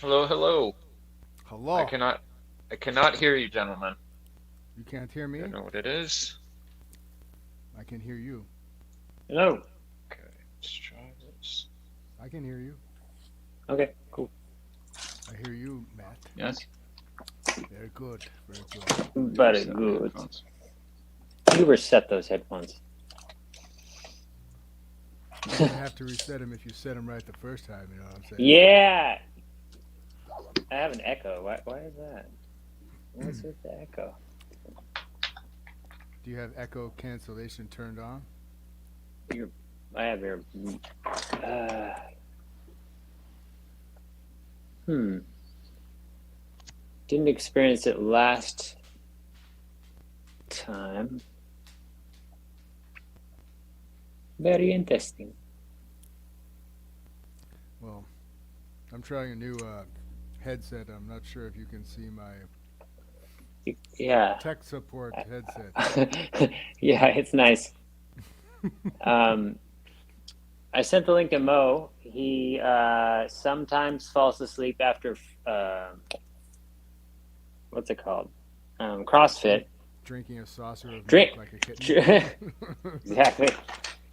Hello, hello. I Hello. cannot I cannot hear you, gentlemen. You can't hear Don't me? know what it is. I can hear you. Hello. Okay, let's try this. I can hear you. Okay, cool. I hear you, Matt. Yes. Very good. Very good. Let me Very reset my good. headphones. You reset those headphones. You didn't have to reset them if you set them right the first time. You know what I'm saying? Yeah. I have an echo. Why is that? What's with the echo? Do you have echo cancellation turned on? I have your. Uh, hmm. Didn't experience it last time. Very interesting. Well, I'm trying a new headset. I'm not sure if you can see my Yeah. tech support headset. Yeah, it's nice. Um, I sent the link to Mo. He sometimes falls asleep after what's it called? CrossFit. Drinking a saucer of Drink. milk like a kitten. Exactly.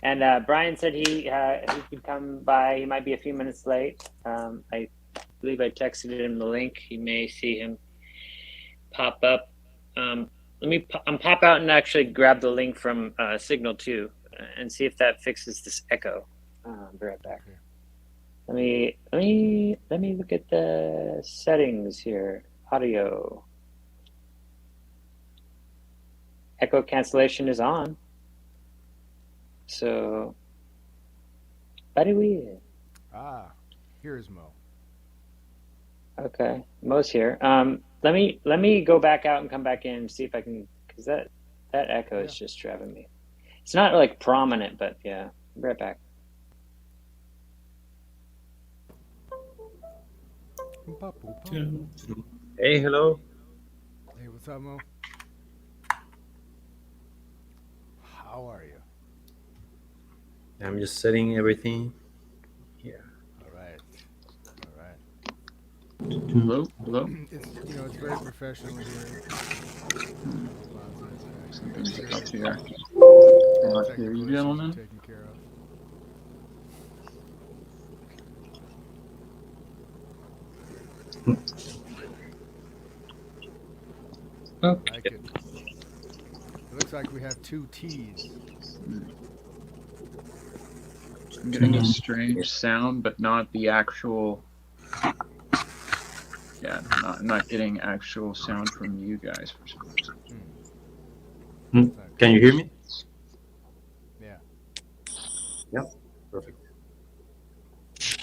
And Brian said he could come by. He might be a few minutes late. I believe I texted him the link. He may see him pop up. Let me pop out and actually grab the link from Signal 2 and see if that fixes this echo. I'll be right back. Okay. Let me look at the settings here. Audio. Echo cancellation is on. So, very weird. Here's Mo. Okay, Mo's here. Let me go back out and come back in and see if I can, because that echo Yeah. is just driving me. It's not like prominent, but yeah. I'll be right back. Hey, hello. Hey, what's up, Mo? How are you? I'm just setting everything here. All right. All right. Hello, hello. It's very professional here. Bonsai's making Something's sure up that here. all Cannot hear technical you, issues are gentlemen. taken care of. I like Okay. it. It looks like we have two T's. I'm getting a strange sound, but not the actual. Yeah, I'm not getting actual sound from you guys for some reason. That's not Can good. you hear me? Yeah. Yep. Perfect.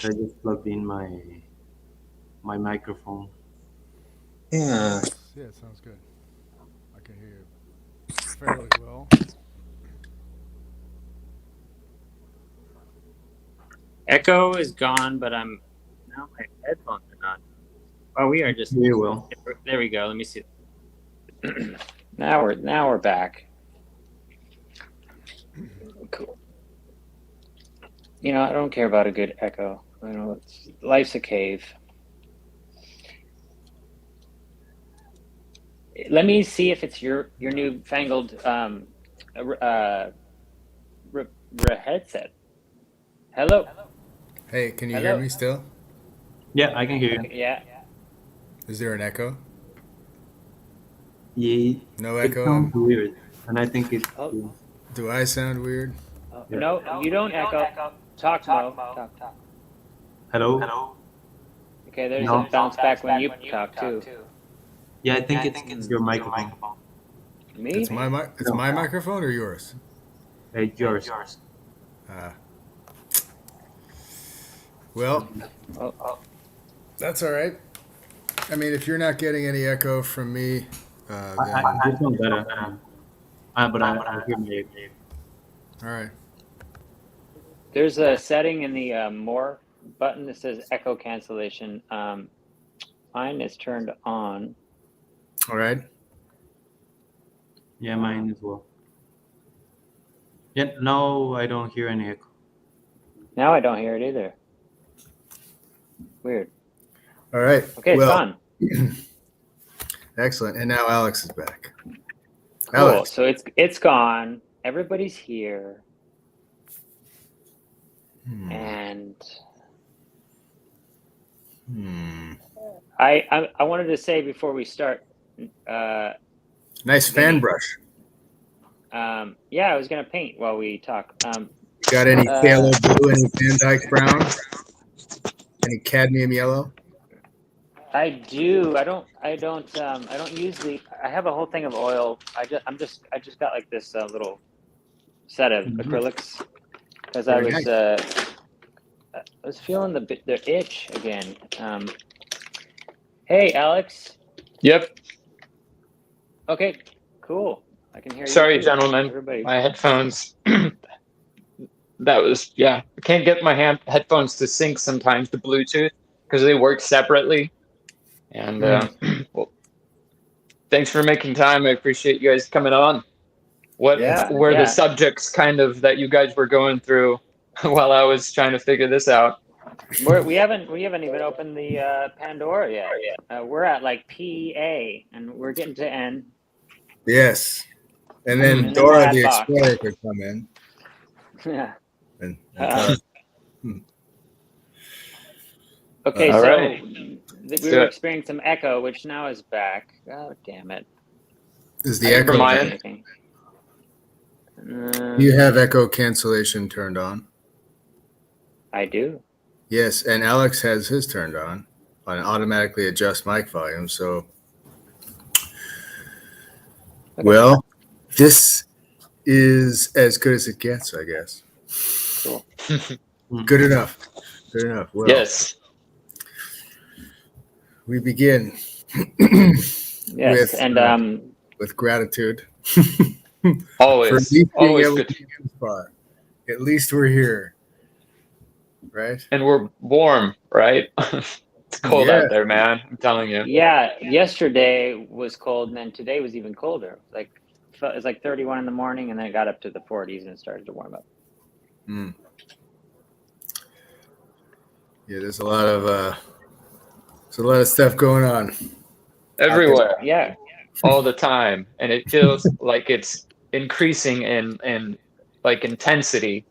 I just plugged in my microphone. Yeah. Yeah, it sounds good. I can hear you fairly well. Echo is gone, but I'm now my headphones are not. Oh, we are just Very well. there. We go. Let me see. Now we're back. Cool. I don't care about a good echo. Life's a cave. Let me see if it's your newfangled headset. Hello. Hey, can you hear Hello. me still? Yeah, I can hear Okay. you. Yeah. Is there an echo? Yeah, No it echo? sounds And weird, and I think it's Oh, do I sound weird? yeah. no, you don't echo. Talk, Mo. Talk. Hello. Okay, there's a No. bounce back when you talk too. Yeah, I think it's Hmm. your microphone. It's Me? my it's No, my microphone or yours? yours. Ah, well, Oh, that's all right. I mean, if you're not getting any echo from me, then This one better. But I hear my all right. there's a setting in the more button that says echo cancellation. Mine is turned on. All right. yeah, mine as well. Yeah, no, I don't hear any echo. Now I don't hear it either. Weird. All right. Okay, it's well, gone. Excellent. And now Alex is back. Cool. Alex. So it's gone. Everybody's here. And I wanted to say before we start. Nice fan brush. Yeah, I was gonna paint while we talk. Got any phthalo blue, any Van Dyke brown, any cadmium yellow? I do. I don't use I have a whole thing of oil. I just got like this little set of acrylics because I was feeling the itch again. Hey, Alex. Yep. Okay, cool. I can hear you. Sorry, too. gentlemen. Everybody. My headphones. I can't get my headphones to sync sometimes to Bluetooth because they work separately. And well, thanks for making time. I appreciate you guys coming on. What were the subjects kind of that you guys were going through while I was trying to figure this out? We haven't even opened the Pandora yet. We're at like PA and we're getting to N. Yes. And then Dora the Explorer could come in. Yeah. And okay, all so right. we were experiencing some echo, which now is back. God damn it. Is the echo anything? You have echo cancellation turned on? I do. Yes, and Alex has his turned on automatically adjust mic volume. So, well, this is as good as it gets, I guess. Cool. Good enough. Good enough. Well, yes. We begin. Yes, with gratitude. Always. For always good. To get this far. At least we're here. Right? And we're warm, right? It's cold out there, man. I'm telling you. Yeah, yesterday was cold, and then today was even colder. It was like 31 in the morning, and then it got up to the 40s and it started to warm up. Yeah, there's a lot of stuff going on everywhere. Yeah, all the time, and it feels like it's increasing in like intensity.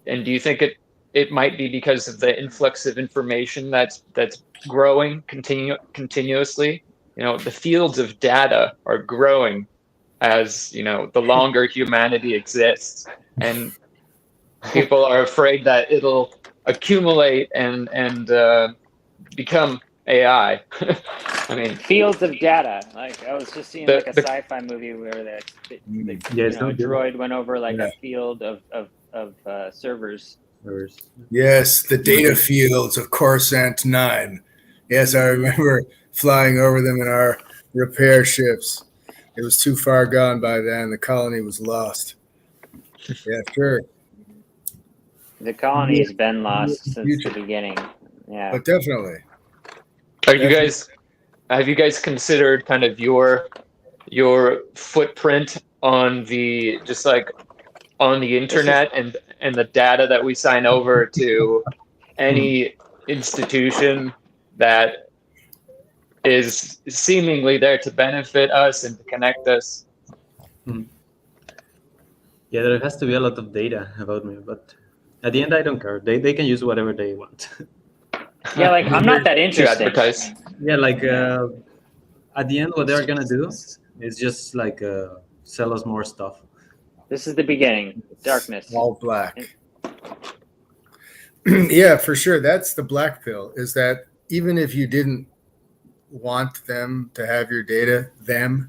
And do you think it might be because of the influx of information that's growing continuously? The fields of data are growing as the longer humanity exists, and people are afraid that it'll accumulate and become AI. I mean, fields of data. Like I was just seeing like a sci-fi movie where a droid went over like a field of servers. Yes, the data fields of Coruscant 9. Yes, I remember flying over them in our repair ships. It was too far gone by then. The colony was lost. Yeah, sure. The colony has been lost since the beginning. Yeah, but definitely. Have you guys considered kind of your footprint on the internet and the data that we sign over to any institution that is seemingly there to benefit us and to connect us? Yeah, there has to be a lot of data about me, but at the end, I don't care. They can use whatever they want. Yeah, like I'm not that interested. Yeah, like at the end, what they're gonna do is just like sell us more stuff. This is the beginning. Darkness. All black. Yeah, for sure. That's the black pill, is that even if you didn't want them to have your data, even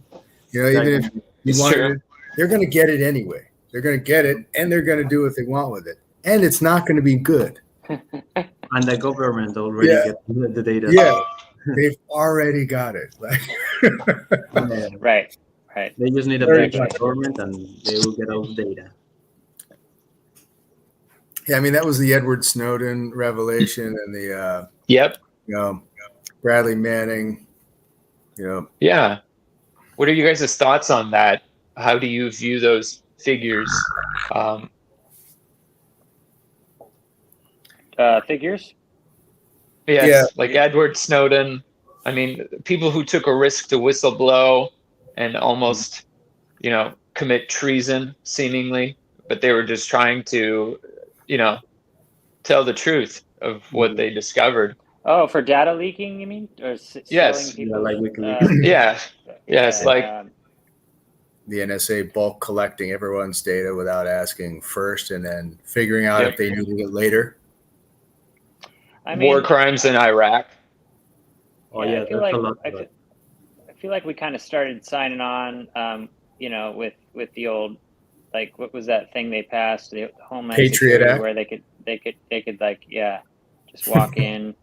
if you wanted it, they're going to get it anyway. They're going to get it, and they're going to do what they want with it. And it's not going to be good. And the government already gets the data. Yeah, they've already got it. Right. They just need a big government, and they will get all the data. Yeah, I mean, that was the Edward Snowden revelation and the Bradley Manning. Yeah. What are you guys' thoughts on that? How do you view those figures? Figures? Yes, Yeah. like Edward Snowden. I mean, people who took a risk to whistleblow and almost, commit treason seemingly, but they were just trying to, you know, tell the truth of what they discovered. Oh, for data leaking, you mean, or stealing Yes. Yeah, people's? like WikiLeaks. Yeah. Yes. Like, The NSA bulk collecting everyone's data without asking first, and then figuring out Yep. if they needed it later. I mean, war crimes in Iraq. Oh yeah, yeah, I feel there's like a lot I of feel, it. I feel like we kind of started signing on, with the old, like, what was that thing they passed, the Homeland Patriot Security, Act. where they could like, yeah, just walk in.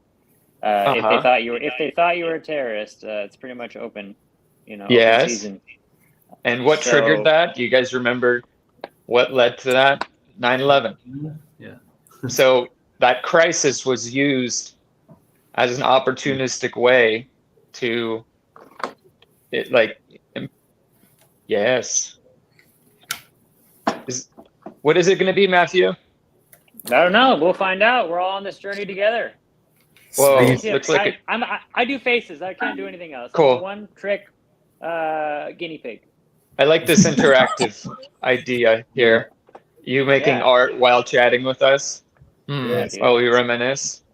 If they Uh-huh. thought you were a terrorist, it's pretty much open, open Yes. season. And what So- triggered that? Do you guys remember what led to that? 9/11. Yeah. So that crisis was used as an opportunistic way to yes. What is it going to be, Matthew? I don't know. We'll find out. We're all on this journey together. Whoa, Speed- looks like it. I do faces. I can't do anything else. Cool. I'm a one trick guinea pig. I like this interactive idea here. You making Yeah. art while chatting with us. Yes. While we reminisce.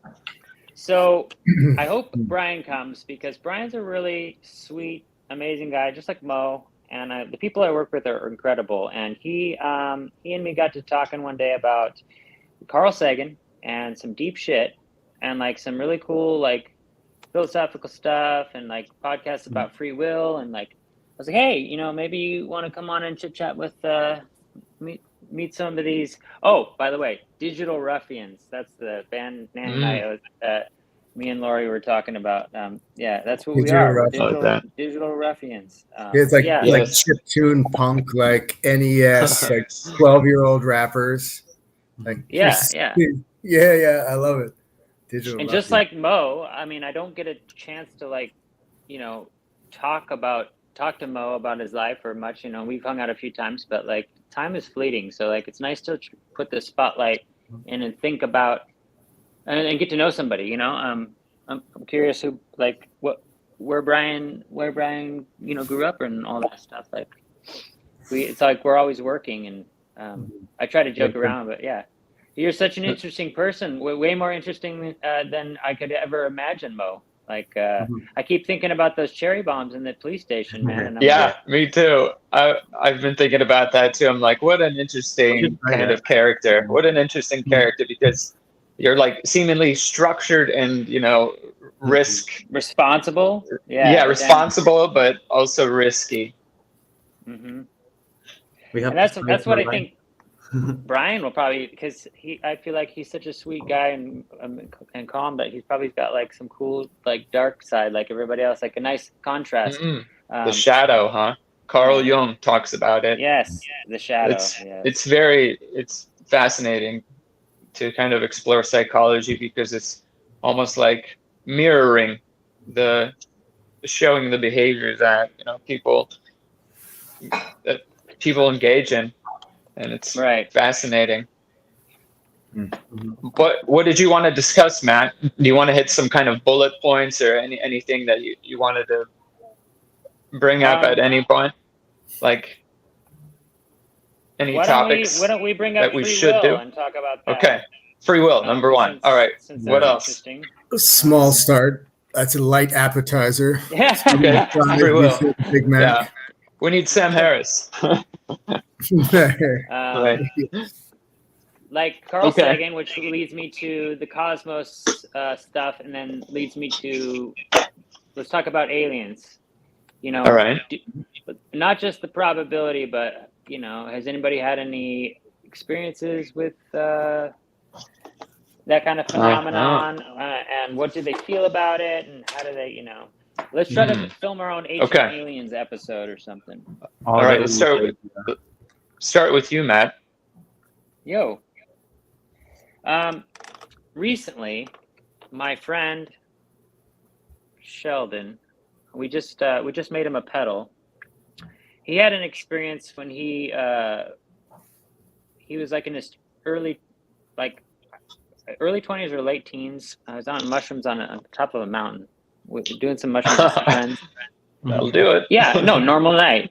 So I hope Brian comes, because Brian's a really sweet, amazing guy, just like Mo. And the people I work with are incredible. And he and me got to talking one day about Carl Sagan and some deep shit, and like some really cool like philosophical stuff, and like podcasts about free will. And like, I was like, hey, maybe you want to come on and chit chat with meet some of these. Oh, by the way, Digital Ruffians. That's the band Nan and I, me and Laurie were talking about. Yeah, that's what we Digital are. We're Ruffians. digital ruffians. It's like yeah. like chiptune punk, like NES, like 12-year-old rappers. Like Yeah. yeah. I love it. Digital. And just like Mo, I mean, I don't get a chance to like, talk to Mo about his life or much. We've hung out a few times, but like time is fleeting. So like, it's nice to put the spotlight in and think about and get to know somebody. I'm curious where Brian grew up and all that stuff. Like it's like we're always working, and I try to joke around, but yeah. You're such an interesting person, way more interesting than I could ever imagine, Mo. Like, I keep thinking about those cherry bombs in the police station, man. And I'm Yeah, me too. I've been thinking about that too. I'm like, what an interesting kind of character. What an interesting character, because you're like seemingly structured and, responsible. Yeah, responsible, but also risky. Mm-hmm. And that's what I think. Brian will probably, because I feel like he's such a sweet guy and calm, that he's probably got like some cool like dark side like everybody else, like a nice contrast. The shadow, huh? Carl Jung talks about it. Yes, the shadow. It's fascinating to kind of explore psychology, because it's almost like mirroring showing the behavior that people engage in. And it's fascinating. What did you want to discuss, Matt? Do you want to hit some kind of bullet points or anything that you wanted to bring up at any point? Like any topics why don't we bring up that we free should will do and talk about that? Okay. Free will, number one. All right. What else? A small start. That's a light appetizer. Yeah. Okay. Free will. Big Mac. Yeah. We need Sam Harris. Right. Like Carl Sagan, which leads me to the cosmos stuff, and then leads me to, let's talk about aliens. All right. Not just the probability, but has anybody had any experiences with that kind of phenomenon? And what do they feel about it? And how do they, let's try to film our own Ancient Aliens episode or something. All right. Let's start with you, Matt. Yo. Recently, my friend Sheldon, we just made him a pedal. He had an experience when he was like in his early, like early 20s or late teens. I was on mushrooms on top of a mountain, doing some mushrooms with some friends. That'll do it. Yeah, no, normal night,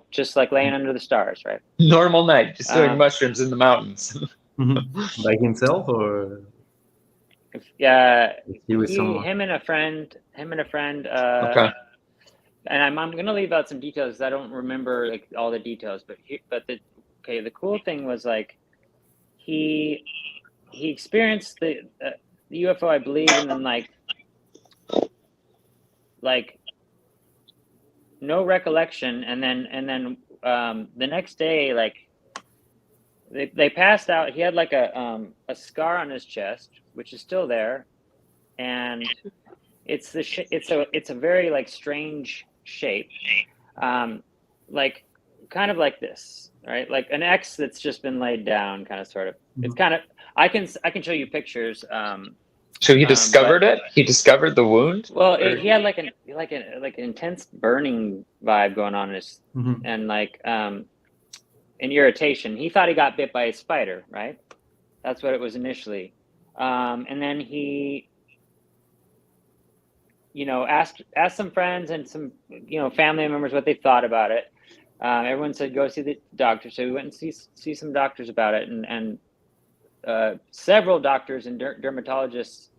just like laying under the stars, right? Normal night, just doing mushrooms in the mountains. By himself, or he with someone? him and a friend. Okay. And I'm gonna leave out some details. I don't remember like all the details, but the cool thing was like he experienced the UFO, I believe, and then like no recollection, and then the next day, like they passed out. He had like a scar on his chest, which is still there, and it's a very like strange shape, like kind of like this, right? Like an X that's just been laid down, kind of sort of. It's kind of I can show you pictures. So he discovered it. He discovered the wound. Well, he had like an intense burning vibe going on in his, and like an irritation. He thought he got bit by a spider, right? That's what it was initially, and then he, asked some friends and some family members what they thought about it. Everyone said go see the doctor, so we went and see some doctors about it, and several doctors and dermatologists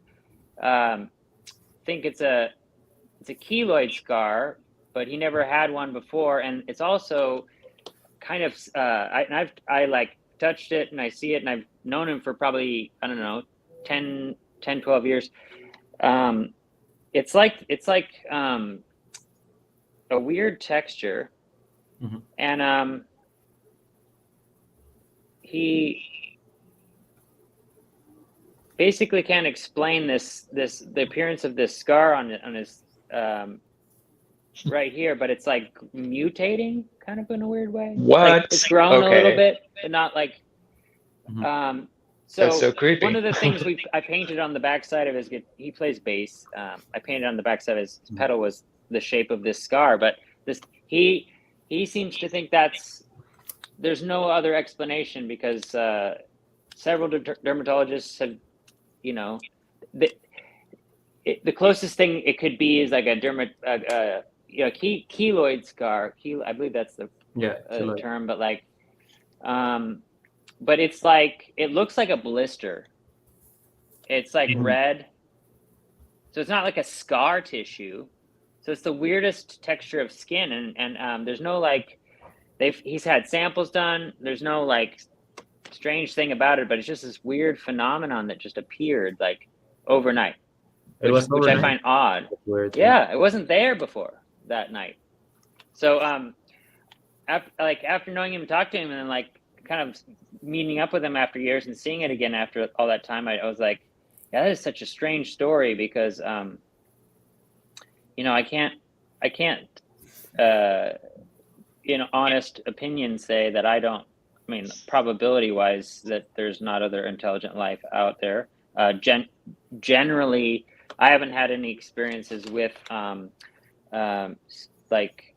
think it's a keloid scar, but he never had one before, and it's also kind of I like touched it and I see it, and I've known him for probably, I don't know, 10 12 years. It's like a weird texture, and he basically can't explain the appearance of this scar on his right here, but it's like mutating kind of in a weird way. What? Like it's grown a little bit, but not like so that's so creepy. One of the things I painted on the backside of his, he plays bass. I painted on the backside of his pedal was the shape of this scar, but he seems to think there's no other explanation, because several dermatologists have, the closest thing it could be is like a keloid scar. I believe that's the term, but like, but it's like, it looks like a blister. It's like red, so it's not like a scar tissue. So it's the weirdest texture of skin, and there's no like, he's had samples done. There's no like strange thing about it, but it's just this weird phenomenon that just appeared like overnight, which I find odd. Yeah, it wasn't there before that night. So after knowing him, talk to him, and then like kind of meeting up with him after years and seeing it again after all that time, I was like, yeah, that is such a strange story, because I can't honest opinion say that I don't. I mean, probability wise, that there's not other intelligent life out there. Generally, I haven't had any experiences with like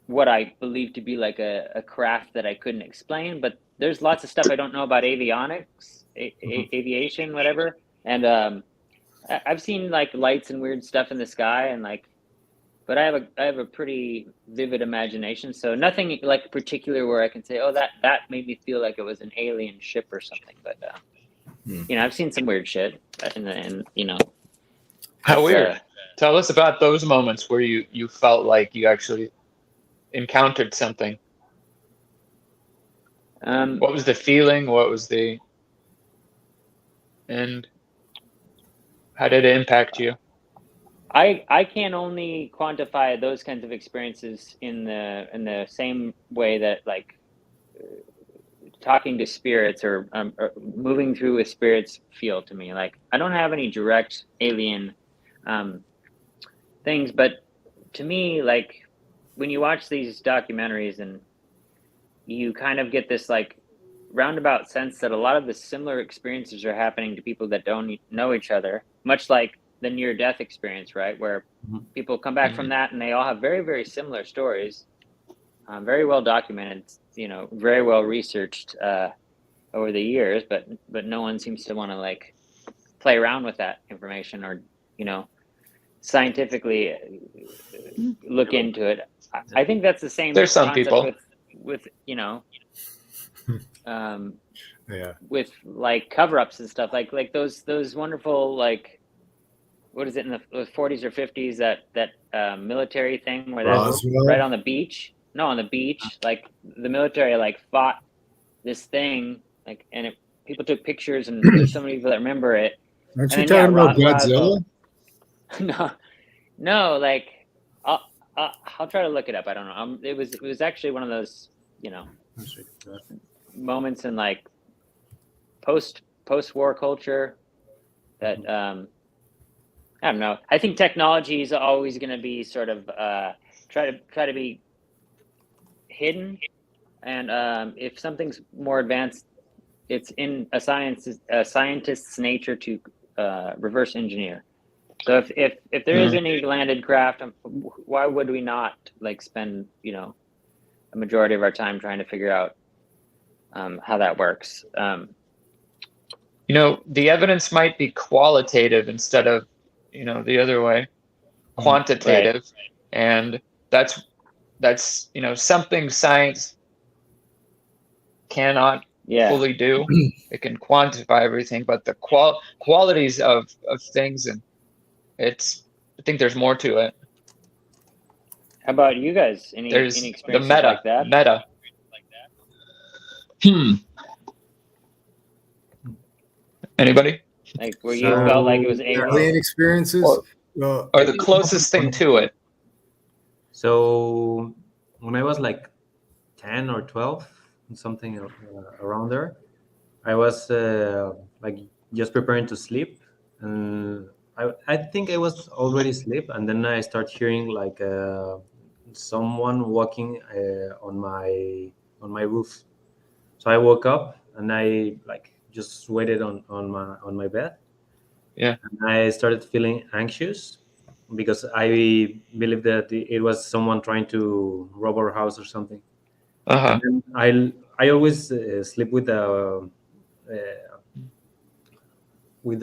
what I believe to be like a craft that I couldn't explain, but there's lots of stuff I don't know about avionics, aviation, whatever. And I've seen like lights and weird stuff in the sky, and like, but I have a pretty vivid imagination, so nothing like particular where I can say, oh, that made me feel like it was an alien ship or something. But I've seen some weird shit, and How weird. Tell us about those moments where you felt like you actually encountered something. What was the feeling? What was and how did it impact you? I can only quantify those kinds of experiences in the same way that like talking to spirits or moving through with spirits feel to me. Like, I don't have any direct alien things, but to me, like, when you watch these documentaries and you kind of get this like roundabout sense that a lot of the similar experiences are happening to people that don't know each other, much like the near-death experience, right? Where people come back from that and they all have very, very similar stories, very well documented, very well researched. over the years, but no one seems to want to like play around with that information or, you know, scientifically look into it. I think that's the same There's some concept people. with you know, Yeah. with like cover-ups and stuff, like those wonderful, like, what is it, in the 40s or 50s, that military thing where that's Roswell? right on the beach? No, on the beach, like the military like fought this thing, like, and people took pictures, and there's so many people that remember it. Aren't And you then, talking about Godzilla? No, like I'll try to look it up. I don't know. It was actually one of those, you know, moments in like post-war culture that I don't know. I think technology is always going to be sort of try to be hidden, and if something's more advanced, it's in a scientist's nature to reverse engineer. So if there is any landed craft, why would we not like spend, you know, a majority of our time trying to figure out how that works? You know, the evidence might be qualitative instead of, you know, the other way, quantitative. Right. And that's, you know, something science cannot fully do. It can quantify everything, but the qualities of things, and I think there's more to it. How about you guys? Any experiences like that? Meta. Anybody? Like where you felt like it was alien experiences, or the closest thing to it. So when I was like 10 or 12, something around there, I was like just preparing to sleep, and I think I was already asleep, and then I start hearing like someone walking on my roof. So I woke up and I like just waited on my bed. Yeah. And I started feeling anxious because I believed that it was someone trying to rob our house or something. And then I always sleep with the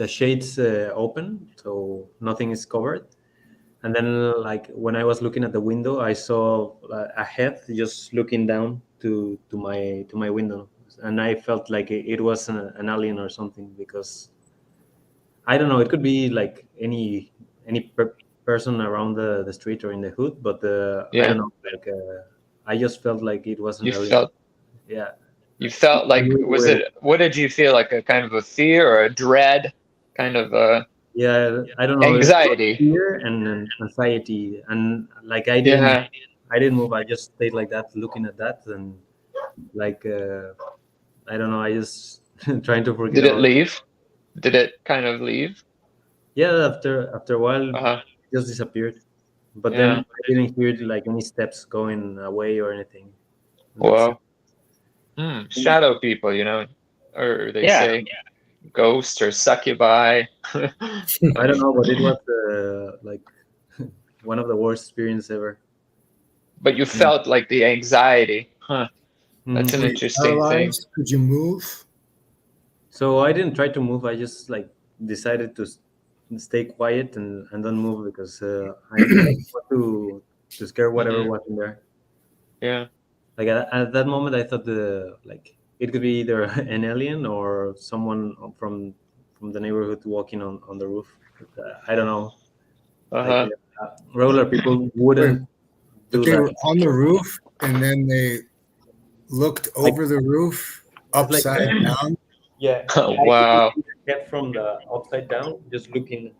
shades open, so nothing is covered. And then, like when I was looking at the window, I saw a head just looking down to my window, and I felt like it was an alien or something, because I don't know. It could be like any person around the street or in the hood, but I don't know. Like I just felt like it was an alien. Yeah. You felt like, what did you feel, like a kind of a fear or a dread, kind of a I don't know, anxiety, fear and anxiety, and like I didn't move. I just stayed like that, looking at that, and like I don't know. I just trying to forget. Did it leave? Did it kind of leave? Yeah, after a while, it just disappeared. But then I didn't hear like any steps going away or anything. Wow. Shadow people, you know, or they say ghosts or succubi. I don't know, but it was like one of the worst experiences ever. But you felt like the anxiety, huh? That's an interesting thing. Could you move? So I didn't try to move. I just like decided to stay quiet and don't move, because I want to scare whatever was in there. Yeah. Like at that moment, I thought like it could be either an alien or someone from the neighborhood walking on the roof. I don't know. Like, regular people wouldn't do they that. were on the roof, and then they looked over the roof upside down. Yeah. Wow. Get from the upside down, just looking.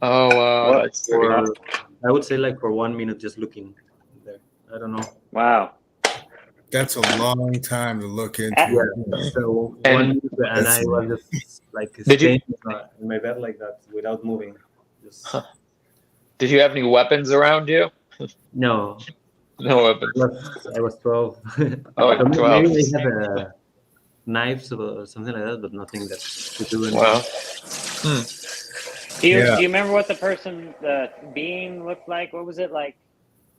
Oh wow, that's I would say like for 1 minute, just looking there. I don't know. Wow. That's a long time to look into. So 1 minute, and I was just like staying in my bed like that without moving. Just... Did you have any weapons around you? No. No weapons. I was 12. Oh, 12. Maybe they had knives or something like that, but nothing that to do anything. Wow. Do you remember what the being looked like? What was it like?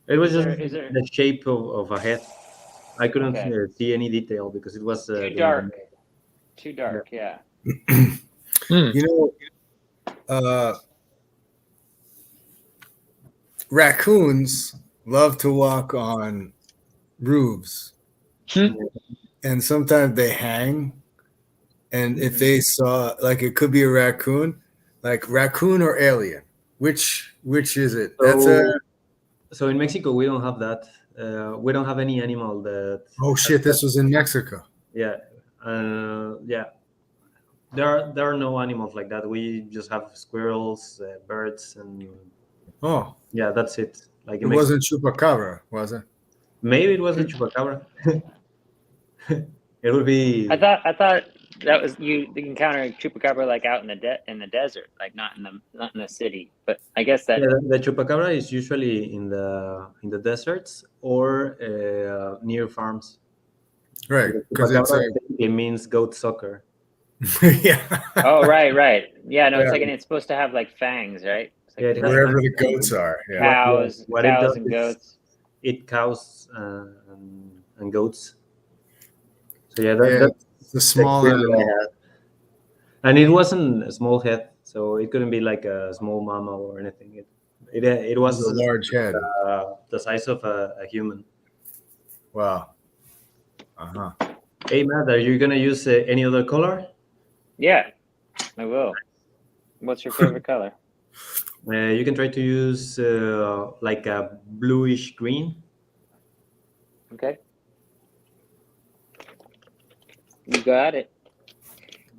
It was just the shape of a head. I couldn't see any detail because it was too dark. Too dark. Yeah. You know, raccoons love to walk on roofs, and sometimes they hang. And if they saw, like, it could be a raccoon, like raccoon or alien. Which is it? So in Mexico we don't have that. We don't have any animal that. Oh shit! This was in Mexico. Yeah, yeah. There are no animals like that. We just have squirrels, birds, and Oh, yeah, that's it. Like it wasn't chupacabra, was it? maybe it was a chupacabra. It would be. I thought that was you encounter chupacabra like out in the desert, like not in the city. But I guess that The chupacabra is usually in the deserts or near farms. Right, because It means goat sucker. yeah. Oh, right. Yeah, no, Yeah. it's like, and it's supposed to have like fangs, right? It's like Yeah, it has Wherever the goats are. Yeah. cows, What it does and is goats. Eat cows and goats. So yeah, Yeah, that's the small experience that I animal. had. And it wasn't a small head, so it couldn't be like a small mama or anything. It was A large head. the size of a human. Wow. Hey Matt, are you gonna use any other color? Yeah, I will. What's your favorite color? You can try to use like a bluish green. Okay. You got it.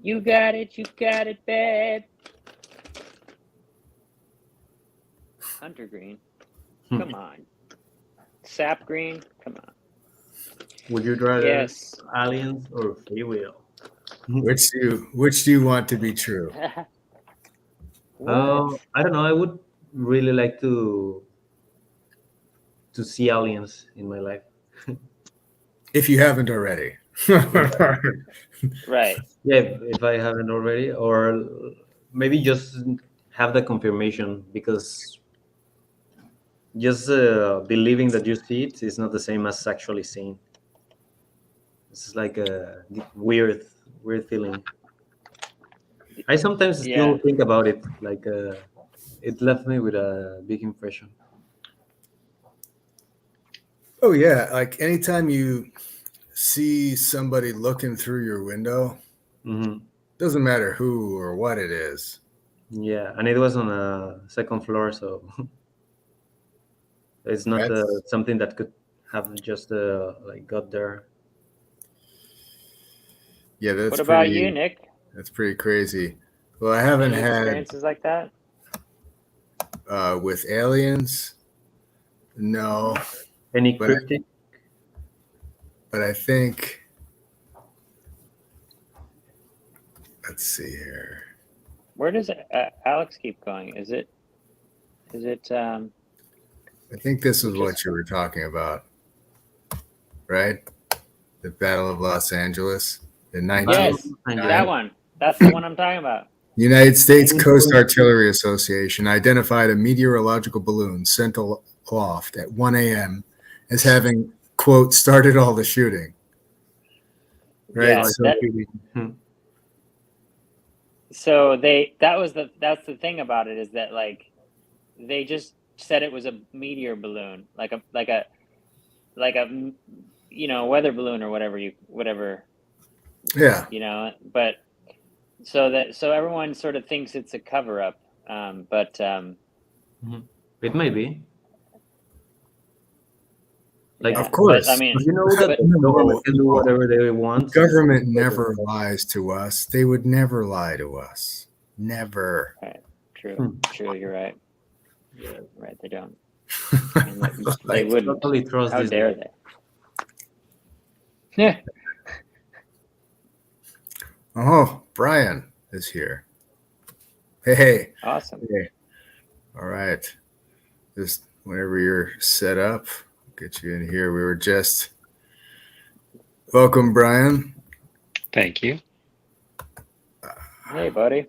You got it, babe. Hunter green. Come on. Sap green. Come on. Would you rather Yes. aliens or free will? Which do you want to be true? What? I don't know. I would really like to see aliens in my life. If you haven't already. Right. Yeah, if I haven't already, or maybe just have the confirmation, because just believing that you see it is not the same as actually seeing. It's like a weird feeling. I sometimes still Yeah. think about it. Like it left me with a big impression. Oh yeah, like anytime you see somebody looking through your window, doesn't matter who or what it is. Yeah, and it was on a second floor, so it's not something that could have just like got there. Yeah, that's What about you, Nick? That's pretty crazy. Well, I haven't Any had experiences like that? With aliens. No. Any cryptic? But I think, let's see here. Where does Alex keep going? Is it? I think this is what you were talking about, right? The Battle of Los Angeles in 19. Yes, that one. That's the one I'm talking about. United States Coast Artillery Association identified a meteorological balloon sent aloft at 1 a.m. as having, quote, started all the shooting. Right. Yeah, so that's the thing about it, is that like they just said it was a meteor balloon, like a weather balloon or whatever. Yeah. But so everyone sort of thinks it's a cover up, but it may be. Like, of course, but, I mean, you know that the government can do whatever they want. Government never lies to us. They would never lie to us. Never. Right. True. You're right. Yeah. Right. They don't. They wouldn't. Totally trust. How dare they? Yeah. Oh, Brian is here. Hey. Awesome. Hey. All right. Just whenever you're set up, get you in here. We were just welcome, Brian. Thank you. Hey, buddy.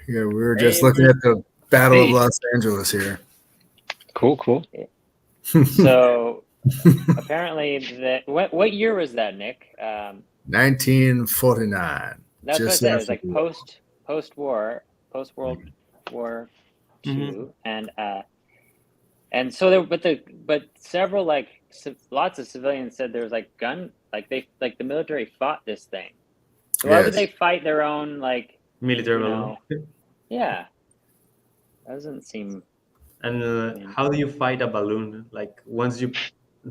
Yeah, we were just looking at the Battle of Los Angeles here. Cool. So apparently, what year was that, Nick? 1949. That's what I just said. It was after like the war. post World War II, and so there, but several lots of civilians said there was like the military fought this thing. So why would they Yes. fight their own Military you balloon. know? Yeah, doesn't seem. And how do you fight a balloon? Like once you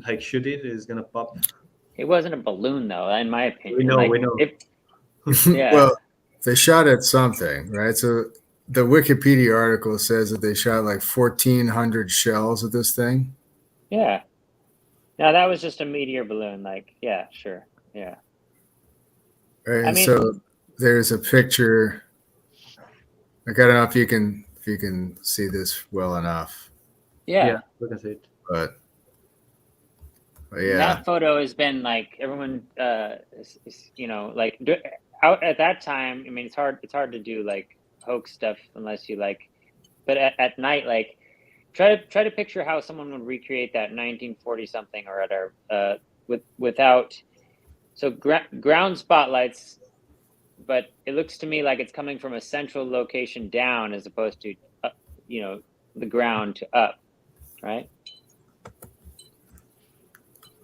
like shoot it, it's gonna pop. It wasn't a balloon though, in my We opinion. know, we know. Yeah. Well, they shot at something, right? So the Wikipedia article says that they shot like 1,400 shells at this thing. Yeah. No, that was just a meteor balloon. Yeah, sure. Yeah. Right? I And mean, so there's a picture. Like, I don't know if you can see this well enough, yeah. Look at it. but And yeah, that photo has been everyone, out at that time. I mean, it's hard to do hoax stuff unless you but at night, try to picture how someone would recreate that 1940 something or other, without, so ground spotlights, but it looks to me like it's coming from a central location down as opposed to, the ground to up, right?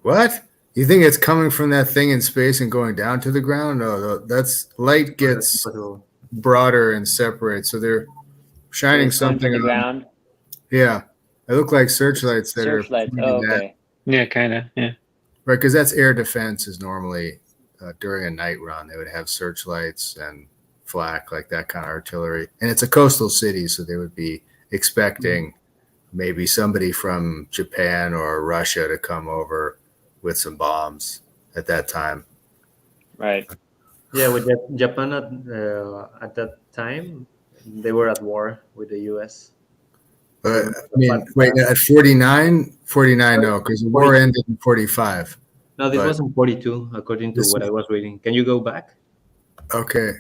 what? You think it's coming from that thing in space and going down to the ground? No, that's light gets Impossible. broader and separates. So they're shining It's going to something the on. ground. Yeah, they look like searchlights that Searchlights. are Oh, pointing that. okay. Yeah, kind of. Yeah. Right, because that's air defense is normally during a night run. They would have searchlights and flak, like that kind of artillery. And it's a coastal city, so they would be expecting maybe somebody from Japan or Russia to come over with some bombs at that time. Right. Yeah, with Japan at that time, they were at war with the U.S. But I mean, wait, at 49, no, because the war ended in 45. No, this But wasn't 42, according to this what is- I was reading. Can you go back? Okay.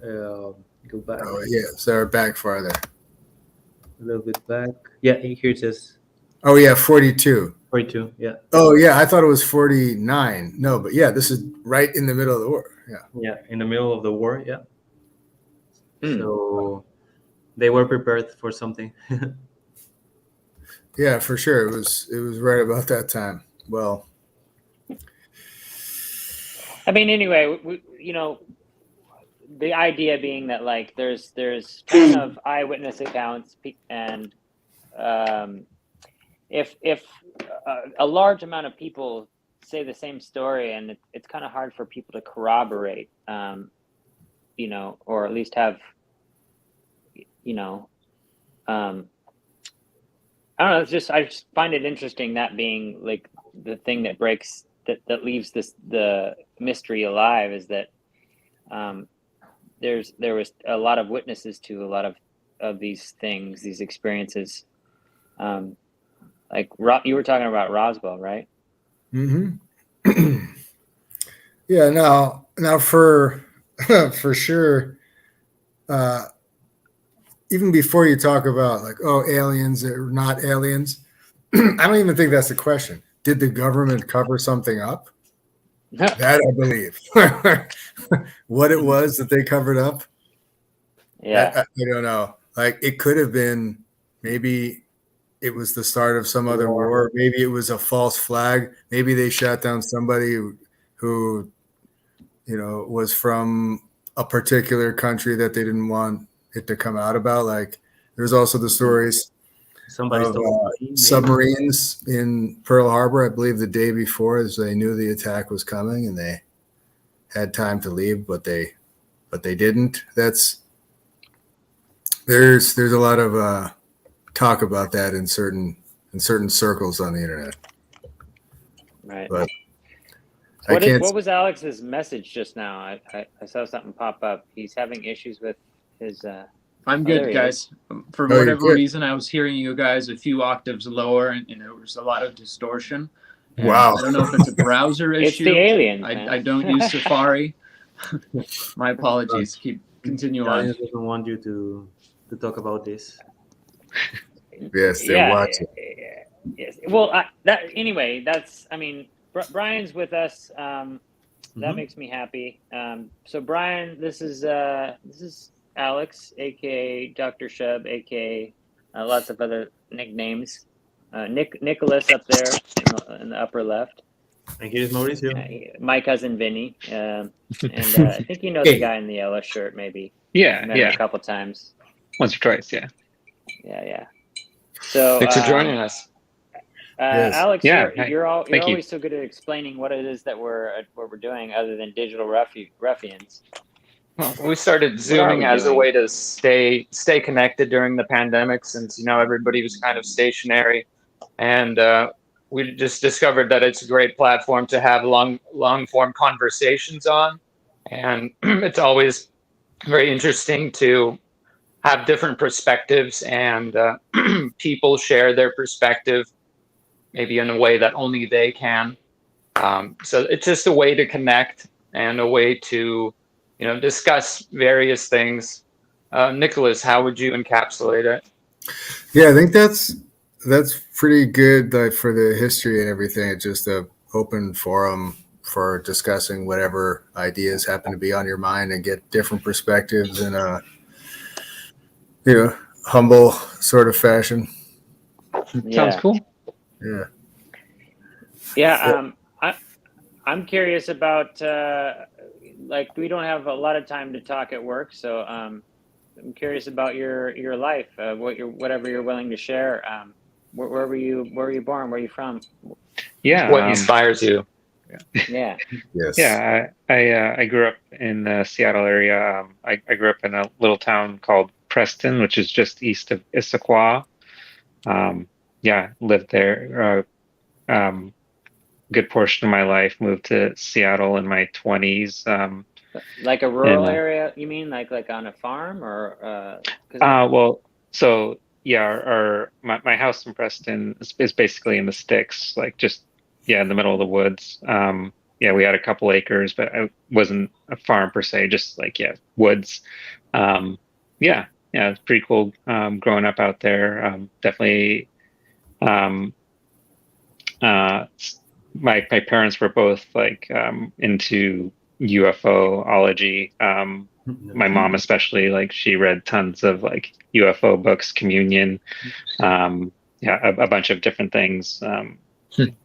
Go back Oh, yeah. So we're back farther. a little bit back. Yeah, here it says Oh, yeah, 42. 42. Yeah, Oh, yeah, I thought it was 49. No, but yeah, this is right in the middle of the war. Yeah. yeah, in the middle of the war. Yeah. Hmm. So they were prepared for something. Yeah, for sure. It was right about that time. Well, I mean, anyway, the idea being that there's ton of eyewitness accounts, and if a large amount of people say the same story, and it's kind of hard for people to corroborate, or at least have, I don't know. I just find it interesting, that being the thing that breaks, that leaves the mystery alive, is that there was a lot of witnesses to a lot of these things, these experiences. You were talking about Roswell, right? mm-hmm. Yeah. Now for for sure. Even before you talk about aliens or not aliens, I don't even think that's the question. Did the government cover something up? That I believe. What it was that they covered up, Yeah. I don't know. It could have been, maybe it was the start of some other war. Maybe it was a false flag. Maybe they shot down somebody who was from a particular country that they didn't want it to come out about. There's also the stories of submarines in Pearl Harbor, I believe the day before, as they knew the attack was coming and they had time to leave, but they didn't. There's a lot of talk about that in certain circles on the internet. Right. But what was Alex's message just now? I saw something pop up. He's having issues with his. I'm good, guys. For whatever reason, I was hearing you guys a few octaves lower, and there was a lot of distortion. And wow. I don't know if it's a browser issue. It's the aliens. I don't use Safari. My apologies. Continue on. Doesn't want you to talk about this. Yes, they're watching. Yes. Well, anyway, I mean, Brian's with us. That makes me happy. So Brian, this is Alex, aka Dr. Shub, aka lots of other nicknames. Nicholas up there in the upper left. And here's Mauricio. My cousin Vinny, and I think you know the guy in the yellow shirt. Maybe met him a couple times. Once or twice, yeah. Yeah. So Thanks for joining us. Yes. Alex, Yeah, you're thank you. always so good at explaining what it is that we're doing, other than digital ruffians. Well, we started Zooming as a way to stay connected during the pandemic, since everybody was kind of stationary, and we just discovered that it's a great platform to have long form conversations on, and it's always very interesting to have different perspectives, and people share their perspective maybe in a way that only they can. So it's just a way to connect and a way to discuss various things. Nicholas, how would you encapsulate it? Yeah, I think that's pretty good, like, for the history and everything. It's just a open forum for discussing whatever ideas happen to be on your mind and get different perspectives in a humble sort of fashion. Sounds cool. Yeah. I'm curious about like, we don't have a lot of time to talk at work, so I'm curious about your life, whatever you're willing to share. Where were you born? Where are you from? Yeah. What inspires you? Yeah. Yes. Yeah, I grew up in the Seattle area. I grew up in a little town called Preston, which is just east of Issaquah. Lived there good portion of my life. Moved to Seattle in my 20s. Like a rural area, you mean? Like on a farm, or? Well, so yeah, my house in Preston is basically in the sticks, like just in the middle of the woods. We had a couple acres, but it wasn't a farm per se, just like woods. It's pretty cool growing up out there. Definitely. My parents were both like into UFOlogy. My mom especially, like, she read tons of like UFO books, Communion, a bunch of different things. So it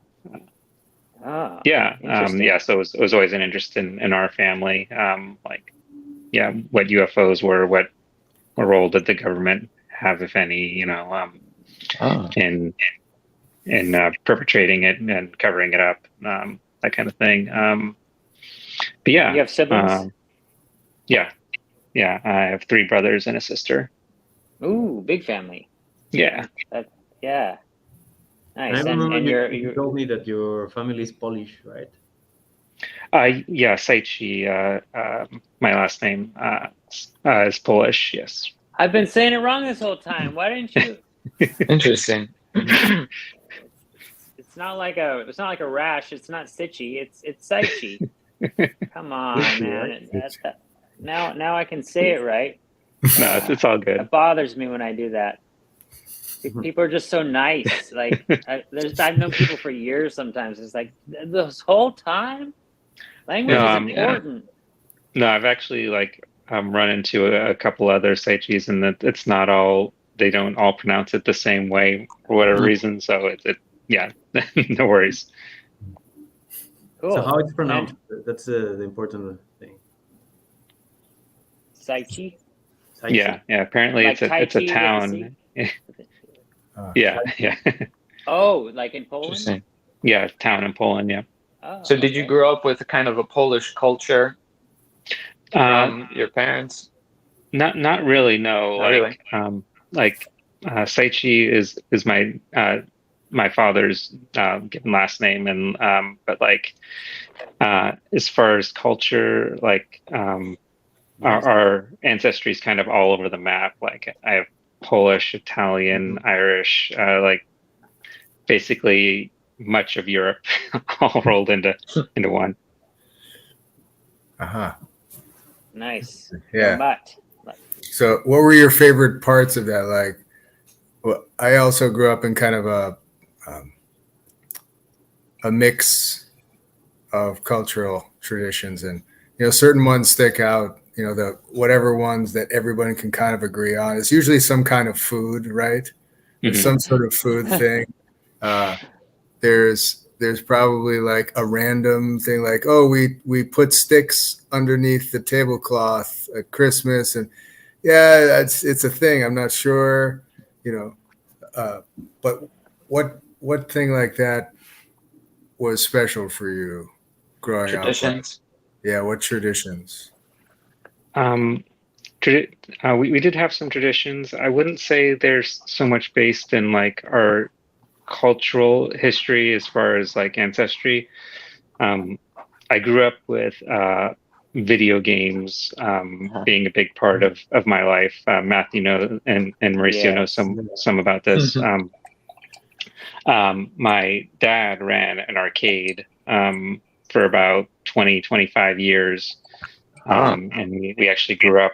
was always an interest in our family. What UFOs were, what role did the government have, if any, in perpetrating it and covering it up, that kind of thing. But yeah, you have siblings? I have 3 brothers and a sister. Ooh, big family. Yeah. Nice. I remember you told me that your family is Polish, right? Saichi, my last name is Polish. Yes. I've been saying it wrong this whole time. Why didn't you? Interesting. It's not like a rash. It's not Sitchy. It's Saichi. Come on, man. Now I can say it right. No, it's all good. It bothers me when I do that. People are just so nice. Like, I've known people for years. Sometimes it's like, this whole time, language is important. No, I've actually run into a couple other Saichis, and that it's not all. They don't all pronounce it the same way for whatever reason. So no worries. Cool. So how it's pronounced? That's the important thing. Saichi. Yeah. Apparently, like it's a town. Yeah. Oh, like in Poland? Yeah, town in Poland. Yeah. Oh, so did you grow up with kind of a Polish culture from your parents? Not really. No. Not really. Saichi is my father's given last name, and but as far as culture, our ancestry is kind of all over the map. Like, I have Polish, Italian, Irish, basically much of Europe all rolled into one. Nice. Yeah. But So what were your favorite parts of that? Like, well, I also grew up in kind of a mix of cultural traditions, and certain ones stick out. The whatever ones that everybody can kind of agree on. It's usually some kind of food, right? There's some sort of food thing. There's probably like a random thing, like, oh, we put sticks underneath the tablecloth at Christmas, and yeah, it's a thing. I'm not sure, but what thing like that was special for you growing up? Traditions. Yeah, what traditions? We did have some traditions. I wouldn't say there's so much based in like our cultural history as far as like ancestry. I grew up with video games being a big part of my life. Matthew and Mauricio know some about this. My dad ran an arcade for about 25 years. And we actually grew up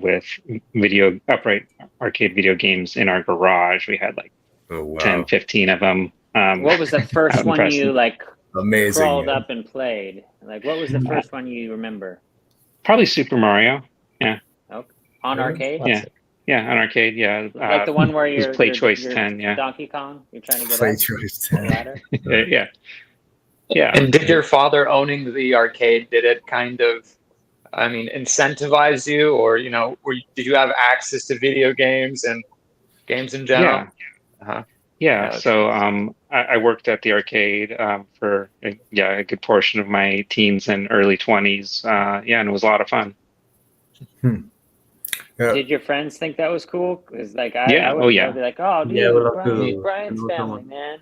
with upright arcade video games in our garage. We had like 10, 15 of them. What was the first one you like Amazing, crawled up and played? Like, what was the first one you remember? Probably Super Mario. Yeah. Okay. On arcade? Yeah, on arcade. Yeah. Like the one where you're Play Choice you're 10. Yeah. Donkey Kong. You're trying to get Play up Choice the 10. ladder. Yeah. Yeah. And did your father owning the arcade, did it kind of, incentivize you, or did you have access to video games and games in general? Yeah. So I worked at the arcade for a good portion of my teens and early 20s. And it was a lot of fun. Yeah. Did your friends think that was cool? Because like I would be like, oh, dude, Brian's family, man.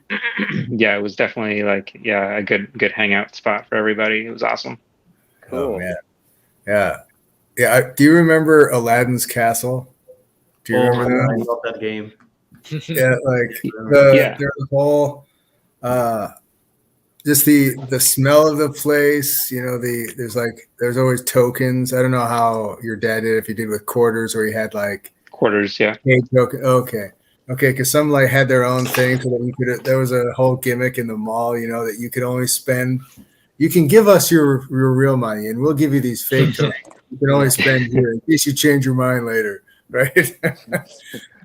Yeah, it was definitely like a good hangout spot for everybody. It was awesome. Cool. Oh, man. Yeah. Do you remember Aladdin's Castle? Do you remember that? I love that game. Yeah, like the whole just the smell of the place, there's always tokens. I don't know how your dad did, if he did with quarters or he had like quarters. Yeah. Okay. Because some like had their own thing, so that there was a whole gimmick in the mall, that you could only spend. You can give us your real money, and we'll give you these fake tokens. You can only spend here in case you change your mind later, right?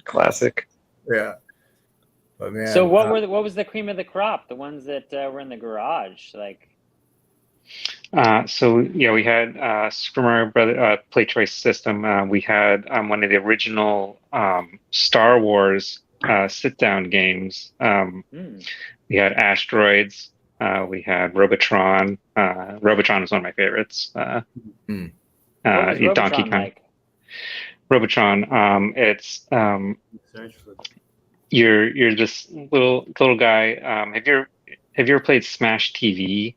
Classic. Yeah. But man, so what was the cream of the crop? The ones that were in the garage, like. We had Super Mario Brothers Play Choice system. We had one of the original Star Wars sit-down games. We had Asteroids. We had Robotron. Robotron was one of my favorites. What was Robotron Donkey Kong. like? Robotron. It's you're this little guy. Have you ever played Smash TV?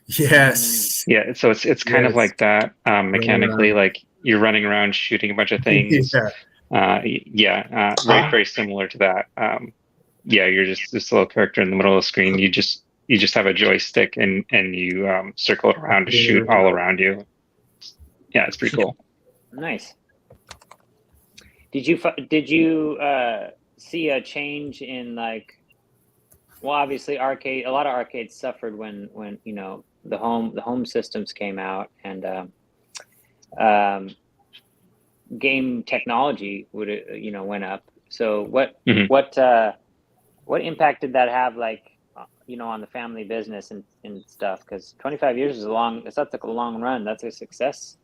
Yes. Yeah. So it's kind of like that mechanically. Like you're running around shooting a bunch of things. Very similar to that. You're just this little character in the middle of the screen. You just have a joystick and you circle it around to shoot all around you. Yeah, it's pretty cool. Nice. Did you see a change in like? Well, obviously, a lot of arcades suffered when the home systems came out and game technology went up. So what impact did that have, like, on the family business and stuff? Because 25 years is that's like a long run. That's a success,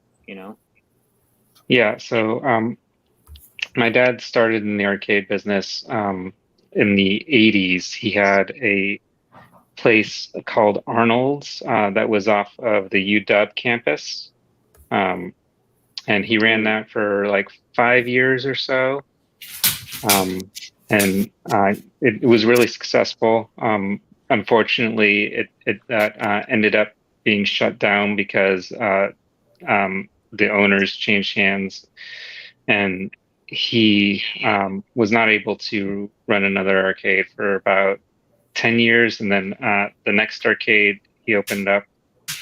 Yeah. So my dad started in the arcade business in the 80s. He had a place called Arnold's that was off of the UW campus. And he ran that for like 5 years or so. And it was really successful. Unfortunately, it ended up being shut down because the owners changed hands, and he was not able to run another arcade for about 10 years. And then the next arcade he opened up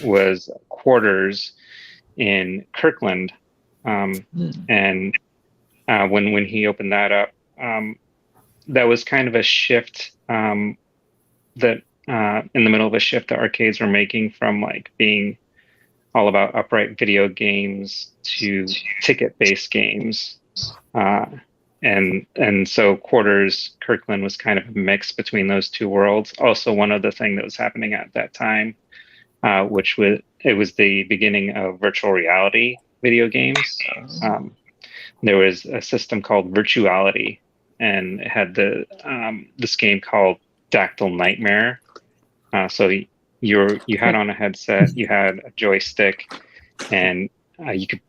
was Quarters in Kirkland. And when he opened that up, that was kind of a shift that in the middle of a shift that arcades were making from like being all about upright video games to ticket-based games. And so Quarters Kirkland was kind of a mix between those two worlds. Also, one other thing that was happening at that time, which was the beginning of virtual reality video games. There was a system called Virtuality, and it had this game called Dactyl Nightmare. So you had on a headset, you had a joystick, and you could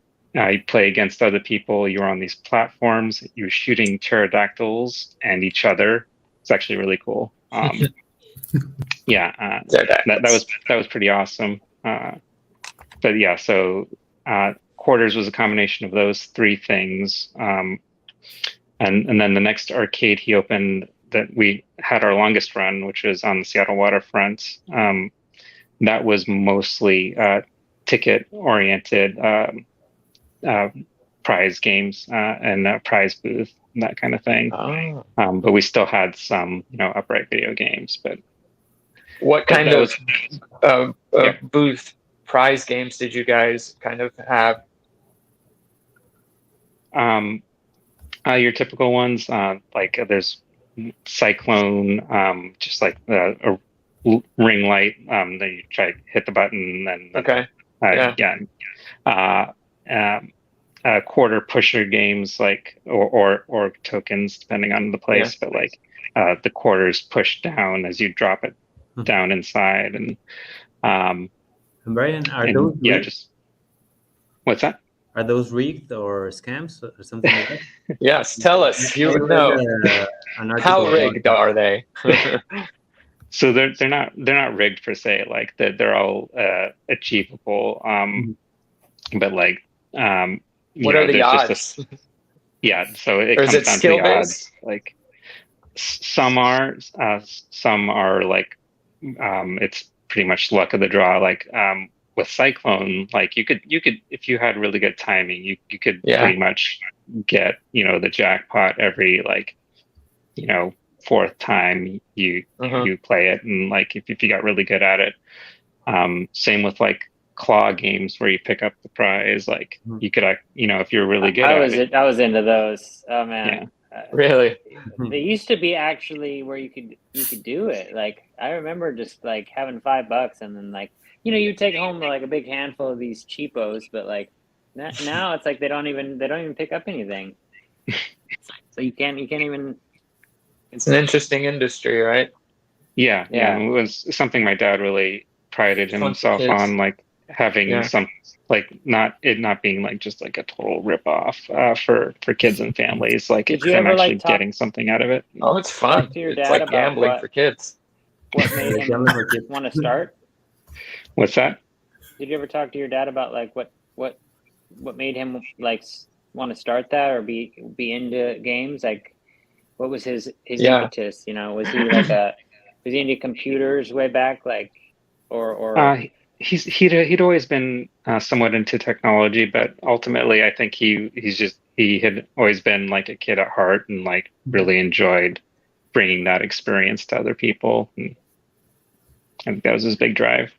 play against other people. You were on these platforms. You were shooting pterodactyls and each other. It's actually really cool. Yeah, that was pretty awesome. But yeah, so Quarters was a combination of those three things. And then the next arcade he opened that we had our longest run, which was on the Seattle waterfront. That was mostly ticket-oriented prize games and a prize booth and that kind of thing. But we still had some, upright video games. But what kind of booth prize games did you guys kind of have? Your typical ones, like there's Cyclone, just like a ring light. Then you try to hit the button, and quarter pusher games, like or tokens, depending on the place. But like the quarters push down as you drop it down inside, and Brian, are those what's that? Are those rigged or scams or something like that? Yes, tell us. You would know. How rigged are they? So they're not rigged per se. Like they're all achievable. But like what are the odds? So it comes down to the odds. Like some are like it's pretty much luck of the draw. Like with Cyclone, like you could if you had really good timing, you could pretty much get the jackpot every fourth time you play it, and like if you got really good at it. Same with like claw games where you pick up the prize, like you could if you're really good at it. I was into those. Oh man. Really? They used to be actually where you could do it. Like I remember just like having $5 and then like you take home like a big handful of these cheapos, but like now it's like they don't even pick up anything. So you can't even. It's an interesting industry, right? Yeah. It was something my dad really prided himself on, like having some, like not being like just like a total ripoff for kids and families. Like them actually getting something out of it. Oh, it's fun. It's like gambling for kids. What made him want to start? What's that? Did you ever talk to your dad about like what made him like want to start that or be into games? Like what was his impetus? Was he into computers way back, like or he'd always been somewhat into technology, but ultimately I think he had always been like a kid at heart and like really enjoyed bringing that experience to other people. And I think that was his big drive.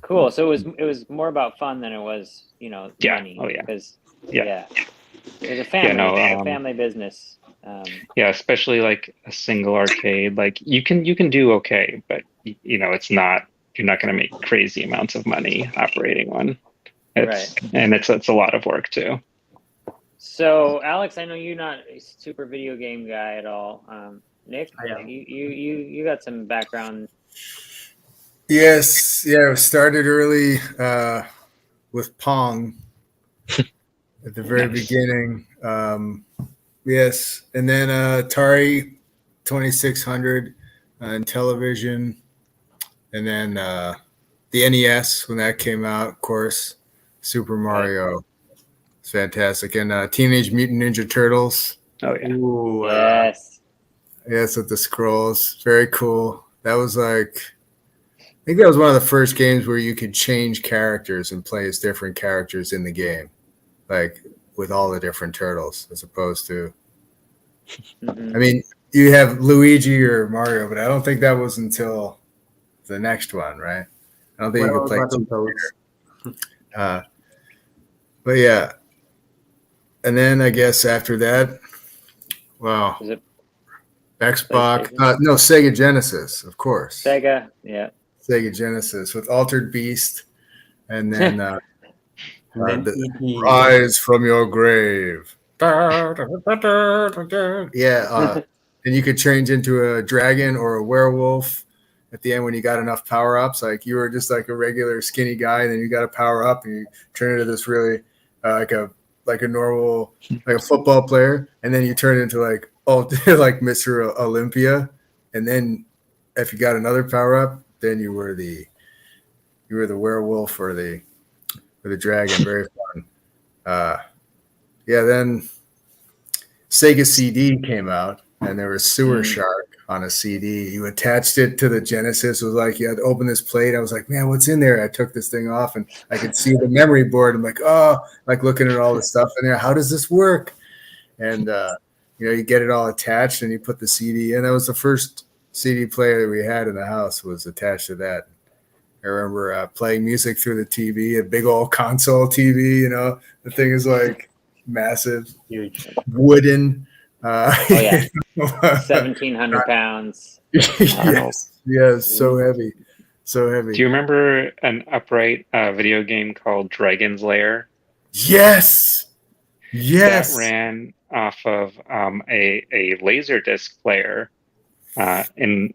Cool. So it was more about fun than it was, money. Oh yeah. Because it was a family business. Especially like a single arcade. Like you can do okay, but it's not. You're not going to make crazy amounts of money operating one. And it's a lot of work too. So Alex, I know you're not a super video game guy at all. Nick, you got some background. Yes, I started early with Pong at the very beginning. Yes, and then Atari 2600 and television, and then the NES when that came out, of course. Super Mario, it's fantastic, and Teenage Mutant Ninja Turtles. Oh yeah, ooh, yes, with the scrolls, very cool. That was like. I think that was one of the first games where you could change characters and play as different characters in the game, like with all the different turtles, as opposed to. I mean, you have Luigi or Mario, but I don't think that was until the next one, right? I don't think What you could about play Battletoads? but yeah. And then I guess after that, wow, Was it Xbox, PlayStation? no, Sega Genesis, of course. Sega? Yeah. Sega Genesis with Altered Beast, and then And then the E.T. Rise from Your Grave. Yeah, and you could change into a dragon or a werewolf at the end when you got enough power ups. Like you were just like a regular skinny guy, and then you got a power up, and you turn into this really like a normal like a football player, and then you turn into like like Mr. Olympia, and then if you got another power up, then you were the werewolf or the dragon. Very fun. Yeah, then Sega CD came out, and there was Sewer Shark on a CD. You attached it to the Genesis. It was like you had to open this plate. I was like, man, what's in there? I took this thing off, and I could see the memory board. I'm like, oh, like looking at all the stuff in there. How does this work? And you get it all attached, and you put the CD in. That was the first CD player that we had in the house was attached to that. I remember playing music through the TV, a big old console TV. The thing is like massive, Huge. wooden. Oh yeah, 1,700 pounds. yes, so heavy, so heavy. Do you remember an upright video game called Dragon's Lair? Yes. That ran off of a Laserdisc player, and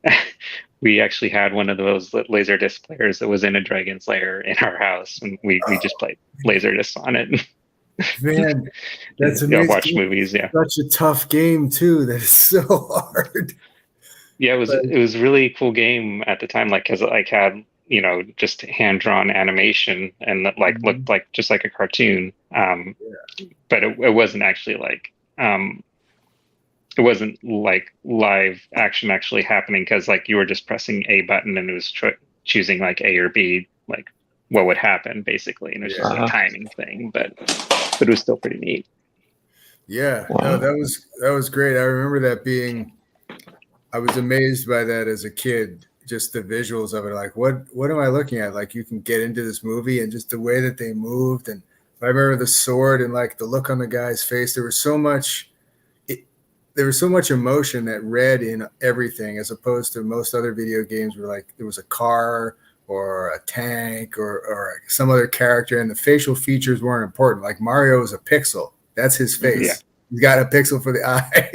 we actually had one of those Laserdisc players that was in a Dragon's Lair in our house, and we just played Laserdisc on it. Man, that's amazing. Watch movies. Yeah, such a tough game too. That is so hard. Yeah, it was really cool game at the time, like because it like had just hand drawn animation and that like looked like just like a cartoon. But it wasn't actually like it wasn't like live action actually happening because like you were just pressing a button and it was choosing like A or B, like what would happen basically, and it was just a timing thing, but it was still pretty neat. Yeah, no, that was great. I remember that being. I was amazed by that as a kid. Just the visuals of it, like what am I looking at? Like you can get into this movie and just the way that they moved, and I remember the sword and like the look on the guy's face. There was so much. There was so much emotion that read in everything, as opposed to most other video games where like there was a car or a tank or some other character, and the facial features weren't important. Like Mario is a pixel. That's his face. Yeah. He's got a pixel for the eye,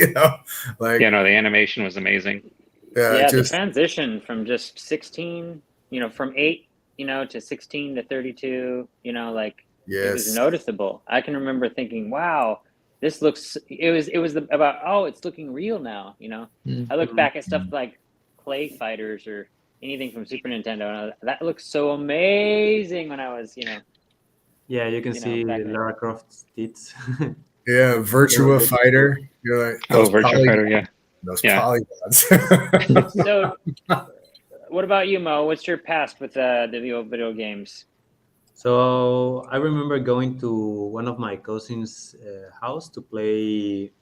Like the animation was amazing. The transition from just 16, from 8, to 16 to 32, it was noticeable. I can remember thinking, wow, this looks. It was about it's looking real now. I look back at stuff like Clay Fighters or anything from Super Nintendo, and that looks so amazing when I was, Yeah, you can see Lara Croft's tits. Yeah, Virtua Fighter. You're like, Virtua Fighter, yeah. Those polygons. So, what about you, Mo? What's your past with the video games? So I remember going to one of my cousin's house to play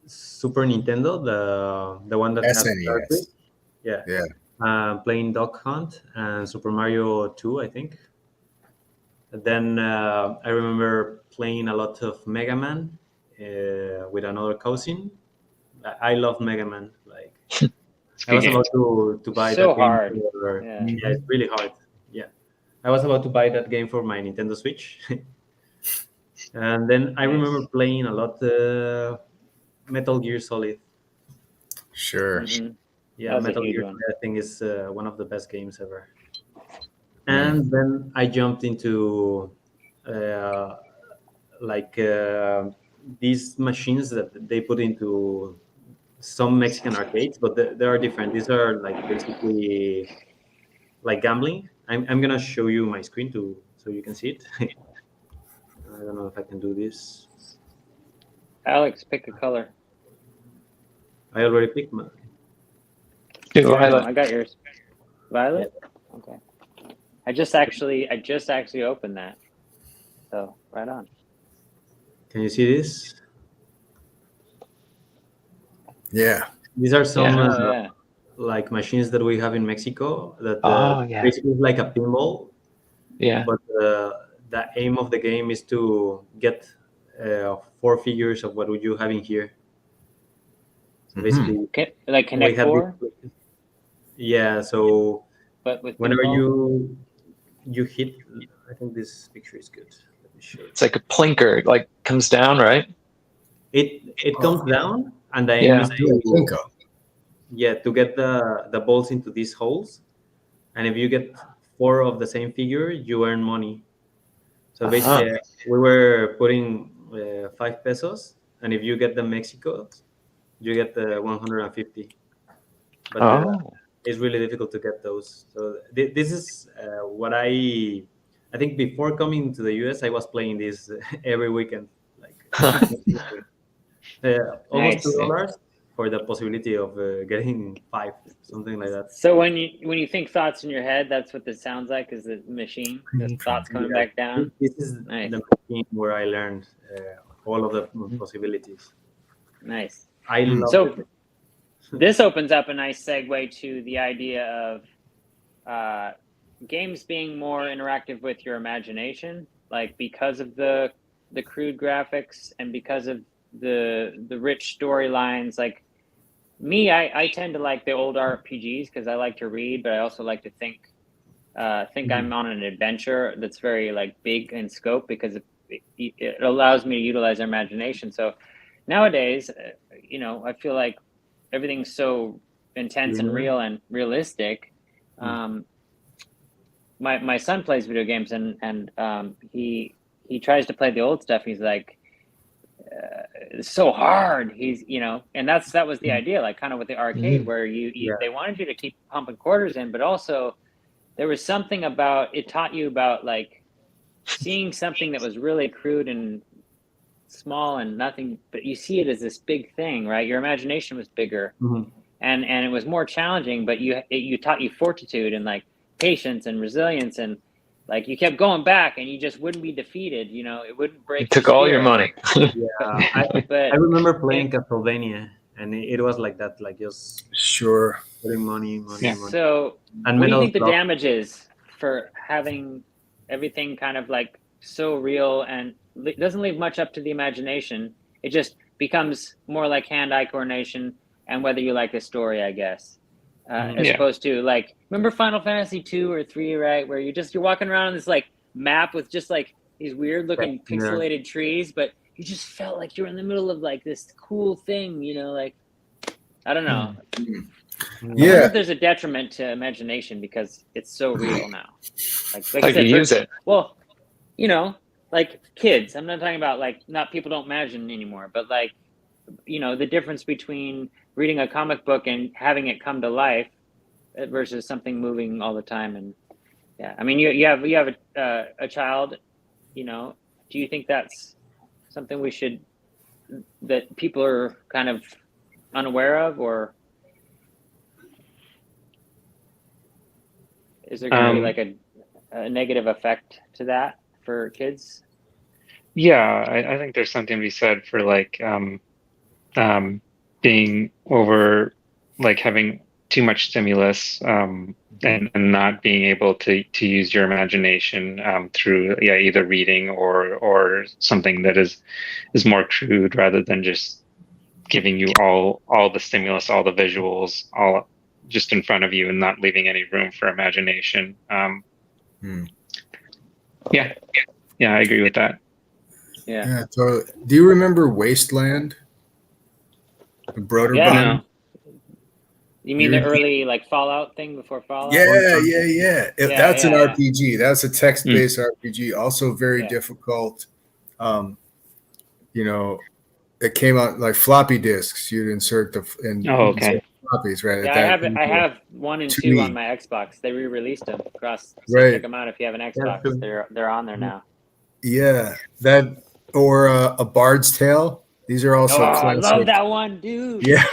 Super Nintendo, the one that SNES. has playing Duck Hunt and Super Mario 2, I think. And then I remember playing a lot of Mega Man with another cousin. I love Mega Man. Like I was about to buy so that game. Hard. Yeah, it's really hard. Yeah, I was about to buy that game for my Nintendo Switch, and then I remember playing a lot Metal Gear Solid. Sure. Mm-hmm. Yeah, Metal Gear Solid, I think is one of the best games ever. And then I jumped into these machines that they put into some Mexican arcades, but they are different. These are like basically like gambling. I'm gonna show you my screen so you can see it. I don't know if I can do this. Alex, pick a color. I already picked mine. Violet. I got yours. Violet? Okay. I just actually opened that. So right on. Can you see this? Yeah. These are some like machines that we have in Mexico that Yeah. basically is like a pinball. Yeah. But the aim of the game is to get 4 figures of what would you have in here. So basically, Like we Connect had 4, yeah. So but with whenever pinball? you hit, I think this picture is good. Let me show you. It's like a plinker, like comes down, right? It comes down, and the aim is to get the balls into these holes, and if you get 4 of the same figure, you earn money. So basically, we were putting 5 pesos, and if you get the Mexico, you get the 150. But it's really difficult to get those. So this is what I think before coming to the US, I was playing this every weekend, like almost Nice. $2 for the possibility of getting 5, something like that. So when you think thoughts in your head, that's what this sounds like, is the machine, the thoughts coming back down. This is Nice. the machine where I learned all of the possibilities. Nice. I love it. This opens up a nice segue to the idea of games being more interactive with your imagination, like because of the crude graphics and because of the rich storylines. Like me, I tend to like the old RPGs because I like to read, but I also like to think I'm on an adventure that's very like big in scope, because it allows me to utilize our imagination. So nowadays, I feel like everything's so intense and real and realistic. My son plays video games, and he tries to play the old stuff. He's like, it's so hard. He's and that was the idea, like kind of with the arcade, where they wanted you to keep pumping quarters in, but also there was something about it taught you about like seeing something that was really crude and small and nothing, but you see it as this big thing, right? Your imagination was bigger, and it was more challenging, but you taught you fortitude and like patience and resilience, and like you kept going back and you just wouldn't be defeated. It wouldn't break. It took all your money. I remember playing Castlevania, and it was like that, like just putting money. So what do you think the damage is for having everything kind of like so real, and it doesn't leave much up to the imagination? It just becomes more like hand-eye coordination and whether you like the story, I guess, as opposed to like, remember Final Fantasy 2 or 3, right, where you're walking around on this like map with just like these weird looking pixelated trees, but you just felt like you're in the middle of like this cool thing, like, I don't know. I wonder if there's a detriment to imagination because it's so real now. Like I said, use it. Well, like kids. I'm not talking about like, not people don't imagine anymore, but like, the difference between reading a comic book and having it come to life versus something moving all the time. And I mean, you have a child. Do you think that's something that people are kind of unaware of, or is there going to be like a negative effect to that for kids? Yeah, I think there's something to be said for like being over, like having too much stimulus, and not being able to use your imagination through either reading or something that is more crude, rather than just giving you all the stimulus, all the visuals, all just in front of you, and not leaving any room for imagination. Yeah, I agree with that. Yeah, totally. Do you remember Wasteland? The Broderbund? Yeah. You mean the early like Fallout thing before Fallout? Yeah. That's an RPG. That's a text-based RPG. Also very difficult. It came out like floppy disks. You'd insert floppies, right? Yeah, I have 1 and 2 on my Xbox. They re-released them across. So check them out if you have an Xbox. They're on there now. Yeah, that or a Bard's Tale. These are also classic. I love that one, dude. Yeah.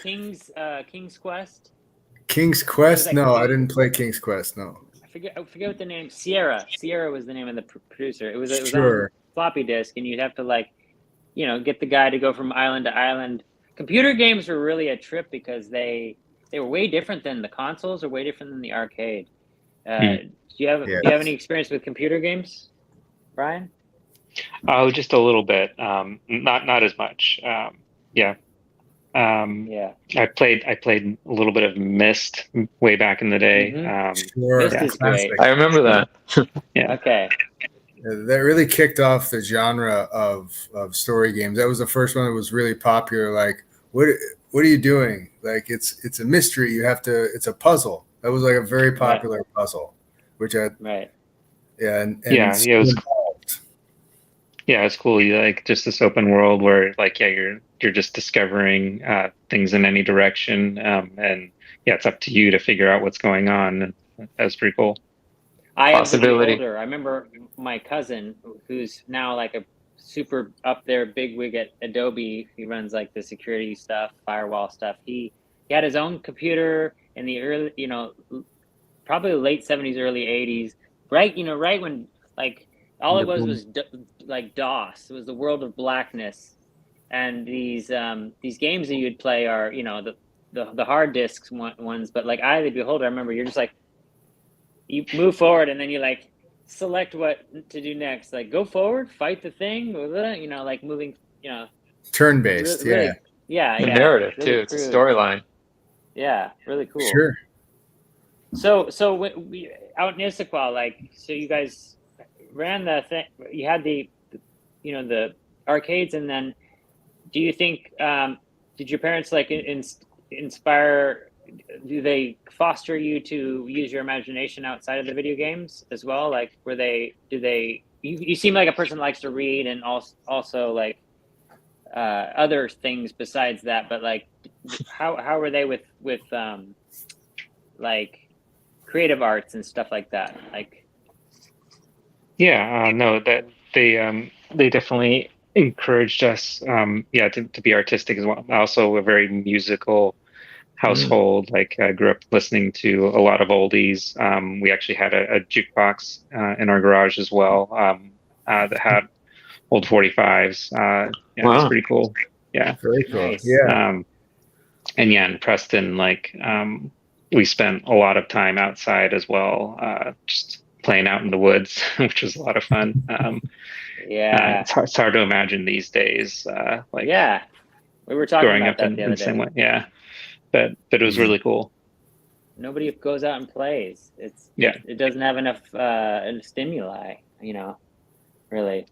King's Quest. King's Quest? No, I didn't play King's Quest. No. I forget what the name. Sierra was the name of the producer. It was on floppy disk, and you'd have to like, get the guy to go from island to island, computer games were really a trip because they were way different than the consoles, or way different than the arcade. Do you have any experience with computer games, Brian? Oh, just a little bit. Not as much. Yeah. I played a little bit of Myst way back in the day. Sure. Myst is great. I remember that. Yeah. Okay. That really kicked off the genre of story games. That was the first one that was really popular. Like, what are you doing? Like, it's a mystery. You have to. It's a puzzle. That was like a very popular puzzle, which it was involved. Yeah, it's cool. You like just this open world where like you're just discovering things in any direction, and it's up to you to figure out what's going on. That's pretty cool. I have to be older. I remember my cousin, who's now like a super up there bigwig at Adobe. He runs like the security stuff, firewall stuff. He had his own computer in the early, probably late 70s, early 80s. Right when like all it was like DOS. It was the world of blackness, and these games that you'd play are the hard disks ones. But like Eye of the Beholder, I remember you're just like, you move forward and then you like select what to do next. Like go forward, fight the thing, like moving, turn based. Really, yeah. Narrative really too. It's a storyline. Yeah, really cool. Sure. So we out in Issaquah, like, so you guys ran the thing. You had the arcades, and then do you think did your parents like inspire? Do they foster you to use your imagination outside of the video games as well? Like, you seem like a person who likes to read, and also like other things besides that, but like how were they with like creative arts and stuff like that? Like, no, that they definitely encouraged us to be artistic as well. Also a very musical household. Like I grew up listening to a lot of oldies. We actually had a jukebox in our garage as well, that had old 45s. Wow. It's pretty cool. Yeah. Very cool. Nice. Yeah. And in Preston, like we spent a lot of time outside as well, just playing out in the woods, which was a lot of fun. It's hard to imagine these days. We were talking growing about up that in the other day. same way. Yeah, but it was really cool. Nobody goes out and plays. It doesn't have enough stimuli, really.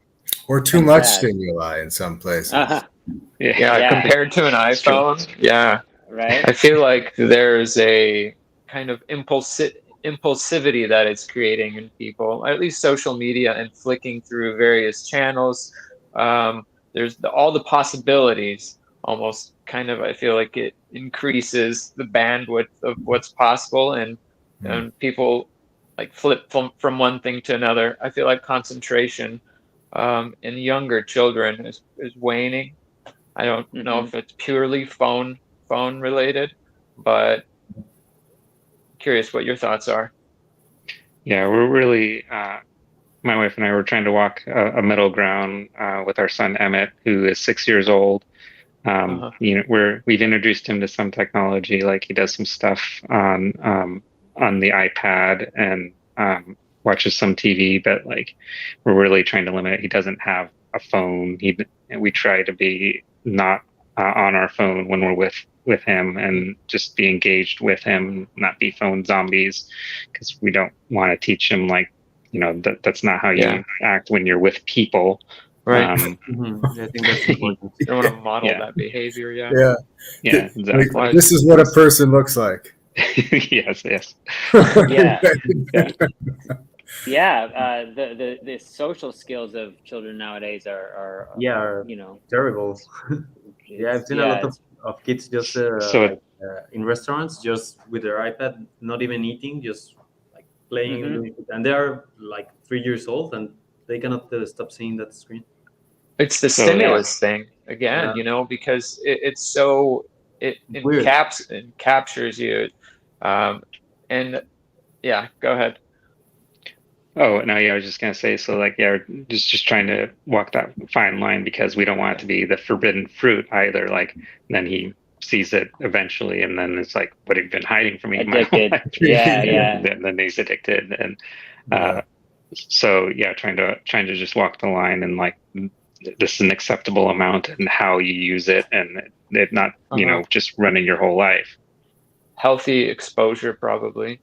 Or too much stimuli in some places. Compared to an iPhone. Yeah. Right. I feel like there's a kind of impulsivity that it's creating in people, at least social media, and flicking through various channels. There's all the possibilities almost kind of, I feel like it increases the bandwidth of what's possible, and people like flip from one thing to another. I feel like concentration in younger children is waning. I don't know if it's purely phone related, but curious what your thoughts are. Yeah, we're really, my wife and I were trying to walk a middle ground with our son Emmett, who is 6 years old. We've introduced him to some technology, like he does some stuff on the iPad and watches some TV, but like we're really trying to limit it. He doesn't have a phone. We try to be not on our phone when we're with him, and just be engaged with him, not be phone zombies, because we don't want to teach him like, that's not how you act when you're with people. Right. I think that's important. You don't want to model that behavior. Yeah, exactly. Like, this is what a person looks like. yes. The social skills of children nowadays are terrible. I've seen a lot of kids just in restaurants, just with their iPad, not even eating, just like playing, and they are like 3 years old and they cannot stop seeing that screen. It's the stimulus thing again, because it captures you. Go ahead. Oh no, yeah, I was just gonna say, so like, yeah, we're just trying to walk that fine line because we don't want it to be the forbidden fruit either. Like, then he sees it eventually, and then it's like, what have you been hiding from me my whole Addicted. life? Yeah, And yeah. then he's addicted, and Yeah. so yeah, trying to just walk the line and like, this is an acceptable amount and how you use it, and it not just running your whole life. Healthy exposure, probably.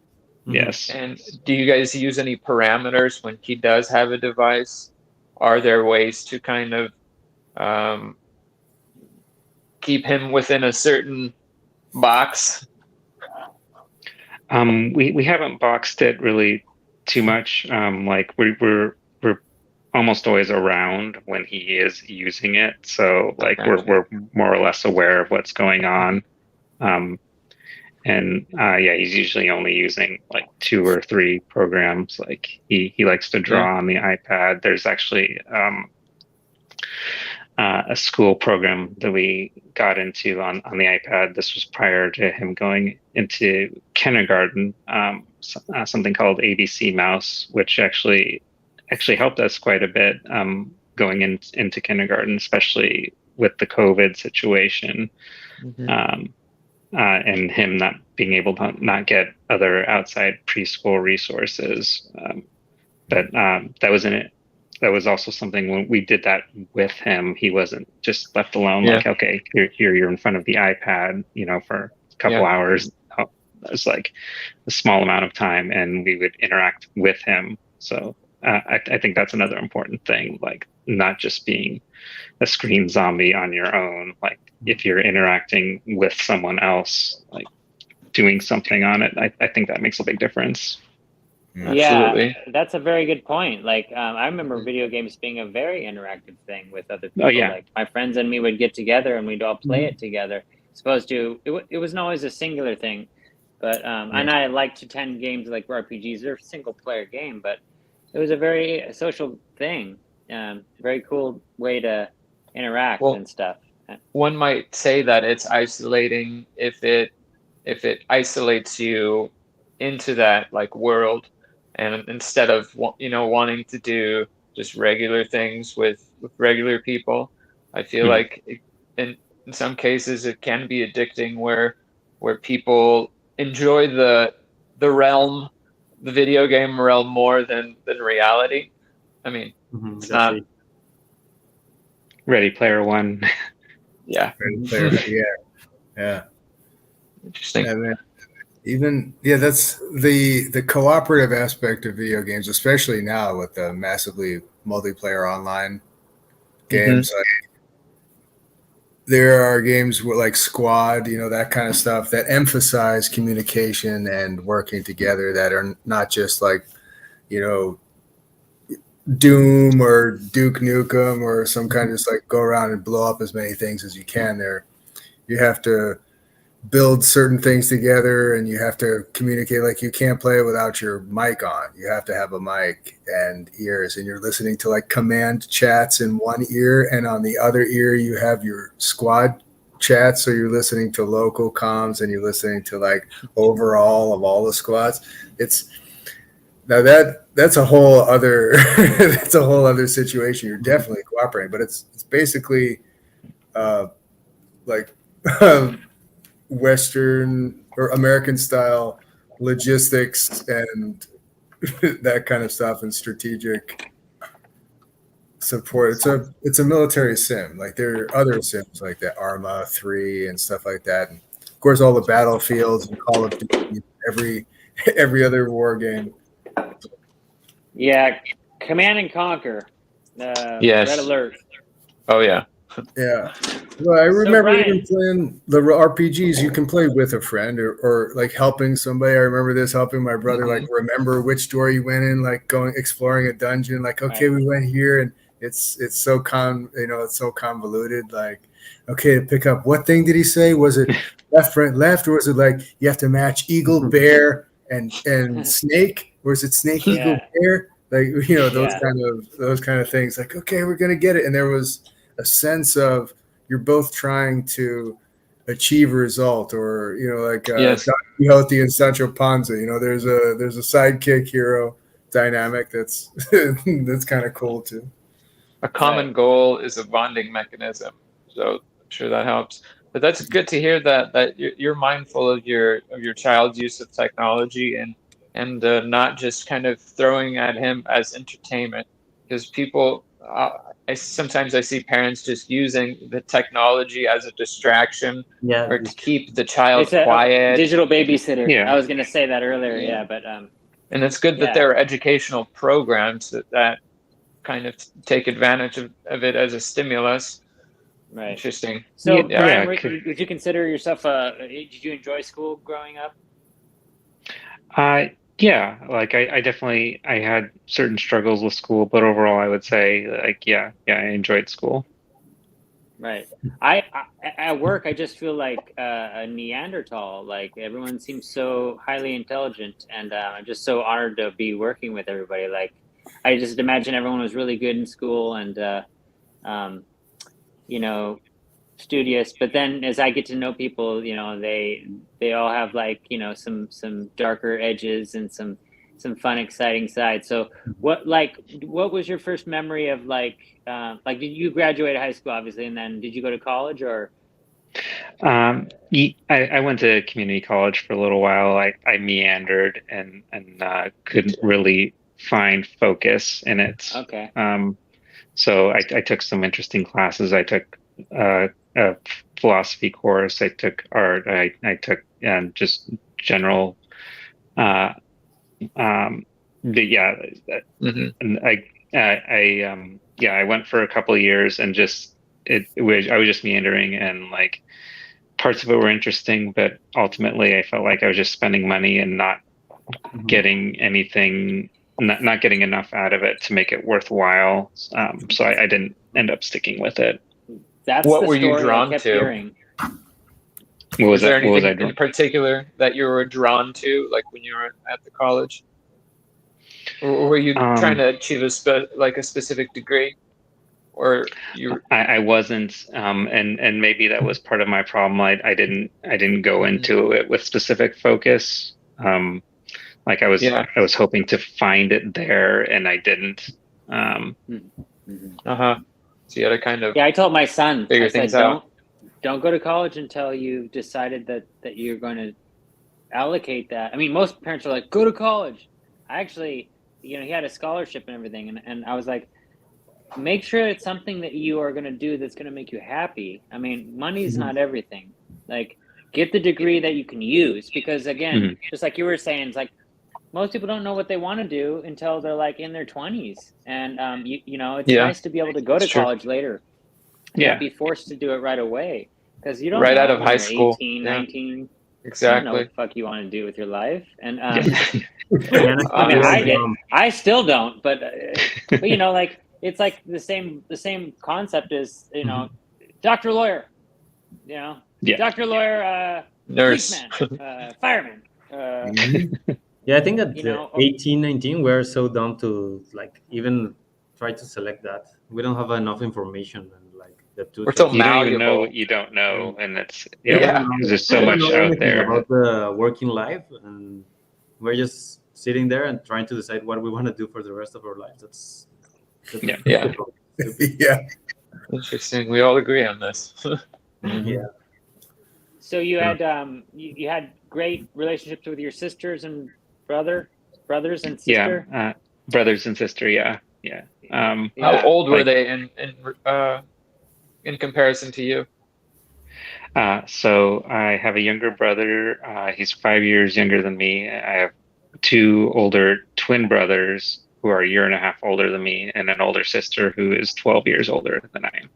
Yes. And do you guys use any parameters when he does have a device? Are there ways to kind of keep him within a certain box? We haven't boxed it really too much. Like we're almost always around when he is using it, so like we're more or less aware of what's going on. And yeah, he's usually only using like 2 or 3 programs. Like he likes to draw on the iPad. There's actually a school program that we got into on the iPad. This was prior to him going into kindergarten. Something called ABC Mouse, which actually helped us quite a bit going into kindergarten, especially with the COVID situation. And him not being able to not get other outside preschool resources. But that was in it. That was also something when we did that with him, he wasn't just left alone. Like, okay, you're in front of the iPad, for a couple hours. It was like a small amount of time, and we would interact with him. So I think that's another important thing, like not just being a screen zombie on your own. Like if you're interacting with someone else, like doing something on it, I think that makes a big difference. Absolutely. Yeah, that's a very good point. Like, I remember video games being a very interactive thing with other people. Like my friends and me would get together and we'd all play it together. Supposed to, it wasn't always a singular thing, but and I like to attend games like RPGs. They're a single player game, but it was a very social thing. Very cool way to interact and stuff. One might say that it's isolating if it isolates you into that like world, and instead of wanting to do just regular things with regular people, I feel like in some cases it can be addicting where people enjoy the realm, the video game realm, more than reality. I mean, it's not Ready Player One. Yeah. Ready Player. Yeah. Interesting. That's the cooperative aspect of video games, especially now with the massively multiplayer online games. Like, there are games like Squad, that kind of stuff that emphasize communication and working together, that are not just like, Doom or Duke Nukem or some kind of just like go around and blow up as many things as you can. There, you have to build certain things together, and you have to communicate. Like, you can't play it without your mic on. You have to have a mic and ears, and you're listening to like command chats in one ear, and on the other ear you have your squad chats. So you're listening to local comms, and you're listening to like overall of all the squads. Now that's a whole other that's a whole other situation. You're definitely cooperating, but it's basically like Western or American style logistics and that kind of stuff, and strategic support. It's a military sim. Like, there are other sims like the Arma 3 and stuff like that, and of course all the battlefields and Call of Duty, every other war game. Yeah, Command and Conquer. Yes. Red Alert. Oh yeah. Yeah. Well, I remember even playing the RPGs. You can play with a friend or like helping somebody. I remember helping my brother, like remember which door you went in, like going exploring a dungeon. Like, okay, we went here, and it's so it's so convoluted. Like, okay, to pick up, what thing did he say? Was it left, front, left, or was it like you have to match eagle, bear, and snake? Or is it snake, eagle, bear? Like, those kind of things. Like, okay, we're gonna get it. And there was a sense of you're both trying to achieve a result, or like Don Quixote and Sancho Panza. There's a sidekick hero dynamic that's that's kind of cool too. A common goal is a bonding mechanism, so I'm sure that helps. But that's good to hear that you're mindful of your child's use of technology and not just kind of throwing at him as entertainment, because people sometimes I see parents just using the technology as a distraction or to keep the child It's a quiet. digital babysitter. Yeah. I was going to say that earlier. But and it's good that there are educational programs that kind of take advantage of it as a stimulus. Right. Interesting. So, Yeah, Brian, would you consider yourself did you enjoy school growing up? Yeah, like I definitely I had certain struggles with school, but overall I would say like I enjoyed school. Right. I at work I just feel like a Neanderthal. Like everyone seems so highly intelligent, and I'm just so honored to be working with everybody. Like I just imagine everyone was really good in school and you know, studious. But then as I get to know people, you know, they all have like, you know, some darker edges and some fun, exciting sides. So what was your first memory of like did you graduate high school obviously, and then did you go to college or? I went to community college for a little while. I meandered and couldn't really find focus in it. Okay. So I took some interesting classes. I took a philosophy course. I took art. I took just general. And I went for a couple of years and just I was just meandering, and like parts of it were interesting, but ultimately I felt like I was just spending money and not getting anything. Not getting enough out of it to make it worthwhile, so I didn't end up sticking with it. That's what the were you story drawn I kept to? Hearing. Was there anything in particular that you were drawn to, like when you were at the college, or were you trying to achieve a specific degree, or you? I wasn't, and maybe that was part of my problem. I didn't go into it with specific focus. Like I was hoping to find it there, and I didn't. So you had to kind of I told my son, figure things out. Don't go to college until you've decided that you're going to allocate that. I mean, most parents are like, go to college. I actually, you know, he had a scholarship and everything, and I was like, make sure it's something that you are going to do that's going to make you happy. I mean, money's not everything. Like, get the degree that you can use, because again, just like you were saying, it's like most people don't know what they want to do until they're like in their 20s, and you know, it's nice to be able to go to college later, and not be forced to do it right away, because you don't right know out of when high you're school, 18, 19. Exactly. You don't know what the fuck you want to do with your life, and I mean, I still don't, but you know, like it's like the same concept as, you know, doctor, lawyer, you know, doctor, lawyer, nurse, policeman, fireman. Yeah, I think at 18, 19, we're so dumb to like even try to select that. We don't have enough information, and like the two. We're so you don't even know malleable. what you don't know, and it's there's so much out there about the working life, and we're just sitting there and trying to decide what we want to do for the rest of our lives. That's yeah. Interesting. We all agree on this. Yeah. So you had you had great relationships with your sisters and brothers and sister. Brothers and sister. Yeah. How old were they in comparison to you? So I have a younger brother. He's 5 years younger than me. I have two older twin brothers who are a year and a half older than me, and an older sister who is 12 years older than I am.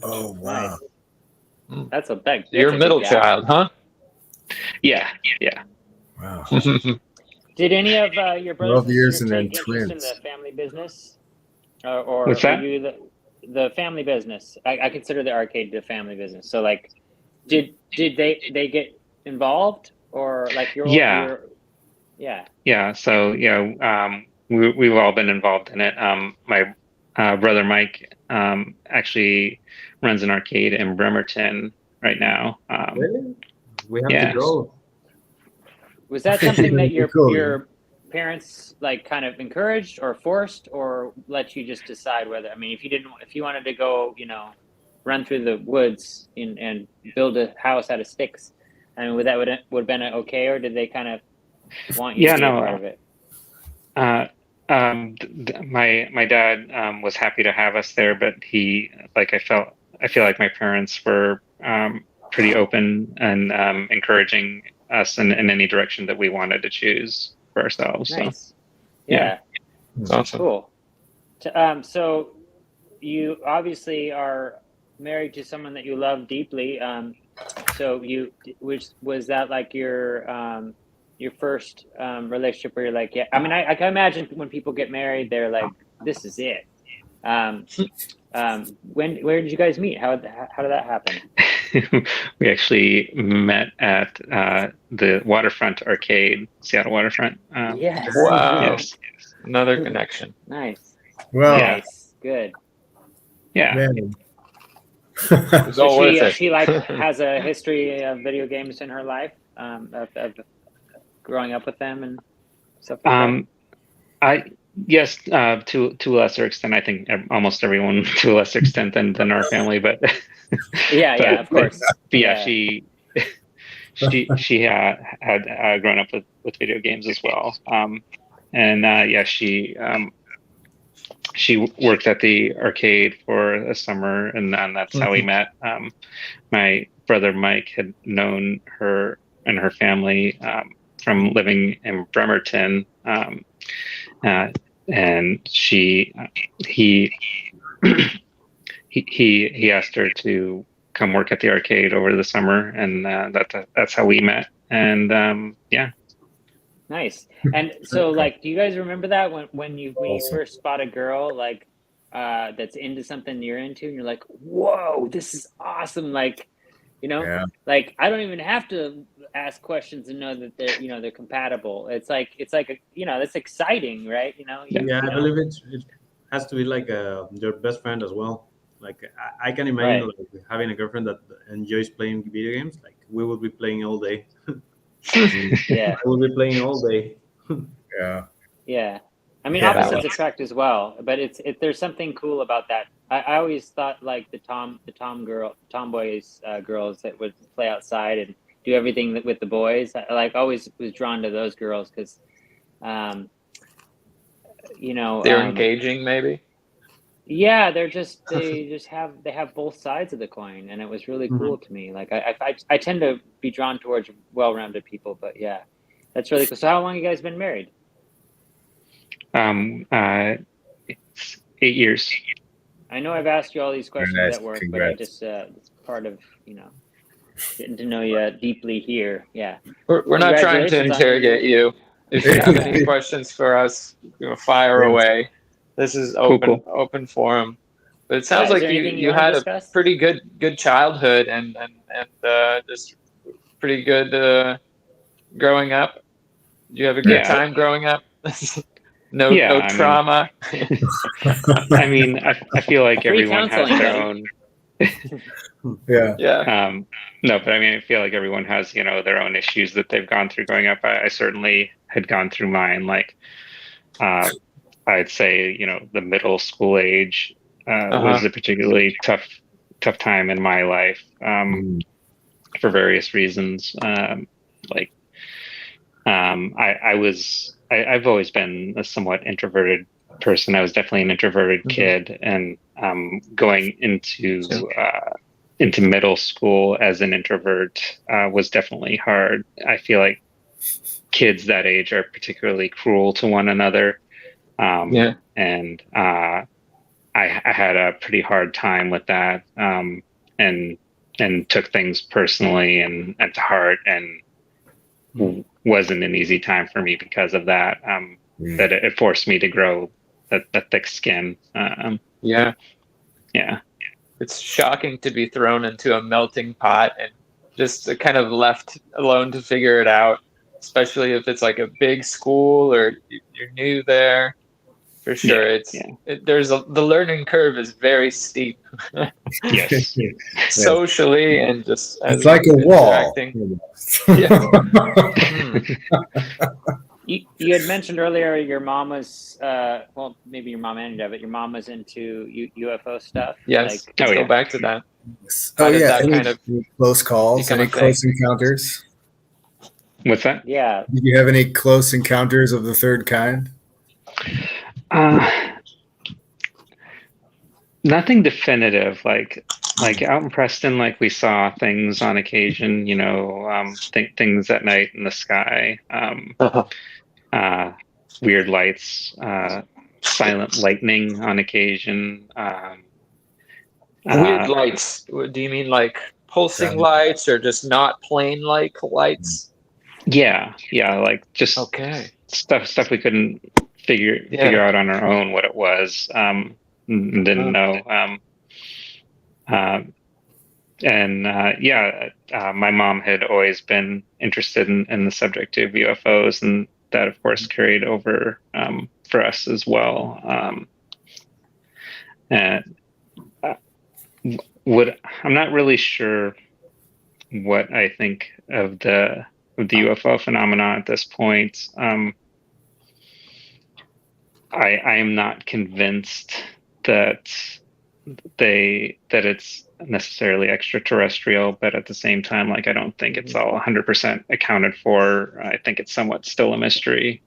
Oh, wow. That's a big. You're a middle child, huh? Yeah. Wow. Did any of your brothers 12 years and and then sisters take interest in twins. the family business, or What's that? were you the family business? I consider the arcade the family business. So like, did they get involved, or like your So we've all been involved in it. My brother Mike actually runs an arcade in Bremerton right now. Really? We have to go. Was that something that your parents like kind of encouraged or forced, or let you just decide whether? I mean, if you wanted to go, run through the woods and build a house out of sticks, I mean, would have been okay, or did they kind of want you to be a part of it? My dad was happy to have us there, but I feel like my parents were pretty open and encouraging us in any direction that we wanted to choose for ourselves. Nice. So, Yeah. That's awesome. Cool. So you obviously are married to someone that you love deeply. So was that like your first relationship where you're like, yeah? I mean, I can imagine when people get married, they're like, this is it. Where did you guys meet? How did that happen? We actually met at the Waterfront Arcade, Seattle Waterfront. Yes. Wow. Yes. Another connection. Nice. Well, Nice. Good. Yeah. man. It's all worth it. She like has a history of video games in her life, of growing up with them and stuff like that. Yes, to a lesser extent. I think almost everyone to a lesser extent than our family, but yeah, of course. But yeah, she had grown up with video games as well. She worked at the arcade for a summer, and that's how we met. My brother Mike had known her and her family from living in Bremerton, and he asked her to come work at the arcade over the summer, and that's how we met. And yeah. Nice. And so, like, do you guys remember that when you first spot a girl like that's into something you're into, and you're like, whoa, this is awesome, like, like I don't even have to ask questions and know that they're compatible. It's like that's exciting, right? I believe it has to be like your best friend as well. Like I can imagine like, having a girlfriend that enjoys playing video games. Like we would be playing all day. Yeah, I will be playing all day. Yeah. I mean, opposites attract as well, but there's something cool about that. I always thought like the tomboys girls that would play outside and do everything with the boys. I like always was drawn to those girls because, they're engaging maybe. Yeah, they have both sides of the coin, and it was really cool to me. Like I tend to be drawn towards well-rounded people, but yeah, that's really cool. So how long have you guys been married? It's 8 years. I know I've asked you all these questions at work, Congrats. but I just it's part of getting to know you deeply here. Yeah, We're not trying to interrogate you. If you have any questions for us, fire away. This is open forum. But it sounds like you had a pretty good childhood and just pretty good growing up. Did you have a good time growing up? No trauma. I mean, I feel like everyone has their own. No, but I mean, I feel like everyone has their own issues that they've gone through growing up. I certainly had gone through mine. Like, I'd say the middle school age was a particularly tough time in my life for various reasons. I've always been a somewhat introverted person. I was definitely an introverted kid, and going into middle school as an introvert was definitely hard. I feel like kids that age are particularly cruel to one another. And I had a pretty hard time with that, and took things personally and to heart, and wasn't an easy time for me because of that. That it forced me to grow that thick skin. It's shocking to be thrown into a melting pot and just kind of left alone to figure it out, especially if it's like a big school or you're new there. For sure, the learning curve is very steep. Yes. Socially and just it's like a wall. You had mentioned earlier your mom was well, maybe your mom ended up, but your mom was into UFO stuff. Yes. Like, Let's go back to that. Oh How did yeah, that any kind of close calls, become a any thing? close encounters? What's that? yeah, Did you have any close encounters of the third kind? Nothing definitive. Like out in Preston, like we saw things on occasion. Things at night in the sky. Weird lights. Silent lightning on occasion. Weird lights. Do you mean like pulsing lights or just not plain like lights? Yeah, like just Okay. stuff we couldn't figure out on our own what it was. Didn't know. My mom had always been interested in the subject of UFOs, and that of course carried over for us as well. And I'm not really sure what I think of the UFO phenomena at this point. I am not convinced that it's necessarily extraterrestrial, but at the same time, like I don't think it's all 100% accounted for. I think it's somewhat still a mystery.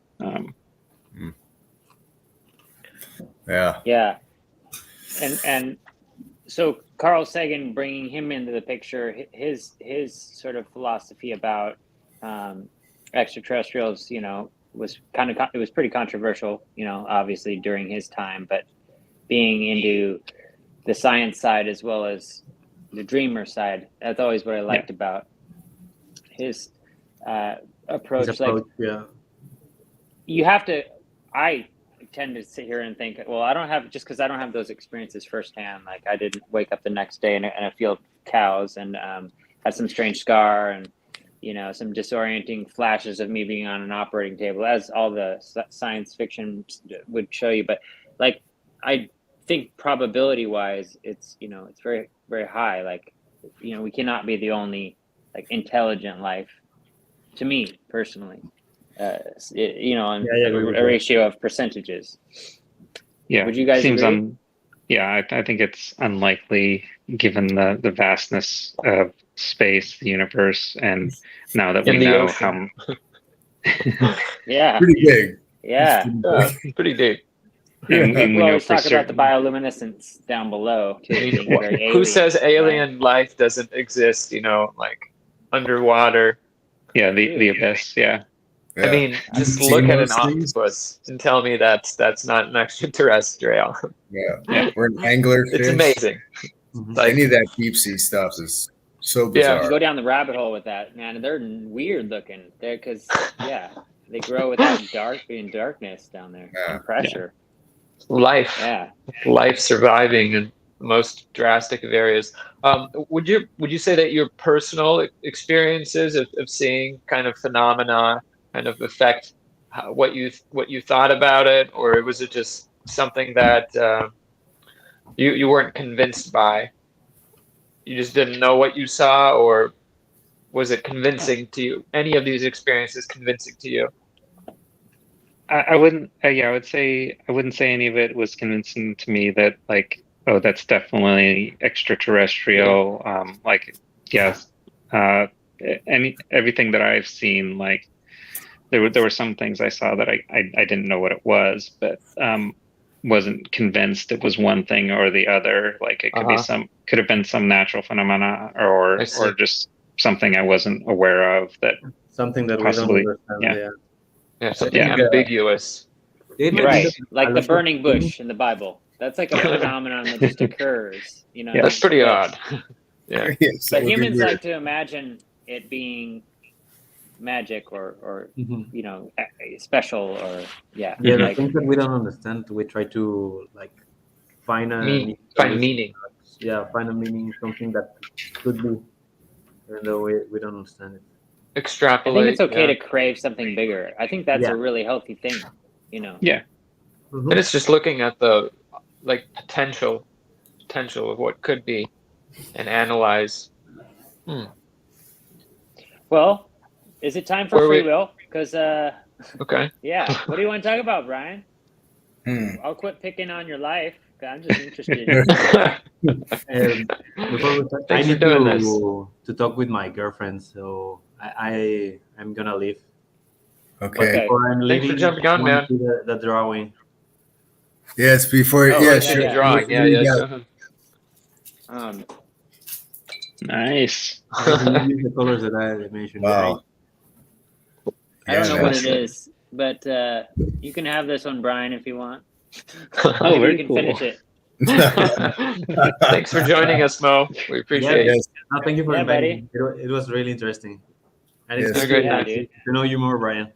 Yeah, and so Carl Sagan, bringing him into the picture, his sort of philosophy about extraterrestrials, was it was pretty controversial, obviously during his time, but being into the science side as well as the dreamer side, that's always what I liked about his approach. Like, you have to. I tend to sit here and think, well, I don't have, just because I don't have those experiences firsthand. Like, I didn't wake up the next day in a field of cows and had some strange scar and some disorienting flashes of me being on an operating table, as all the science fiction would show you. But like, I think probability wise, it's it's very, very high. Like, we cannot be the only like intelligent life, to me personally. On a ratio of percentages. Yeah, would you guys agree? I think it's unlikely given the vastness of space, the universe, and now that we know ocean. Yeah, pretty big. Yeah, pretty big. And we People know always for talk about the certain. bioluminescence down below. Who says alien life doesn't exist? Like underwater. Yeah, the abyss. Yeah. I mean, just look at an octopus and tell me that's not an extraterrestrial. Yeah. We're an angler fish. It's amazing. Like, any of that deep sea stuff is so bizarre. You go down the rabbit hole with that, man. They're weird looking. Because they grow without darkness down there and pressure. Life surviving in the most drastic of areas. Would you say that your personal experiences of seeing kind of phenomena kind of affect what you thought about it, or was it just something that you weren't convinced by? You just didn't know what you saw, or was it convincing to you? Any of these experiences convincing to you? I wouldn't. I would say I wouldn't say any of it was convincing to me that like, oh, that's definitely extraterrestrial. Everything that I've seen, like there were some things I saw that I didn't know what it was, but wasn't convinced it was one thing or the other. Like it could have been some natural phenomena or just something I wasn't aware of that something that possibly, we don't understand. Something ambiguous. Right, like the burning bush in the Bible. That's like a phenomenon that just occurs. That's pretty odd. But humans like to imagine it being magic or special or the things that we don't understand, we try to like find meaning. Find a meaning, something that could be, even though we don't understand it. Extrapolate. I think it's okay to crave something bigger. I think that's a really healthy thing. And it's just looking at the like potential of what could be and analyze. Well, is it time for free will? Because Okay. Yeah. What do you want to talk about, Brian? Hmm. I'll quit picking on your life. I'm just interested. Before we start, I Thanks for need doing this. to talk with my girlfriend, so I'm gonna leave. Okay. Before I'm Thanks for leaving, jumping I on, want man. to see the drawing. Yes, before. Oh, Yeah, yeah, sure. yeah. Drawing. What do you got? Go ahead. Nice. You can use the colors that I mentioned. Wow. I don't Yeah, know what man. it is, but you can have this one, Brian, if you want. Oh, Maybe very you can cool. finish it. Thanks for joining us, Mo. We appreciate it. Yes. No, thank you for Yeah, inviting me. It was really interesting, and it's Yes. Have a good great Yeah, night. dude. to know you more, Brian.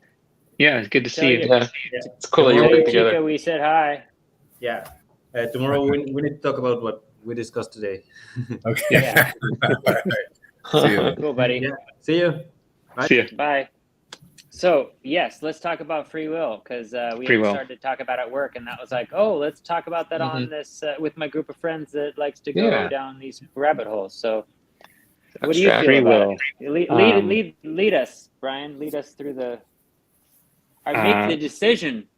Yeah, it's good to Tell see you. you. Yeah. It's cool that you Tell work your together. Chica we said hi. Yeah. Tomorrow we need to talk about what we discussed today. Okay. Yeah. All right. See you. Cool, buddy. Yeah. See you. Bye. See ya. Bye. So, yes, let's talk about free will, because we Free had will. started to talk about it at work, and that was like, oh, let's talk about that on this with my group of friends that likes to go Yeah. down these rabbit holes. So, what do you Abstract. feel Free about will. it? Lead us, Brian. Lead us through the. I make the decision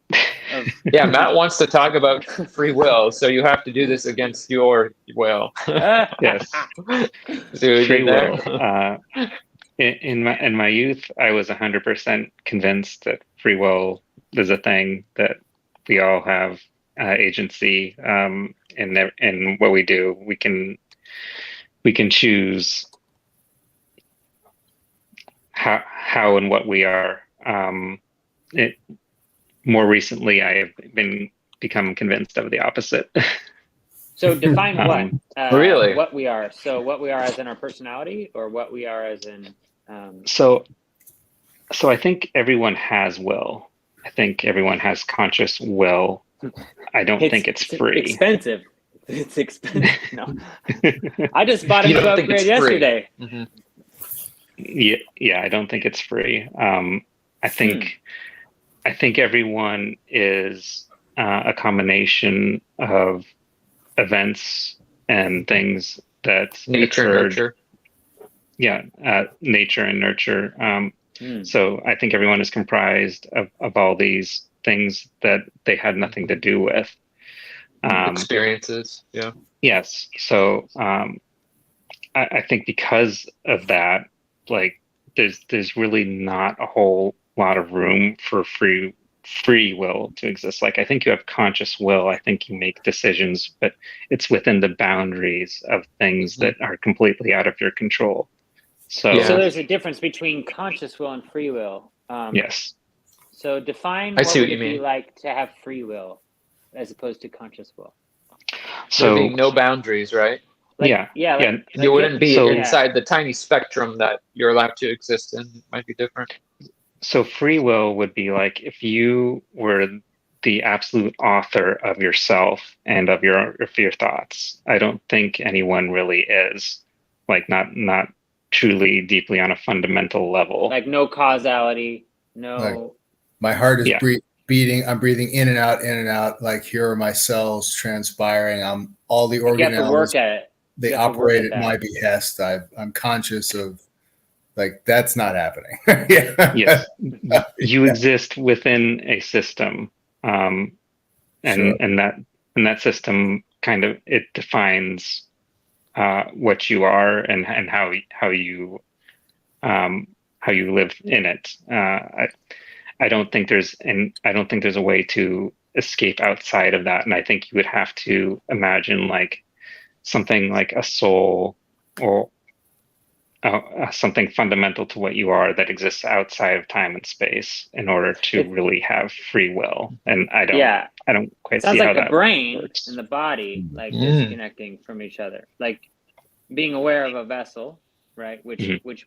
of. Yeah, Matt wants to talk about free will, so you have to do this against your will. Yes. See what we Free did there? will. In my youth, I was 100% convinced that free will is a thing, that we all have agency in what we do. We can choose how and what we are. More recently, I have become convinced of the opposite. So define what Really? what we are. So what we are as in our personality, or what we are as in. So I think everyone has will. I think everyone has conscious will. I don't think it's free. Expensive. It's expensive. No, I just bought a You new don't think it's upgrade free? yesterday. Mm-hmm. Yeah, I don't think it's free. I think everyone is a combination of events and things that Nature, occurred. nurture. Yeah, nature and nurture. So I think everyone is comprised of all these things that they had nothing to do with. Experiences. Yeah. Yes. So I think because of that, like there's really not a whole lot of room for free will to exist. Like I think you have conscious will. I think you make decisions, but it's within the boundaries of things that are completely out of your control. So there's a difference between conscious will and free will. Yes. So define I what see would what it you be mean. like to have free will as opposed to conscious will. So there So being no boundaries, right? Like, yeah. You wouldn't be So- inside the tiny spectrum that you're allowed to exist in. It might be different. So free will would be like if you were the absolute author of yourself and of your thoughts. I don't think anyone really is, like not truly deeply on a fundamental level. Like no causality, no. Like, my heart is Yeah. beating. I'm breathing in and out. Like here are my cells transpiring. I'm all the You have to organelles. work at it. They You have to work operate at at that. my behest. I'm conscious of, like, that's not happening. Yeah. Yes, you exist within a system, and Sure. that system kind of it defines what you are and how you live in it. I don't think there's a way to escape outside of that, and I think you would have to imagine like something like a soul or something fundamental to what you are that exists outside of time and space in order to really have free will. And I don't quite Sounds see how like the that brain works. and the body like Mm. disconnecting from each other, like being aware of a vessel, right? Which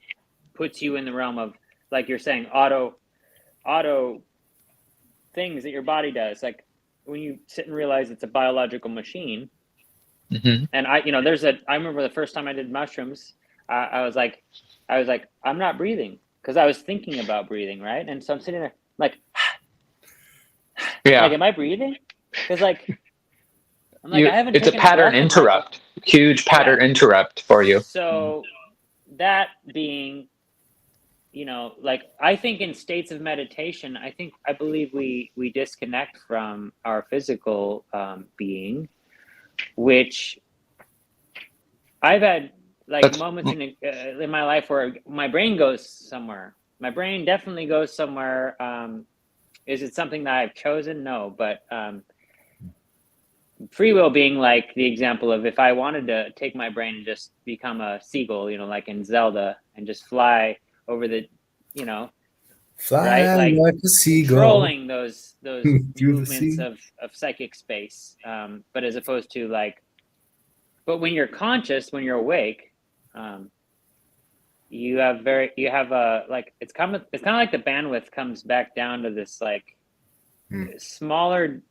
puts you in the realm of, like you're saying, auto things that your body does. Like when you sit and realize it's a biological machine. Mm-hmm. And I remember the first time I did mushrooms, I was like, I'm not breathing, because I was thinking about breathing, right? And so I'm sitting there like, Yeah. like, am I breathing? Because like, I'm like, I haven't. It's a taken pattern breath in interrupt. Huge pattern interrupt for you. So that being you know, like I think in states of meditation, I believe we disconnect from our physical being, which I've had like moments in my life where my brain goes somewhere. My brain definitely goes somewhere. Is it something that I've chosen? No, but free will being like the example of if I wanted to take my brain and just become a seagull, you know, like in Zelda, and just fly over the, you know, Fly right? Like a seagull controlling those through the movements sea. of psychic space. But as opposed to like, but when you're conscious, when you're awake, you have a like it's kind of like the bandwidth comes back down to this like smaller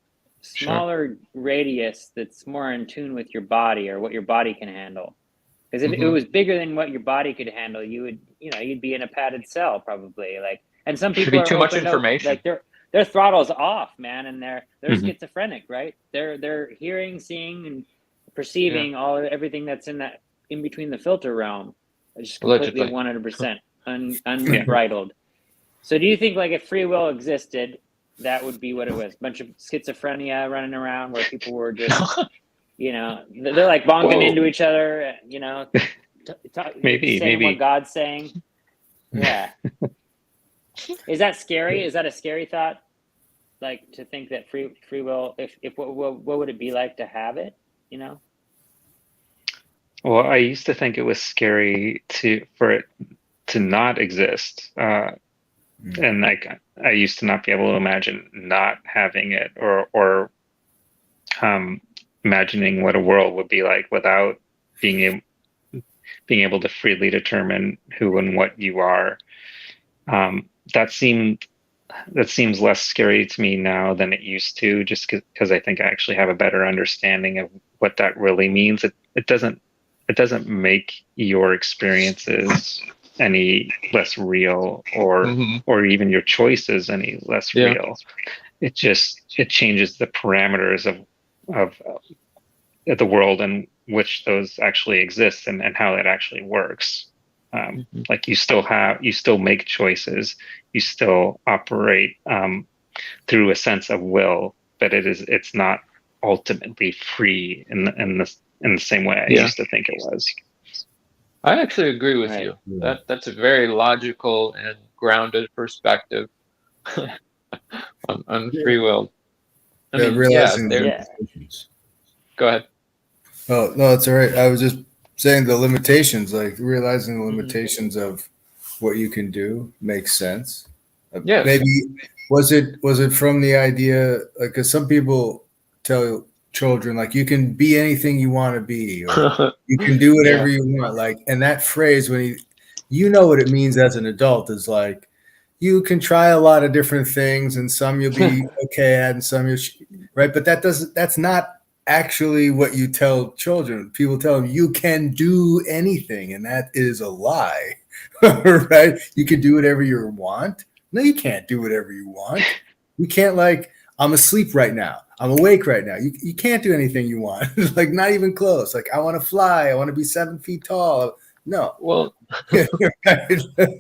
radius that's more in tune with your body or what your body can handle. Because if it was bigger than what your body could handle, you'd be in a padded cell probably. Like, and some people are too much opened up, information. like their throttle's off, man, and they're schizophrenic, right? They're hearing, seeing, and perceiving everything that's in between the filter realm, just completely 100% unbridled. So do you think like if free will existed, that would be what it was? A bunch of schizophrenia running around where people were just, you know, they're like bonking into each other, you know, saying what God's saying. Yeah. Is that scary? Is that a scary thought? Like to think that free will, if what would it be like to have it, you know? Well, I used to think it was scary for it to not exist. And like I used to not be able to imagine not having it or imagining what a world would be like without being able to freely determine who and what you are. That seems less scary to me now than it used to, just because I think I actually have a better understanding of what that really means. It doesn't make your experiences any less real or even your choices any less real. It changes the parameters of the world in which those actually exist and how that actually works. Like you still make choices, you still operate through a sense of will, but it's not ultimately free in the same way I used to think it was. I actually agree with you. That's a very logical and grounded perspective on free will. I mean, realizing Go ahead. Oh no, it's all right. I was just saying the limitations, like realizing the limitations of what you can do makes sense. Yes. Maybe was it from the idea, like, because some people tell children like you can be anything you want to be, or you can do whatever you want, like, and that phrase when you know what it means as an adult is like you can try a lot of different things and some you'll be okay at and some right, but that's not actually what you tell children. People tell them you can do anything, and that is a lie. Right? You can do whatever you want. No, you can't do whatever you want. You can't, like, I'm asleep right now, I'm awake right now. You can't do anything you want. Like, not even close. Like, I want to fly, I want to be 7 feet tall. No. Well,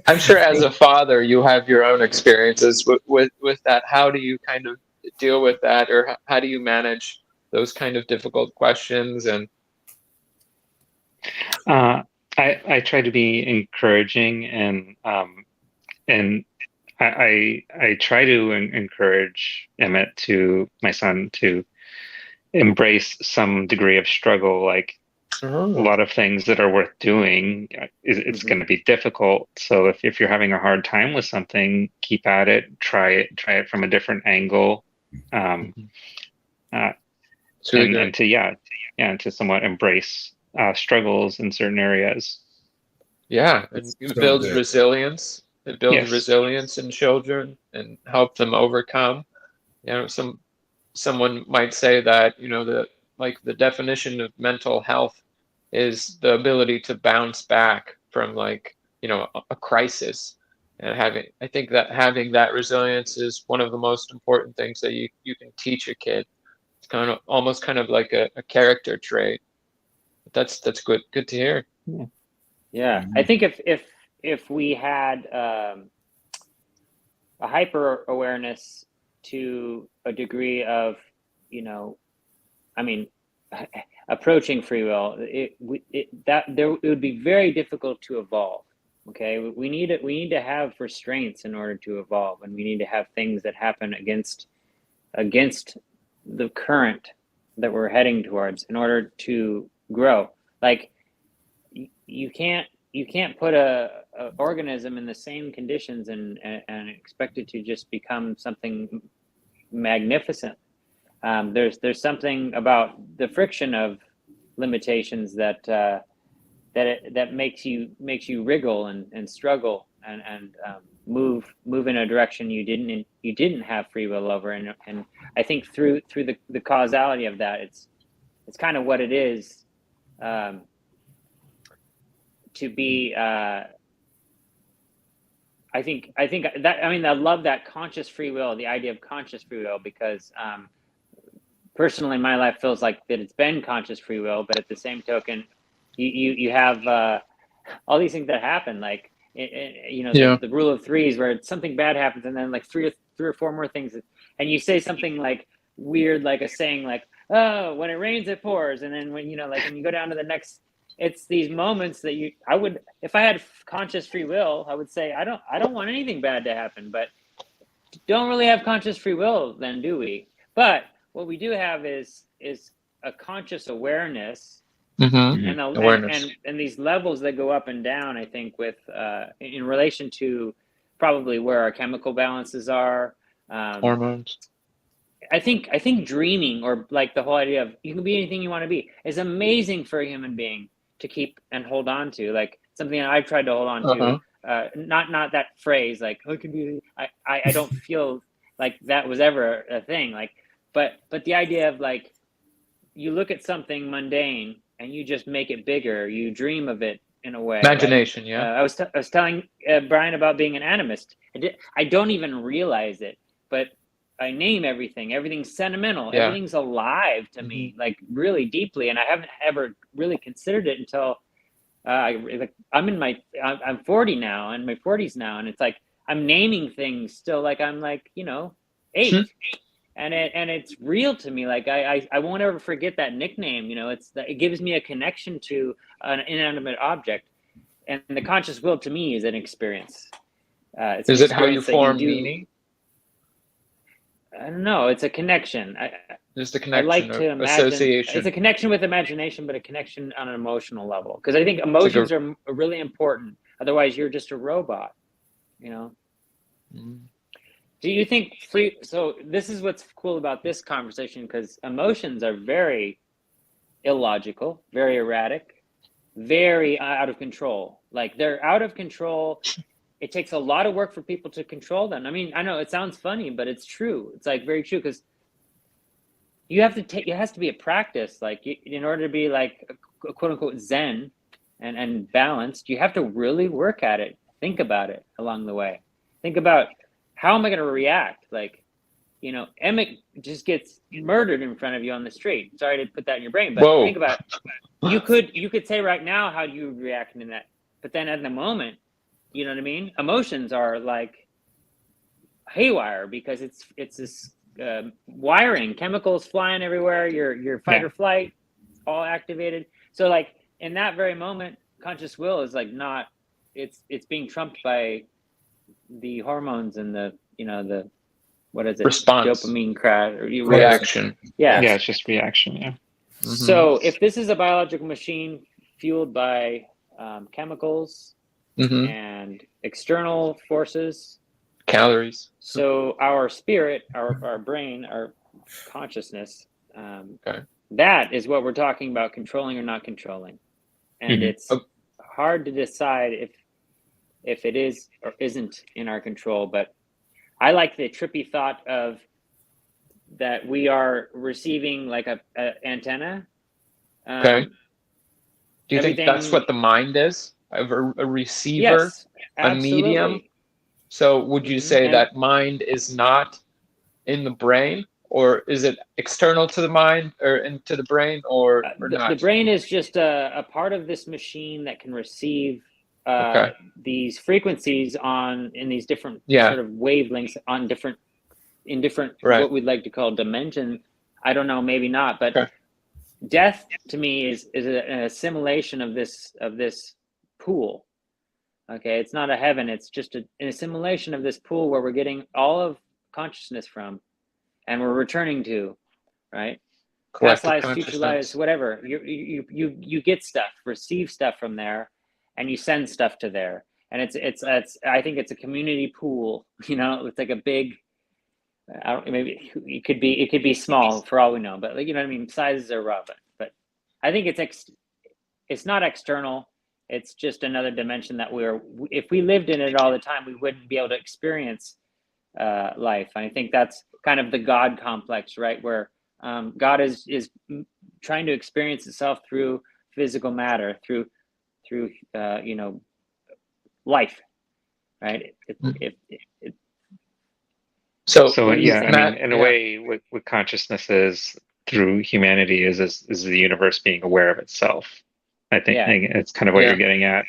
I'm sure as a father you have your own experiences with that. How do you kind of deal with that, or how do you manage those kind of difficult questions? And I try to be encouraging, and I try to encourage Emmett, my son, to embrace some degree of struggle. Like a lot of things that are worth doing, it's going to be difficult. So if you're having a hard time with something, keep at it. Try it from a different angle. And to somewhat embrace struggles in certain areas. Yeah, it builds resilience. It builds resilience in children and help them overcome. You know, someone might say that, you know, the definition of mental health is the ability to bounce back from, like, you know, a crisis. And I think that having that resilience is one of the most important things that you can teach a kid. It's almost kind of like a character trait. That's good to hear. Yeah. I think if if we had a hyper awareness to a degree of, approaching free will, it would be very difficult to evolve. Okay, we need to have restraints in order to evolve, and we need to have things that happen against the current that we're heading towards in order to grow. Like you can't put a organism in the same conditions and expect it to just become something magnificent. There's something about the friction of limitations that makes you wriggle and struggle and move in a direction you didn't have free will over. And I think through the causality of that, it's kind of what it is to be. I think that, I love that conscious free will, the idea of conscious free will, because personally, my life feels like that it's been conscious free will, but at the same token, you have all these things that happen, like the rule of threes, where something bad happens, and then like three or four more things, and you say something like weird, like a saying like, "Oh, when it rains, it pours," and then when when you go down to the next. It's these moments that I would, if I had conscious free will, I would say, I don't want anything bad to happen, but don't really have conscious free will then, do we? But what we do have is a conscious awareness, awareness. And these levels that go up and down, I think, with in relation to probably where our chemical balances are, hormones. I think dreaming, or like the whole idea of you can be anything you want to be, is amazing for a human being to keep and hold on to. Like something I've tried to hold on to. Not that phrase, like I can be. I don't feel like that was ever a thing. Like, but the idea of like you look at something mundane and you just make it bigger. You dream of it in a way. Imagination, like, I was telling Brian about being an animist. I don't even realize it, but I name everything. Everything's sentimental. Yeah. Everything's alive to me, like really deeply. And I haven't ever really considered it until I'm 40 now, in my 40s now, and it's like I'm naming things still like I'm like 8, and it's real to me. Like I won't ever forget that nickname. It gives me a connection to an inanimate object, and the conscious will to me is an experience. Is it how you form meaning? I don't know. It's a connection. Just a connection. I like to imagine. Association. It's a connection with imagination, but a connection on an emotional level. Because I think emotions are really important. Otherwise, you're just a robot. Do you think so this is what's cool about this conversation, because emotions are very illogical, very erratic, very out of control. Like they're out of control. It takes a lot of work for people to control them. I mean, I know it sounds funny, but it's true. It's like very true, because you have to it has to be a practice. Like in order to be like a quote unquote Zen and balanced, you have to really work at it. Think about it along the way. Think about, how am I going to react? Like, Emmett just gets murdered in front of you on the street. Sorry to put that in your brain, but think about it. You could say right now how you would react in that, but then at the moment, you know what I mean? Emotions are like haywire, because it's this wiring, chemicals flying everywhere. Your fight or flight, all activated. So like in that very moment, conscious will is like not. It's being trumped by the hormones and the what is it? Response. Dopamine crash or reaction. Yeah, it's just reaction. Yeah. So if this is a biological machine fueled by chemicals. And external forces, calories. So our spirit, our brain, our consciousness, that is what we're talking about, controlling or not controlling. And it's hard to decide if it is or isn't in our control. But I like the trippy thought of that we are receiving like a antenna. Do you think that's what the mind is? A receiver, yes, a medium. So would you say that mind is not in the brain, or is it external to the mind or into the brain, or not? The brain is just a part of this machine that can receive these frequencies in these different sort of wavelengths in different what we'd like to call dimension. I don't know, maybe not, but death to me is an assimilation of this pool. Okay, it's not a heaven, it's just an assimilation of this pool where we're getting all of consciousness from, and we're returning to, right? Past lives, future lives, whatever. You get stuff, receive stuff from there, and you send stuff to there. And it's I think it's a community pool. You know, it's like a big. Maybe it could be small for all we know, but like, you know what I mean. Sizes are relevant, but I think it's not external. It's just another dimension that if we lived in it all the time, we wouldn't be able to experience life. And I think that's kind of the God complex, right? Where God is trying to experience itself through physical matter, through you know, life, right? So yeah, I mean, in a way, what consciousness is through humanity is the universe being aware of itself. I think it's kind of what you're getting at.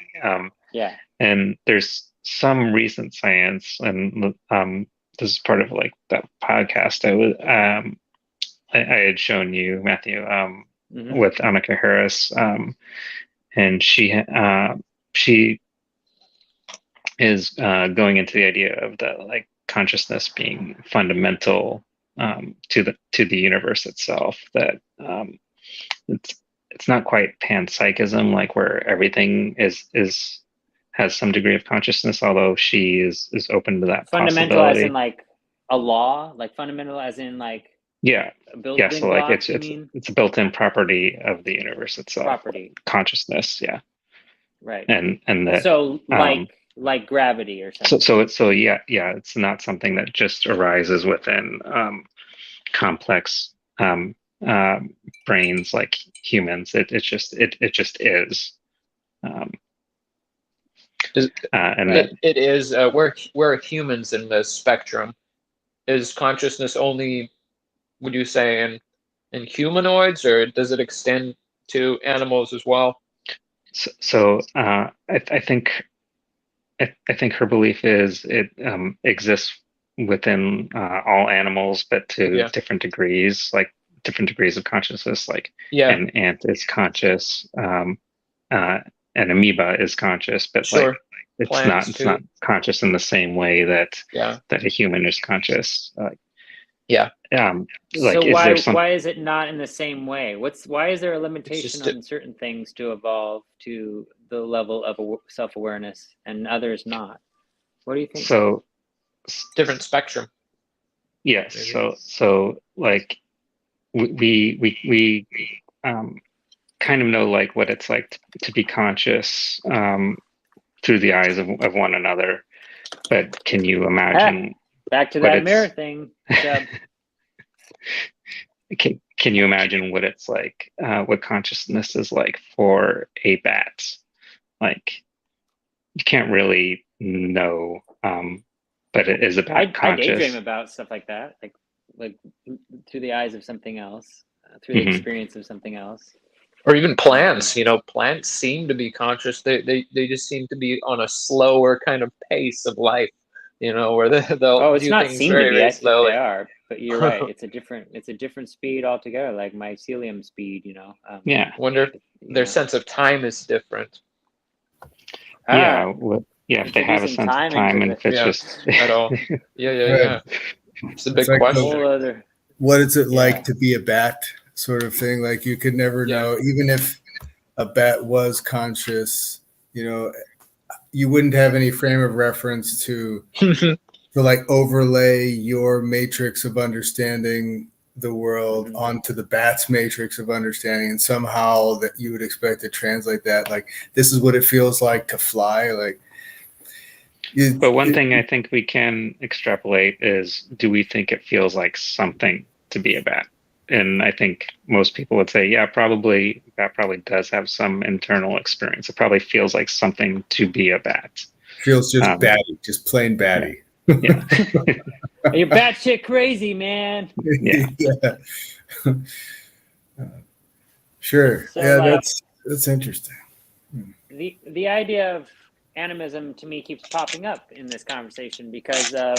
And there's some recent science, and this is part of like that podcast I had shown you, Matthew, with Annika Harris, and she is going into the idea of the like consciousness being fundamental to the universe itself. That it's not quite panpsychism, like where everything has some degree of consciousness, although she is open to that fundamental possibility. As in like a law, like fundamental as in like so like it's a built-in property of the universe itself. Consciousness, right. And that, so like gravity or something. So it's not something that just arises within complex brains like humans. It just is. It is. We're humans in the spectrum. Is consciousness only, would you say, in humanoids, or does it extend to animals as well? So I think her belief is it exists within all animals, but to different degrees, like different degrees of consciousness. Like an ant is conscious, an amoeba is conscious, but like it's not conscious in the same way that a human is conscious. So why is it not in the same way? Why is there a limitation on certain things to evolve to the level of self-awareness and others not? What do you think? So different spectrum. Yes. So like we kind of know like what it's like to be conscious through the eyes of one another, but can you imagine? Back to that mirror thing. Can you imagine what it's like, what consciousness is like for a bat? Like, you can't really know, but it is about conscious. I daydream about stuff like that, like through the eyes of something else, through the experience of something else. Or even plants, you know, plants seem to be conscious. They just seem to be on a slower kind of pace of life. You know, where they'll do things very slowly. They are, but you're right. It's a different speed altogether, like mycelium speed. You know. Wonder if their sense of time is different. If they have a sense of time, and if it's just at all. It's a big question. What is it like to be a bat, sort of thing? Like you could never know, even if a bat was conscious, you know. You wouldn't have any frame of reference to like overlay your matrix of understanding the world onto the bat's matrix of understanding, and somehow that you would expect to translate that. Like, this is what it feels like to fly. Like, but one thing I think we can extrapolate is, do we think it feels like something to be a bat? And I think most people would say, that probably does have some internal experience. It probably feels like something to be a bat. Feels just batty, just plain batty. Yeah. You're batshit crazy, man. Sure. So, that's interesting. The idea of animism to me keeps popping up in this conversation because of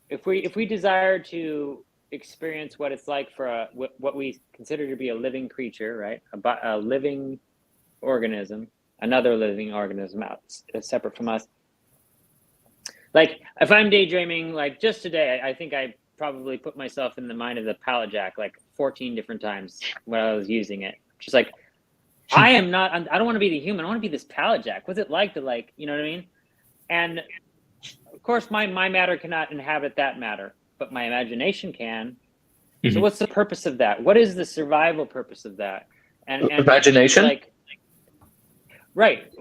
if we desire to experience what it's like for what we consider to be a living creature, right? A living organism, another living organism out separate from us. Like if I'm daydreaming, like just today, I think I probably put myself in the mind of the pallet jack like 14 different times when I was using it. Just like, I don't want to be the human. I want to be this pallet jack. What's it like to like, you know what I mean? And of course, my matter cannot inhabit that matter, but my imagination can. Mm-hmm. So what's the purpose of that? What is the survival purpose of that? And imagination? Like, right.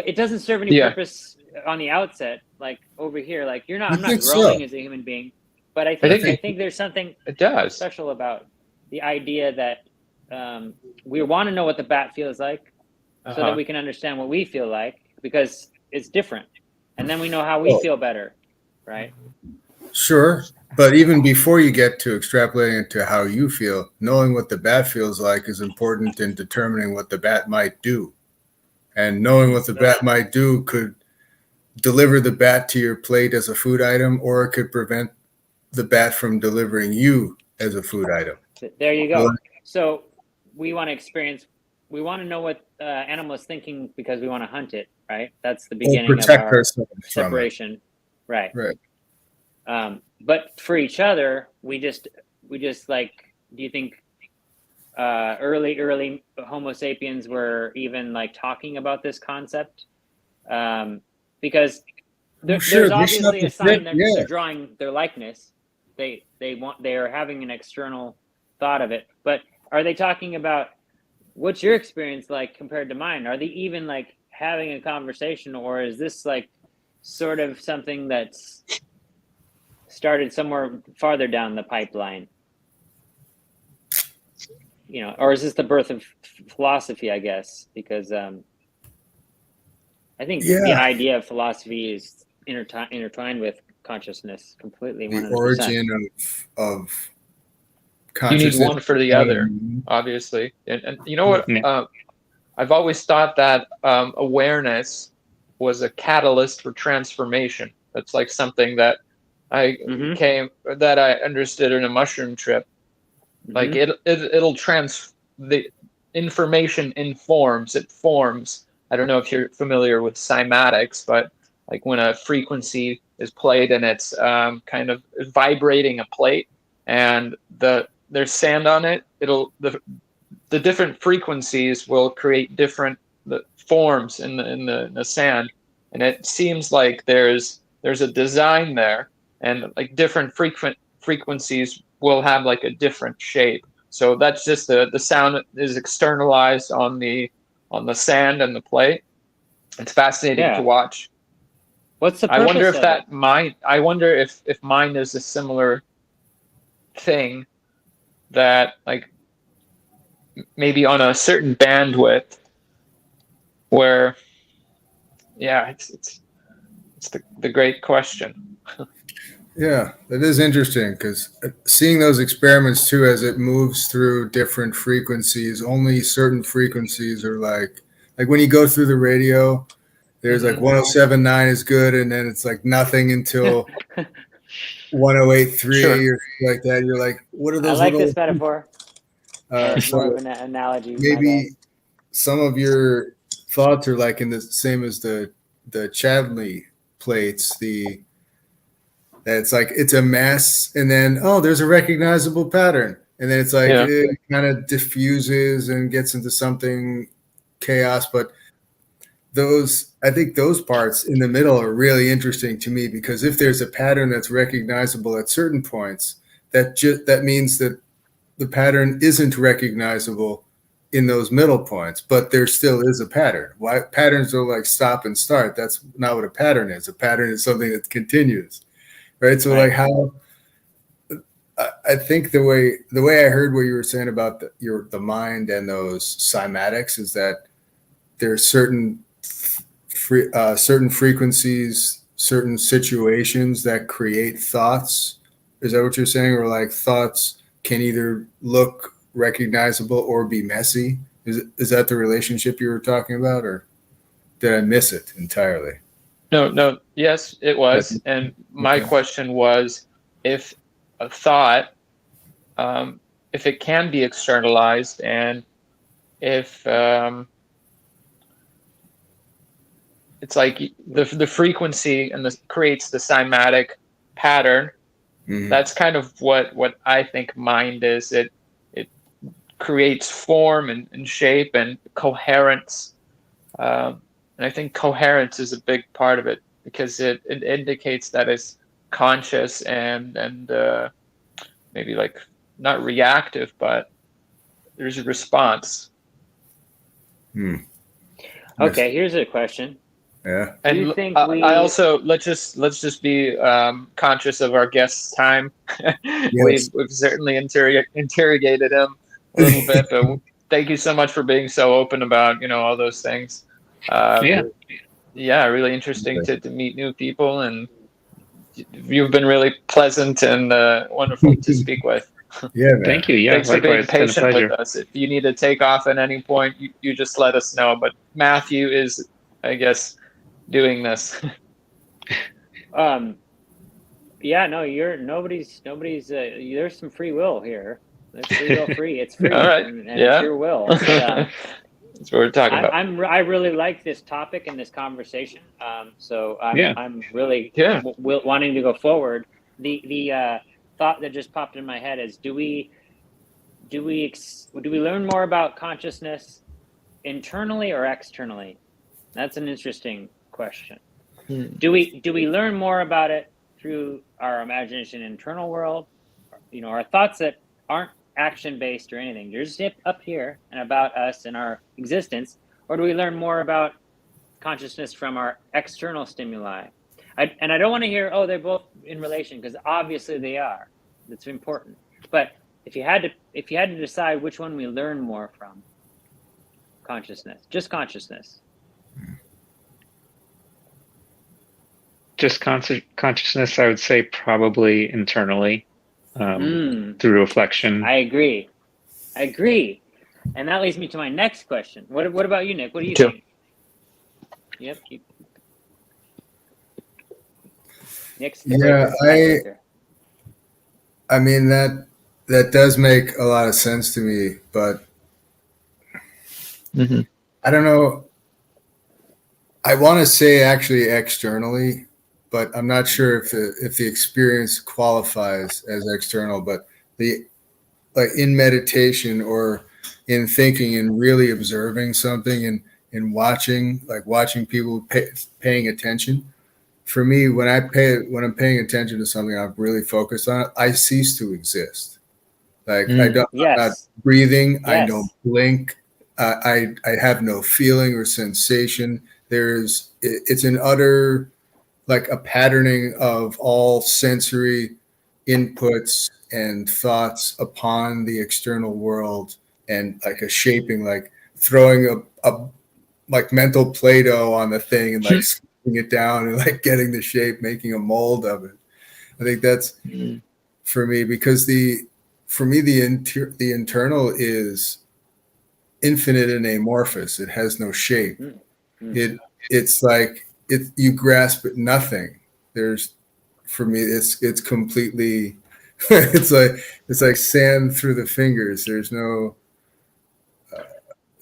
It doesn't serve any purpose on the outset. Like over here, like I'm not growing as a human being, but I think there's something special about the idea that we want to know what the bat feels like so that we can understand what we feel like, because it's different. And then we know how we feel better, right? Sure. But even before you get to extrapolating into how you feel, knowing what the bat feels like is important in determining what the bat might do. And knowing what the bat might do could deliver the bat to your plate as a food item, or it could prevent the bat from delivering you as a food item. There you go. So we want to know what animal is thinking because we want to hunt it, right? That's the beginning of our separation. Right. But for each other, we just like, do you think early Homo sapiens were even like talking about this concept? Because there's obviously a sign that they're drawing their likeness. They are having an external thought of it. But are they talking about what's your experience like compared to mine? Are they even like having a conversation, or is this like sort of something that's started somewhere farther down the pipeline? You know, or is this the birth of philosophy, I guess? Because I think the idea of philosophy is intertwined with consciousness completely. 100%. The origin of consciousness. You need one for the other, obviously. And you know what? I've always thought that awareness was a catalyst for transformation. That's like something that I understood in a mushroom trip. Like it'll the information informs, it forms. I don't know if you're familiar with cymatics, but like when a frequency is played and it's kind of vibrating a plate and there's sand on it, the different frequencies will create different forms in the sand, and it seems like there's a design there, and like different frequencies will have like a different shape. So that's just the sound is externalized on the sand and the plate. It's fascinating to watch. What's the purpose? I wonder if mine is a similar thing, that like maybe on a certain bandwidth where it's the great question. Yeah, that is interesting, because seeing those experiments too, as it moves through different frequencies, only certain frequencies are like when you go through the radio, there's like 107.9 is good, and then it's like nothing until 108.3 or like that. You're like, what are those? I like this metaphor. More of an analogy. Maybe some of your thoughts are like in the same as the Chadley plates, it's like it's a mess, and then there's a recognizable pattern, and then it's like it kind of diffuses and gets into something chaos. But I think those parts in the middle are really interesting to me, because if there's a pattern that's recognizable at certain points, that means that the pattern isn't recognizable in those middle points, but there still is a pattern. Why patterns are like stop and start? That's not what a pattern is. A pattern is something that continues. Right. So like how I think the way I heard what you were saying about the mind and those cymatics is that there's certain frequencies, certain situations that create thoughts. Is that what you're saying? Or like thoughts can either look recognizable or be messy? Is that the relationship you were talking about? Or did I miss it entirely? No. Yes, it was. And my question was, if a thought, if it can be externalized, and if it's like the frequency and creates the cymatic pattern. Mhm. That's kind of what I think mind is. It creates form and shape and coherence. And I think coherence is a big part of it, because it indicates that it's conscious and maybe like not reactive, but there's a response. Okay, here's a question. Yeah. Do you And think I also let's just be conscious of our guest's time. Yes. We've certainly interrogated him a little bit, but thank you so much for being so open about all those things. Yeah, really interesting to meet new people, and you've been really pleasant and wonderful to speak with. Yeah, man. Thank you. Yeah, Thanks for being likewise. It's been a patient with pleasure. us. If you need to take off at any point, you just let us know. But Matthew is, I guess, doing this. Yeah, no, nobody's there's some free will here. It's free will free. It's free. All right. And Yeah. it's your will. But, that's what we're talking about. I really like this topic and this conversation. So I'm really wanting to go forward. The thought that just popped in my head is: do we learn more about consciousness internally or externally? That's an interesting question. Do we learn more about it through our imagination internal world, our thoughts that aren't action based or anything, they're just up here and about us and our existence, or do we learn more about consciousness from our external stimuli? I don't want to hear, oh, they're both in relation, because obviously they are. That's important. But if you had to decide which one we learn more from, just consciousness. Just consciousness, I would say probably internally, through reflection. I agree. And that leads me to my next question. What about you, Nick? What do you think? Yep. Nick's I mean, that does make a lot of sense to me, but I don't know. I want to say actually externally, but I'm not sure if the experience qualifies as external. But like in meditation or in thinking and really observing something and watching people paying attention. For me, when I'm paying attention to something, I'm really focused on it. I cease to exist. Like I'm not breathing. I don't blink. I have no feeling or sensation. It's an utter, like a patterning of all sensory inputs and thoughts upon the external world, and like a shaping, like throwing a like mental Play-Doh on the thing and like scooping it down and like getting the shape, making a mold of it. I think that's for me, because the internal is infinite and amorphous. It has no shape. It's like you grasp at nothing. For me, it's completely it's like sand through the fingers. There's no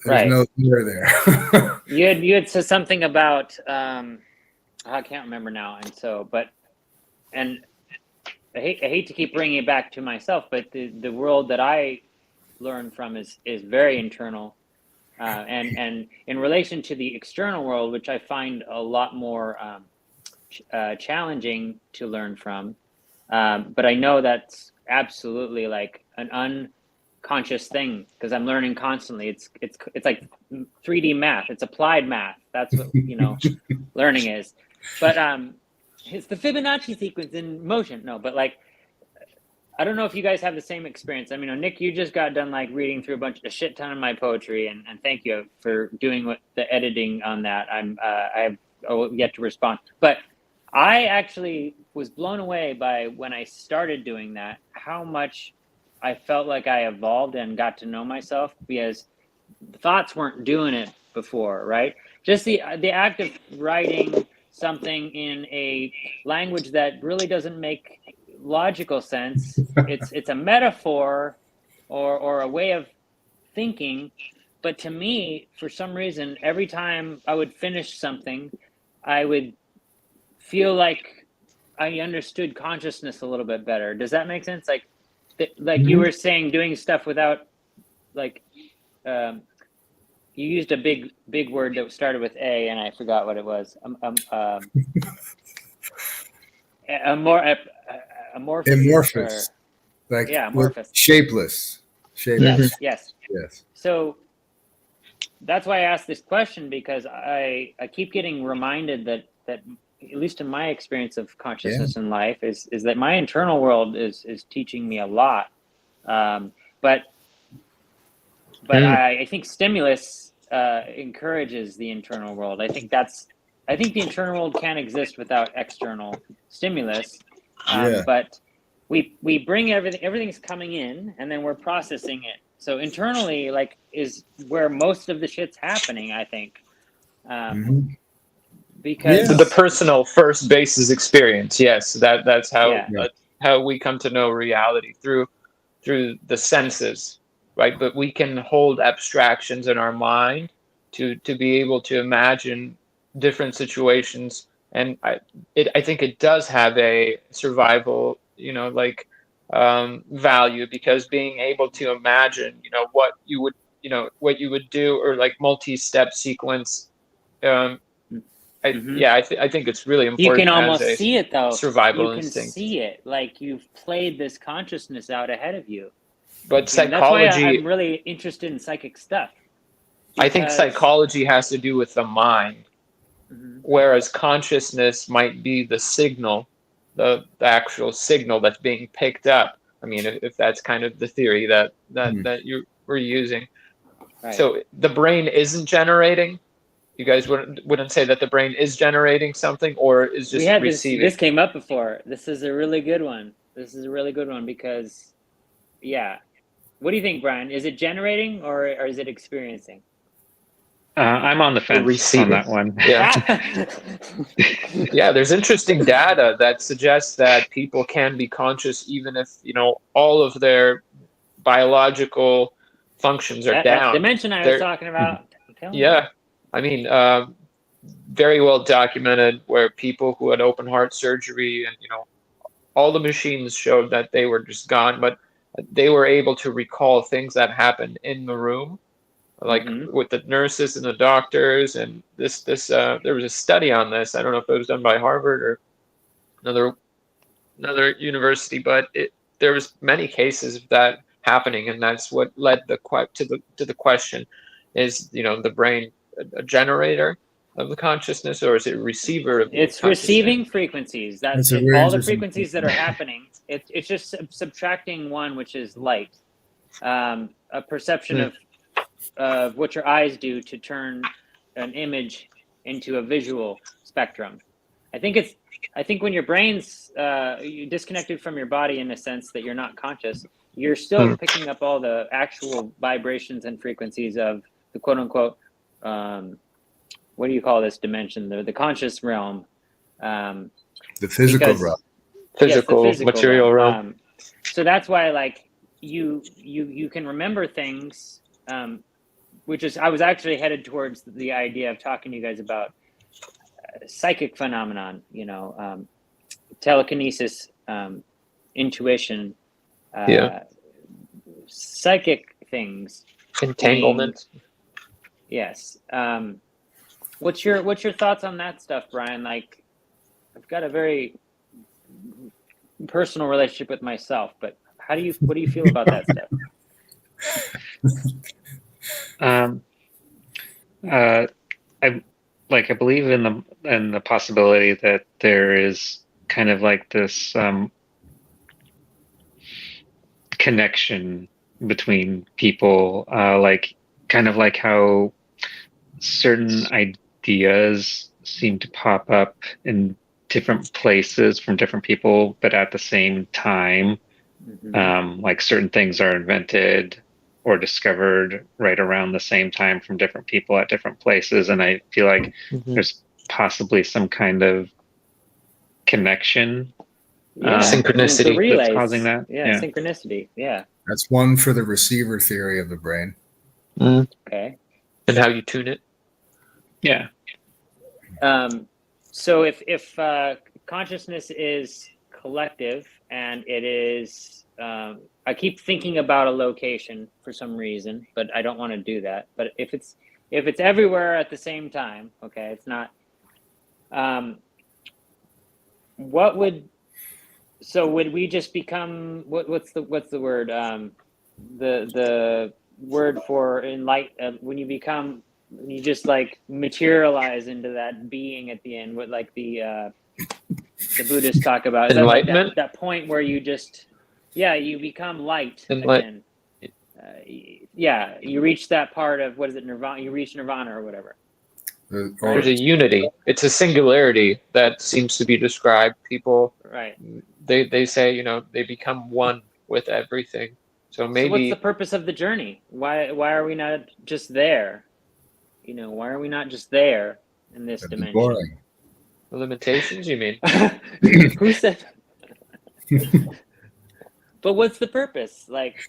no air there. you had said something about I can't remember now, and I hate to keep bringing it back to myself, but the world that I learn from is very internal, and in relation to the external world, which I find a lot more challenging to learn from, but I know that's absolutely like an unconscious thing, because I'm learning constantly. It's like 3D math. It's applied math. That's what learning is. But it's the Fibonacci sequence in motion. No, but like, I don't know if you guys have the same experience. I mean, Nick, you just got done like reading through a shit ton of my poetry, and thank you for doing the editing on that. I have yet to respond, but I actually was blown away by, when I started doing that, how much I felt like I evolved and got to know myself, because thoughts weren't doing it before, right? Just the act of writing something in a language that really doesn't make logical sense. It's a metaphor or a way of thinking. But to me, for some reason, every time I would finish something, I would feel like I understood consciousness a little bit better. Does that make sense? Like you were saying, doing stuff without like, you used a big word that started with A, and I forgot what it was. Amorphous. Like amorphous. Shapeless. Yes. Yes. So that's why I asked this question, because I keep getting reminded that at least in my experience of consciousness in life is that my internal world is teaching me a lot. But I think stimulus encourages the internal world. I think the internal world can't exist without external stimulus. But we bring everything's coming in, and then we're processing it. So internally, like, is where most of the shit's happening, I think. Because the personal first basis experience, yes, that's how we come to know reality through the senses, right? But we can hold abstractions in our mind to be able to imagine different situations, and I think it does have a survival, value, because being able to imagine, what you would do, or like multi-step sequence. I think it's really important. You can almost see it, though. Survival instinct. You can see it, like you've played this consciousness out ahead of you. But psychology. That's why I'm really interested in psychic stuff. I think psychology has to do with the mind, whereas consciousness might be the signal, the actual signal that's being picked up. I mean, if that's kind of the theory that you were using. Right. So the brain isn't generating. You guys wouldn't say that the brain is generating something, or is just receiving. This came up before. This is a really good one. Because, what do you think, Brian? Is it generating or is it experiencing? I'm on the fence on that one. Yeah. Yeah, there's interesting data that suggests that people can be conscious even if, all of their biological functions are down. That dimension I was talking about. Yeah. I mean, very well documented, where people who had open heart surgery and, all the machines showed that they were just gone, but they were able to recall things that happened in the room, like with the nurses and the doctors. And this there was a study on this. I don't know if it was done by Harvard or another university, but there was many cases of that happening, and that's what led to the question: is the brain a generator of the consciousness, or is it a receiver of the It's receiving frequencies. That's all the frequencies that are happening. It's just subtracting one, which is light, a perception of what your eyes do to turn an image into a visual spectrum. I think when your brain's you disconnected from your body, in a sense that you're not conscious, you're still picking up all the actual vibrations and frequencies of the quote unquote what do you call this dimension? The conscious realm. The physical realm. Physical material realm. So that's why, like, you can remember things, which is, I was actually headed towards the idea of talking to you guys about psychic phenomenon, telekinesis, intuition, psychic things, entanglement. Yes. What's your thoughts on that stuff, Brian? Like, I've got a very personal relationship with myself, but what do you feel about that stuff? I believe in the possibility that there is kind of like this connection between people, kind of like how certain ideas seem to pop up in different places from different people, but at the same time, like certain things are invented or discovered right around the same time from different people at different places. And I feel like there's possibly some kind of connection. Synchronicity. The relays. That's causing that. Yeah, synchronicity. Yeah. That's one for the receiver theory of the brain. Okay. And how you tune it. Yeah. So if consciousness is collective and it is, I keep thinking about a location for some reason, but I don't want to do that. But if it's everywhere at the same time, okay, it's not. Would we just become what's the word? The word for when you just like materialize into that being at the end, what like the Buddhists talk about, is enlightenment. That point where you just you become light again. You reach that part of, what is it, nirvana? You reach nirvana or whatever. There's a unity. It's a singularity that seems to be described. People, right? They say, they become one with everything. So maybe. So what's the purpose of the journey? Why are we not just there? Why are we not just there in this dimension? Boring. The limitations, you mean? Who said? But what's the purpose? Like.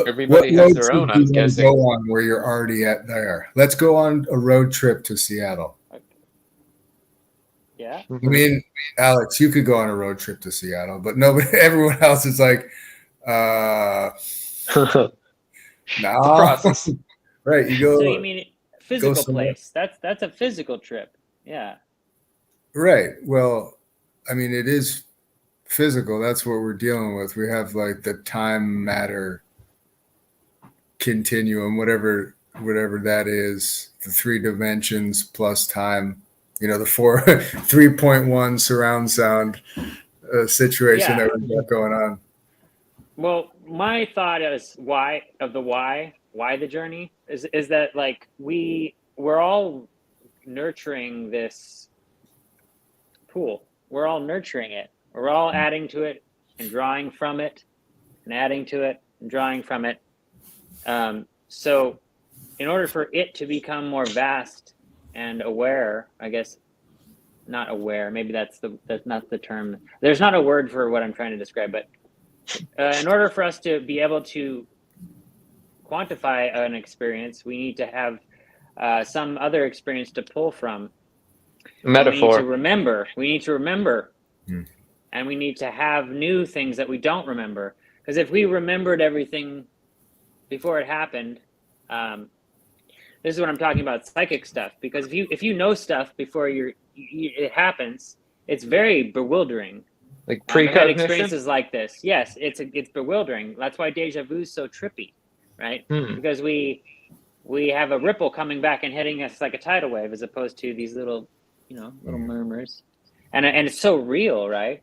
Everybody has their own, I'm guessing. Go on where you're already at there. Let's go on a road trip to Seattle. Okay. Yeah. I mean, Alex, you could go on a road trip to Seattle, but everyone else is like, no. Process. Right. You go. So you mean physical place? That's a physical trip. Yeah. Right. Well, I mean, it is physical. That's what we're dealing with. We have like the time matter continuum, whatever that is, the 3 dimensions plus time, the 3.1 surround sound situation that we've got going on. Well, my thought is why the journey is that like we're all nurturing this pool. We're all nurturing it. We're all adding to it and drawing from it and adding to it and drawing from it. So in order for it to become more vast and aware, I guess, not aware, maybe that's not the term. There's not a word for what I'm trying to describe, but in order for us to be able to quantify an experience, we need to have some other experience to pull from. A metaphor. We need to remember. And we need to have new things that we don't remember. Because if we remembered everything before it happened, this is what I'm talking about, psychic stuff. Because if you know stuff before it happens, it's very bewildering. Like precognition? Experiences like this, yes, it's bewildering. That's why deja vu is so trippy, right? Because we have a ripple coming back and hitting us like a tidal wave, as opposed to these little murmurs, and it's so real, right?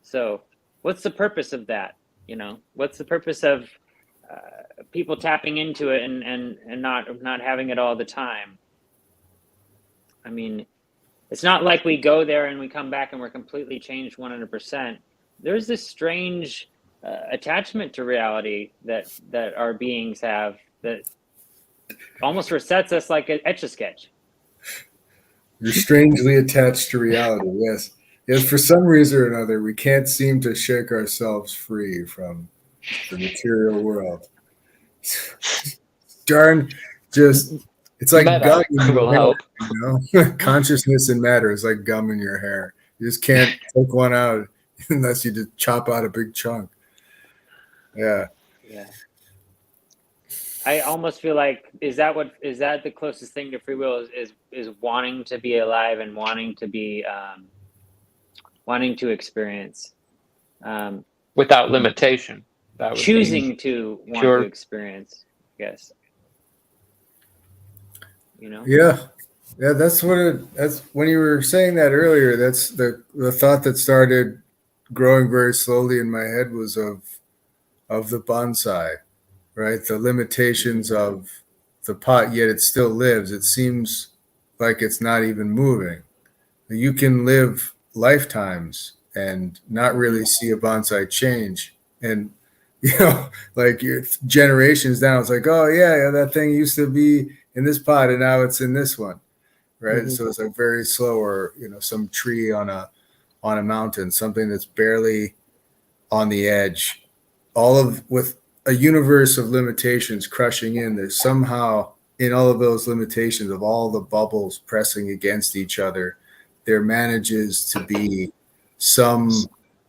So, what's the purpose of that? What's the purpose of people tapping into it and not having it all the time? I mean, it's not like we go there and we come back and we're completely changed 100%. There's this strange attachment to reality that our beings have that almost resets us like an Etch-a-Sketch. You're strangely attached to reality, yes. Yes, for some reason or another, we can't seem to shake ourselves free from the material world. Darn, it's like gum in your hair, Consciousness and matter is like gum in your hair. You just can't take one out unless you just chop out a big chunk. Yeah. I almost feel like is that the closest thing to free will is wanting to be alive and wanting to be wanting to experience without limitation. That choosing to want to experience, I guess. Yeah, that's when you were saying that earlier, that's the thought that started growing very slowly in my head was of the bonsai, right? The limitations of the pot, yet it still lives. It seems like it's not even moving. You can live lifetimes and not really see a bonsai change. And you know, like generations down. It's like, oh yeah, that thing used to be in this pot and now it's in this one, right? Mm-hmm. So it's like very slow, or you know, some tree on a mountain, something that's barely on the edge, all of with a universe of limitations crushing in. There's somehow in all of those limitations of all the bubbles pressing against each other, there manages to be some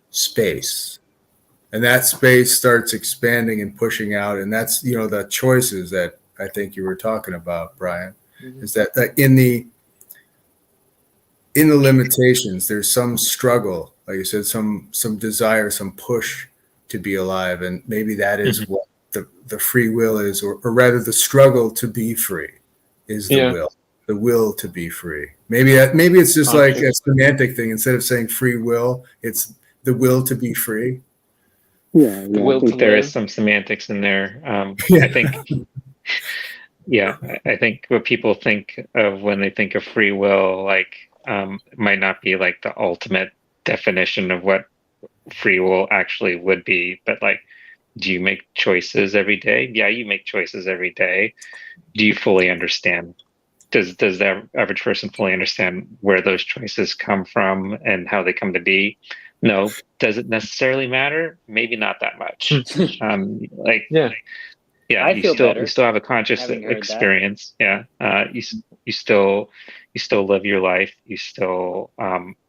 space. And that space starts expanding and pushing out. And that's, you know, the choices that I think you were talking about, Brian, is that in the limitations, there's some struggle, like you said, some desire, some push to be alive. And maybe that is what the free will is, or rather the struggle to be free is the will to be free. Maybe it's just like a semantic thing. Instead of saying free will, it's the will to be free. Yeah, I think there is some semantics in there. I think, I think what people think of when they think of free will, like, might not be like the ultimate definition of what free will actually would be. But like, do you make choices every day? Yeah, you make choices every day. Do you fully understand? Does the average person fully understand where those choices come from and how they come to be? No. Does it necessarily matter? Maybe not that much. I feel better you still have a conscious experience. That. Yeah. You still live your life. You still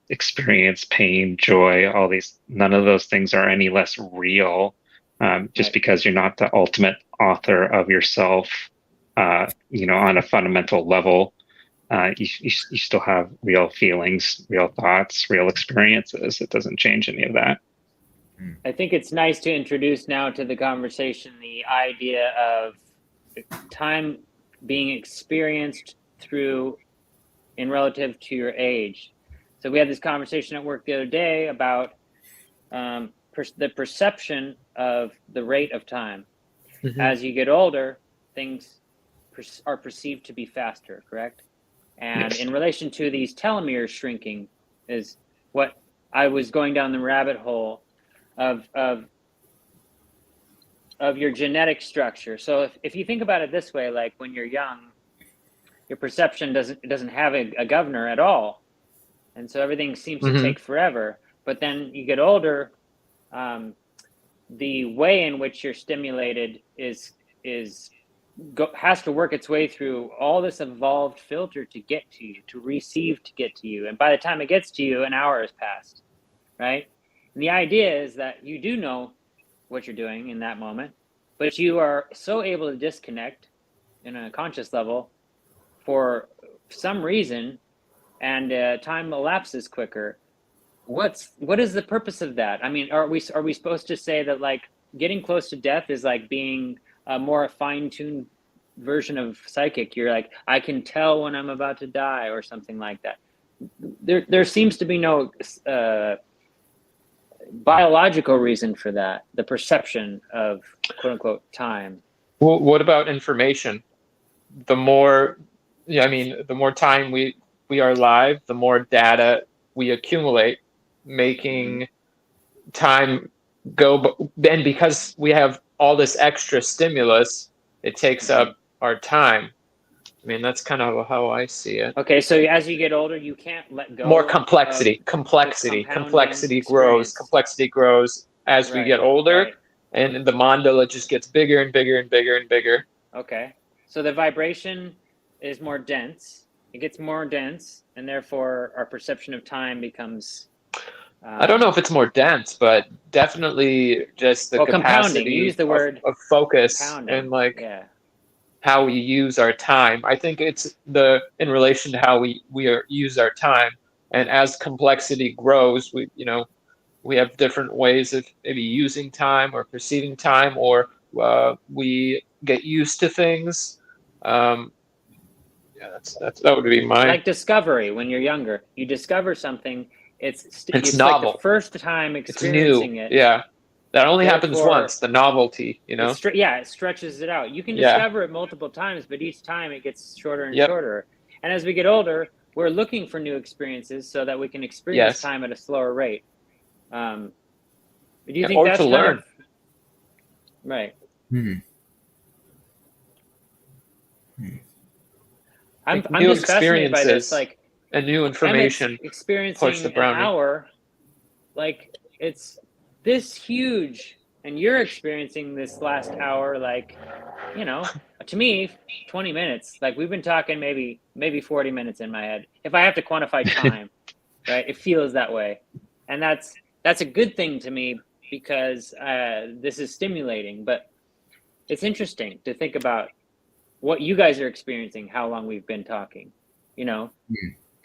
experience pain, joy, all these. None of those things are any less real just because you're not the ultimate author of yourself. On a fundamental level, you still have real feelings, real thoughts, real experiences. It doesn't change any of that. I think it's nice to introduce now to the conversation the idea of time being experienced in relative to your age. So we had this conversation at work the other day about the perception of the rate of time. Mm-hmm. As you get older, things are perceived to be faster, correct? And in relation to these telomeres shrinking is what I was going down the rabbit hole of your genetic structure. So if you think about it this way, like when you're young, your perception doesn't have a governor at all. And so everything seems to take forever. But then you get older, the way in which you're stimulated has to work its way through all this evolved filter to get to you, to receive to get to you. And by the time it gets to you, an hour has passed, right? And the idea is that you do know what you're doing in that moment, but you are so able to disconnect in a conscious level for some reason, and time elapses quicker. What is the purpose of that? I mean, are we supposed to say that like getting close to death is like being a more fine-tuned version of psychic? You're like, I can tell when I'm about to die or something like that. There seems to be no biological reason for that, the perception of quote unquote time. Well, what about information? The more time we are alive, the more data we accumulate, making time go. And because we have all this extra stimulus, it takes up our time. I mean, that's kind of how I see it. Okay, so as you get older, you can't let go. More complexity grows as we get older, and the mandala just gets bigger and bigger and bigger and bigger. Okay, so the vibration is more dense. It gets more dense, and therefore our perception of time becomes. I don't know if it's more dense, but definitely just the capacity use the word of focus and how we use our time. I think it's in relation to how we use our time, and as complexity grows, we have different ways of maybe using time or perceiving time, or we get used to things. That would be mine. Like discovery. When you're younger, you discover something. It's novel. Like the first time experiencing it. Yeah. That only happens once, the novelty, it stretches it out. You can discover it multiple times, but each time it gets shorter and shorter. And as we get older, we're looking for new experiences so that we can experience time at a slower rate. Do you think that's to learn? Right. Hmm. I'm New just fascinated by this. experiences Like and new Emmett's information push experiencing the an brownie. hour, like it's this huge, and you're experiencing this last hour, like, you know, to me, 20 minutes. Like we've been talking maybe 40 minutes in my head. If I have to quantify time, right? It feels that way. And that's a good thing to me because this is stimulating, but it's interesting to think about what you guys are experiencing, how long we've been talking, you know?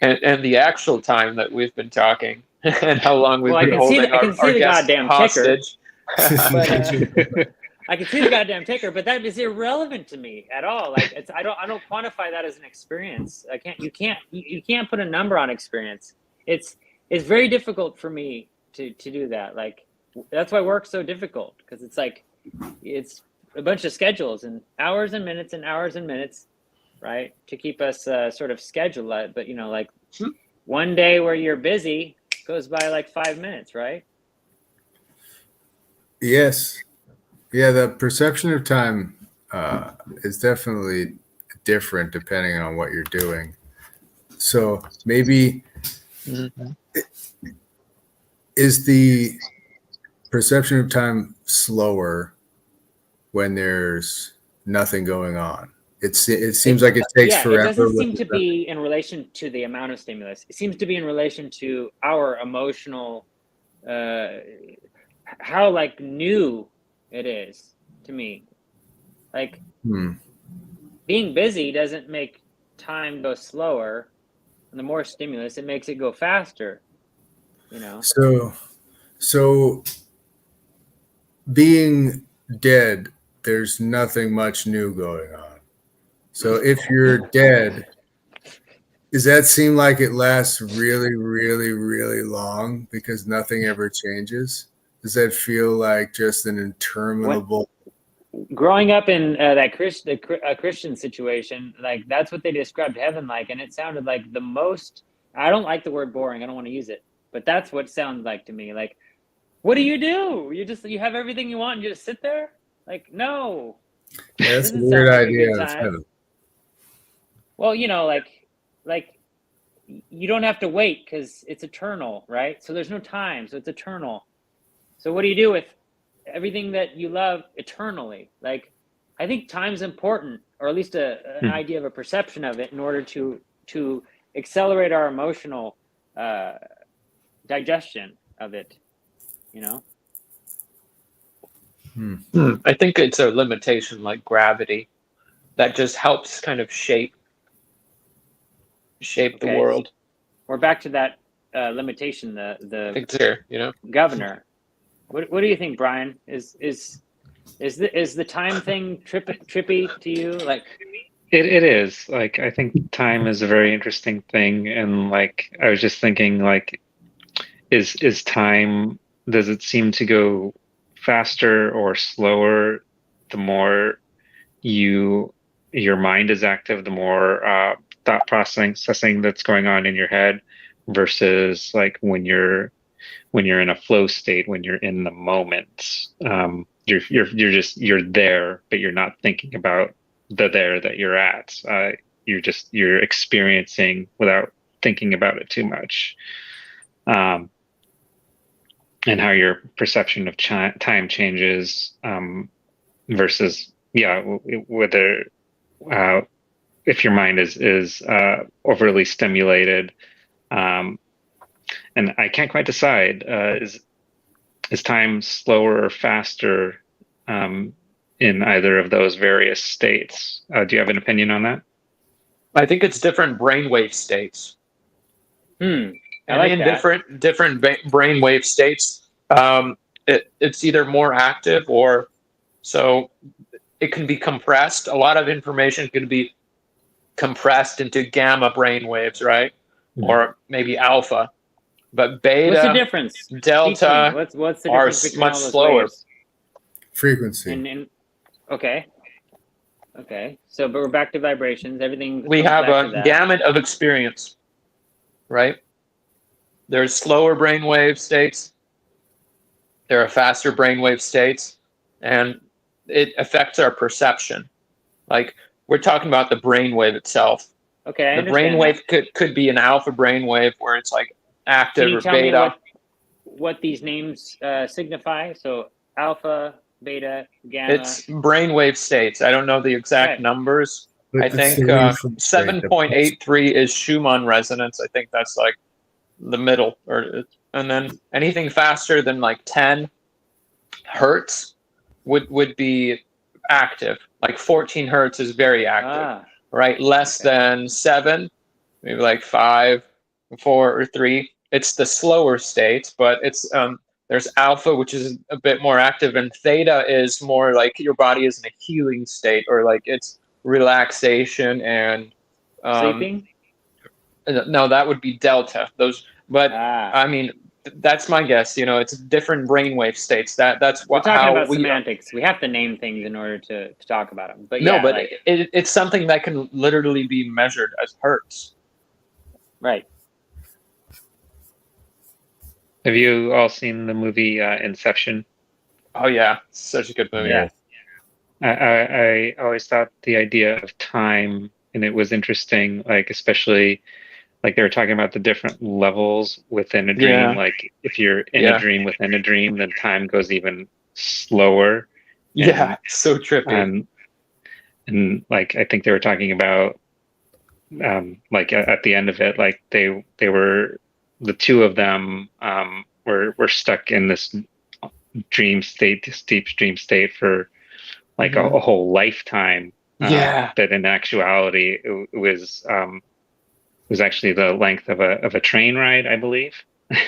And the actual time that we've been talking and how long we've Well, been holding I can see our the guest goddamn hostage. but I can see the goddamn ticker, but that is irrelevant to me at all. Like it's I don't quantify that as an experience. You can't put a number on experience. It's very difficult for me to do that. Like that's why work's so difficult, because it's like it's a bunch of schedules and hours and minutes, right? To keep us sort of scheduled. But you know, like one day where you're busy goes by like 5 minutes, right? Yes. Yeah, the perception of time is definitely different depending on what you're doing. So maybe is the perception of time slower when there's nothing going on? It seems like it takes forever. It doesn't seem to be in relation to the amount of stimulus. It seems to be in relation to our emotional, how like new it is to me. Like being busy doesn't make time go slower. And the more stimulus, it makes it go faster. You know. So being dead, there's nothing much new going on. So if you're dead, does that seem like it lasts really, really, really long because nothing ever changes? Does that feel like just an interminable? Growing up in that Christian situation, like that's what they described heaven like, and it sounded like the most. I don't like the word boring. I don't want to use it, but that's what it sounds like to me. Like, what do? You have everything you want, and you just sit there. Like, no, That's a weird idea of heaven. Well, you know, like you don't have to wait because it's eternal, right? So there's no time, so it's eternal. So what do you do with everything that you love eternally? Like, I think time's important, or at least an idea of a perception of it, in order to accelerate our emotional digestion of it. You know. I think it's a limitation like gravity that just helps kind of shape the world. We're back to that limitation. The fixer, you know, governor. What do you think, Brian? Is the time thing trippy to you? Like it is. Like I think time is a very interesting thing, and like I was just thinking, like, is time? Does it seem to go faster or slower the more your mind is active, the more thought processing that's going on in your head, versus like when you're in a flow state, when you're in the moment, you're there, but you're not thinking about the there that you're at. You're experiencing without thinking about it too much. And how your perception of time changes, versus whether if your mind is overly stimulated, and I can't quite decide, is time slower or faster in either of those various states? Do you have an opinion on that? I think it's different brainwave states. I like that. different brainwave states, it's either more active or so it can be compressed. A lot of information can be compressed into gamma brainwaves, right? Or maybe alpha. But beta, what's the difference? Delta, what's the are difference between much all those slower. waves? Frequency. Okay. So, but we're back to vibrations. Everything. We have a gamut of experience, right? There's slower brainwave states. There are faster brainwave states, and it affects our perception. Like we're talking about the brainwave itself. Okay, I the understand brainwave could be an alpha brainwave where it's like active Can you or tell beta. me what these names signify? So alpha, beta, gamma. It's brainwave states. I don't know the exact numbers. But I the think solution state, 7.83 is Schumann resonance. I think that's like the middle, and then anything faster than like 10 hertz would be active. Like 14 hertz is very active, right? Less than 7, maybe like 5, 4, or 3. It's the slower states, but it's there's alpha, which is a bit more active, and theta is more like your body is in a healing state, or like it's relaxation and sleeping. No, that would be delta. But I mean, that's my guess. You know, it's different brainwave states. That's what we're talking about semantics. We have to name things in order to talk about them. But no, but like, it's something that can literally be measured as hertz. Right. Have you all seen the movie Inception? Oh yeah, such a good movie. Yeah. I always thought the idea of time, and it was interesting, like especially like they were talking about the different levels within a dream. Yeah. Like if you're in a dream within a dream, then time goes even slower. Yeah, so trippy. And like I think they were talking about like at the end of it, like they were, the two of them were stuck in this dream state, this deep dream state for like a whole lifetime. That in actuality it was actually the length of a train ride, I believe.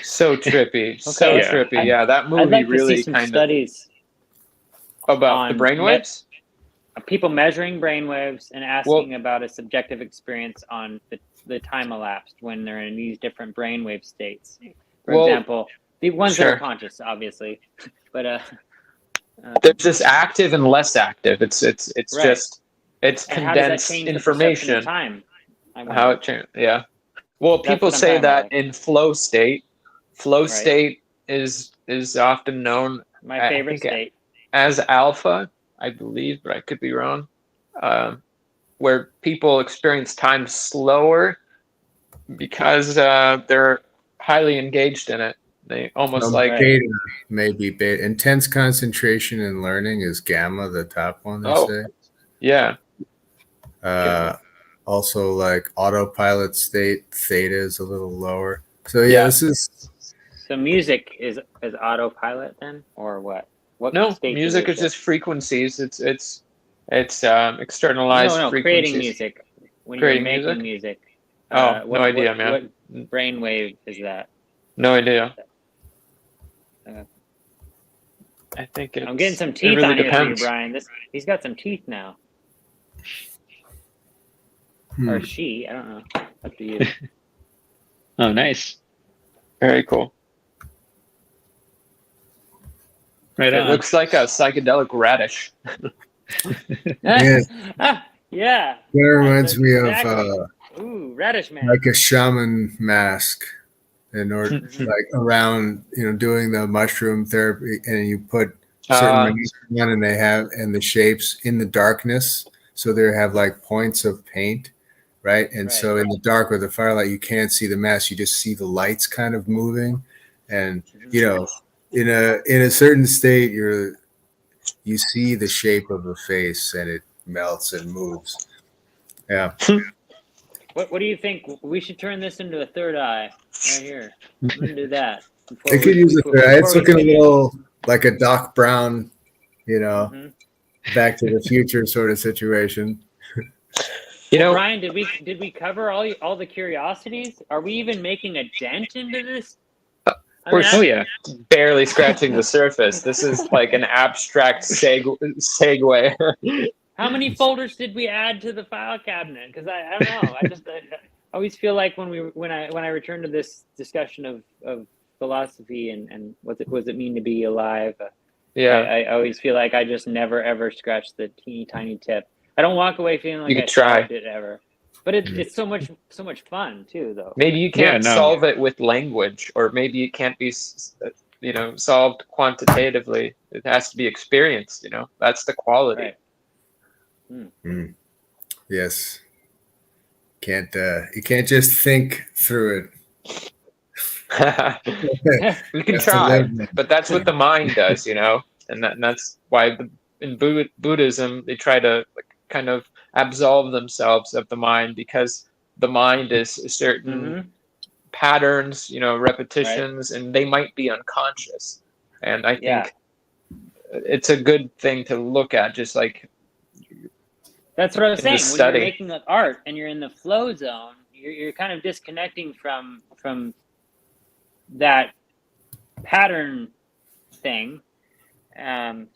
So trippy. So trippy. Yeah, that movie I'd like really to see some kind studies of about the brainwaves. People measuring brainwaves and asking about a subjective experience on the time elapsed when they're in these different brainwave states. For example, the ones that are conscious, obviously, but there's just active and less active. It's just it's condensed information. Of time. How it changes? Yeah. Well, people say that in flow state is often known. My favorite state as alpha, I believe, but I could be wrong. Where people experience time slower because they're highly engaged in it. They almost like beta, maybe beta. Intense concentration and learning is gamma, the top one they say. Yeah. Also like autopilot state, theta is a little lower. So this is. So music is autopilot then, or what? No, music is just frequencies. It's externalized. No, frequencies. Creating music. When you're making music. No idea, man. What brainwave is that? No idea. I think I'm getting some teeth on here for you, Brian. He's got some teeth now. Or she, I don't know. Up to you. Oh, nice. Very cool. Right on. It looks like a psychedelic radish. Yeah. That reminds me of radish man. like a shaman mask. In order, like around, doing the mushroom therapy, and you put certain on, and they have the shapes in the darkness, so they have like points of paint, right? And so in the dark with the firelight, you can't see the mask; you just see the lights kind of moving, and in a certain state, you see the shape of a face, and it melts and moves. Yeah. What do you think? We should turn this into a third eye right here. We're gonna do that. It could use a third eye. It's looking a little like a Doc Brown, Back to the Future sort of situation. Brian, did we cover all the curiosities? Are we even making a dent into this? We're barely scratching the surface. This is like an abstract segue. How many folders did we add to the file cabinet? Because I don't know. I always feel like when I return to this discussion of philosophy and what does it mean to be alive, I always feel like I just never ever scratched the teeny tiny tip. I don't walk away feeling like I solved it ever. But it's so much fun too, though. Maybe you can't solve it with language, or maybe it can't be solved quantitatively. It has to be experienced. That's the quality. Right. Yes. You can't just think through it. We can Has to try, live it. but that's what the mind does, and that's why in Buddhism they try to kind of absolve themselves of the mind, because the mind is certain patterns, repetitions, and they might be unconscious. And I think it's a good thing to look at, just like that's what I was in the saying. When study. you're making art and you're in the flow zone, you're kind of disconnecting from that pattern thing. I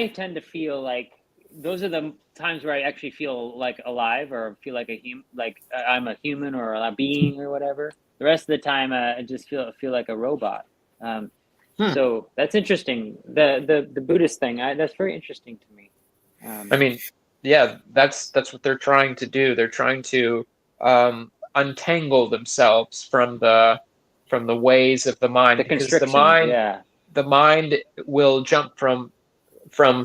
tend to feel like those are the times where I actually feel like alive, or feel like I'm a human or a being or whatever. The rest of the time, I just feel like a robot. So that's interesting. The Buddhist thing, that's very interesting to me. I mean, yeah, that's what they're trying to do. They're trying to untangle themselves from the ways of the mind, because the mind will jump from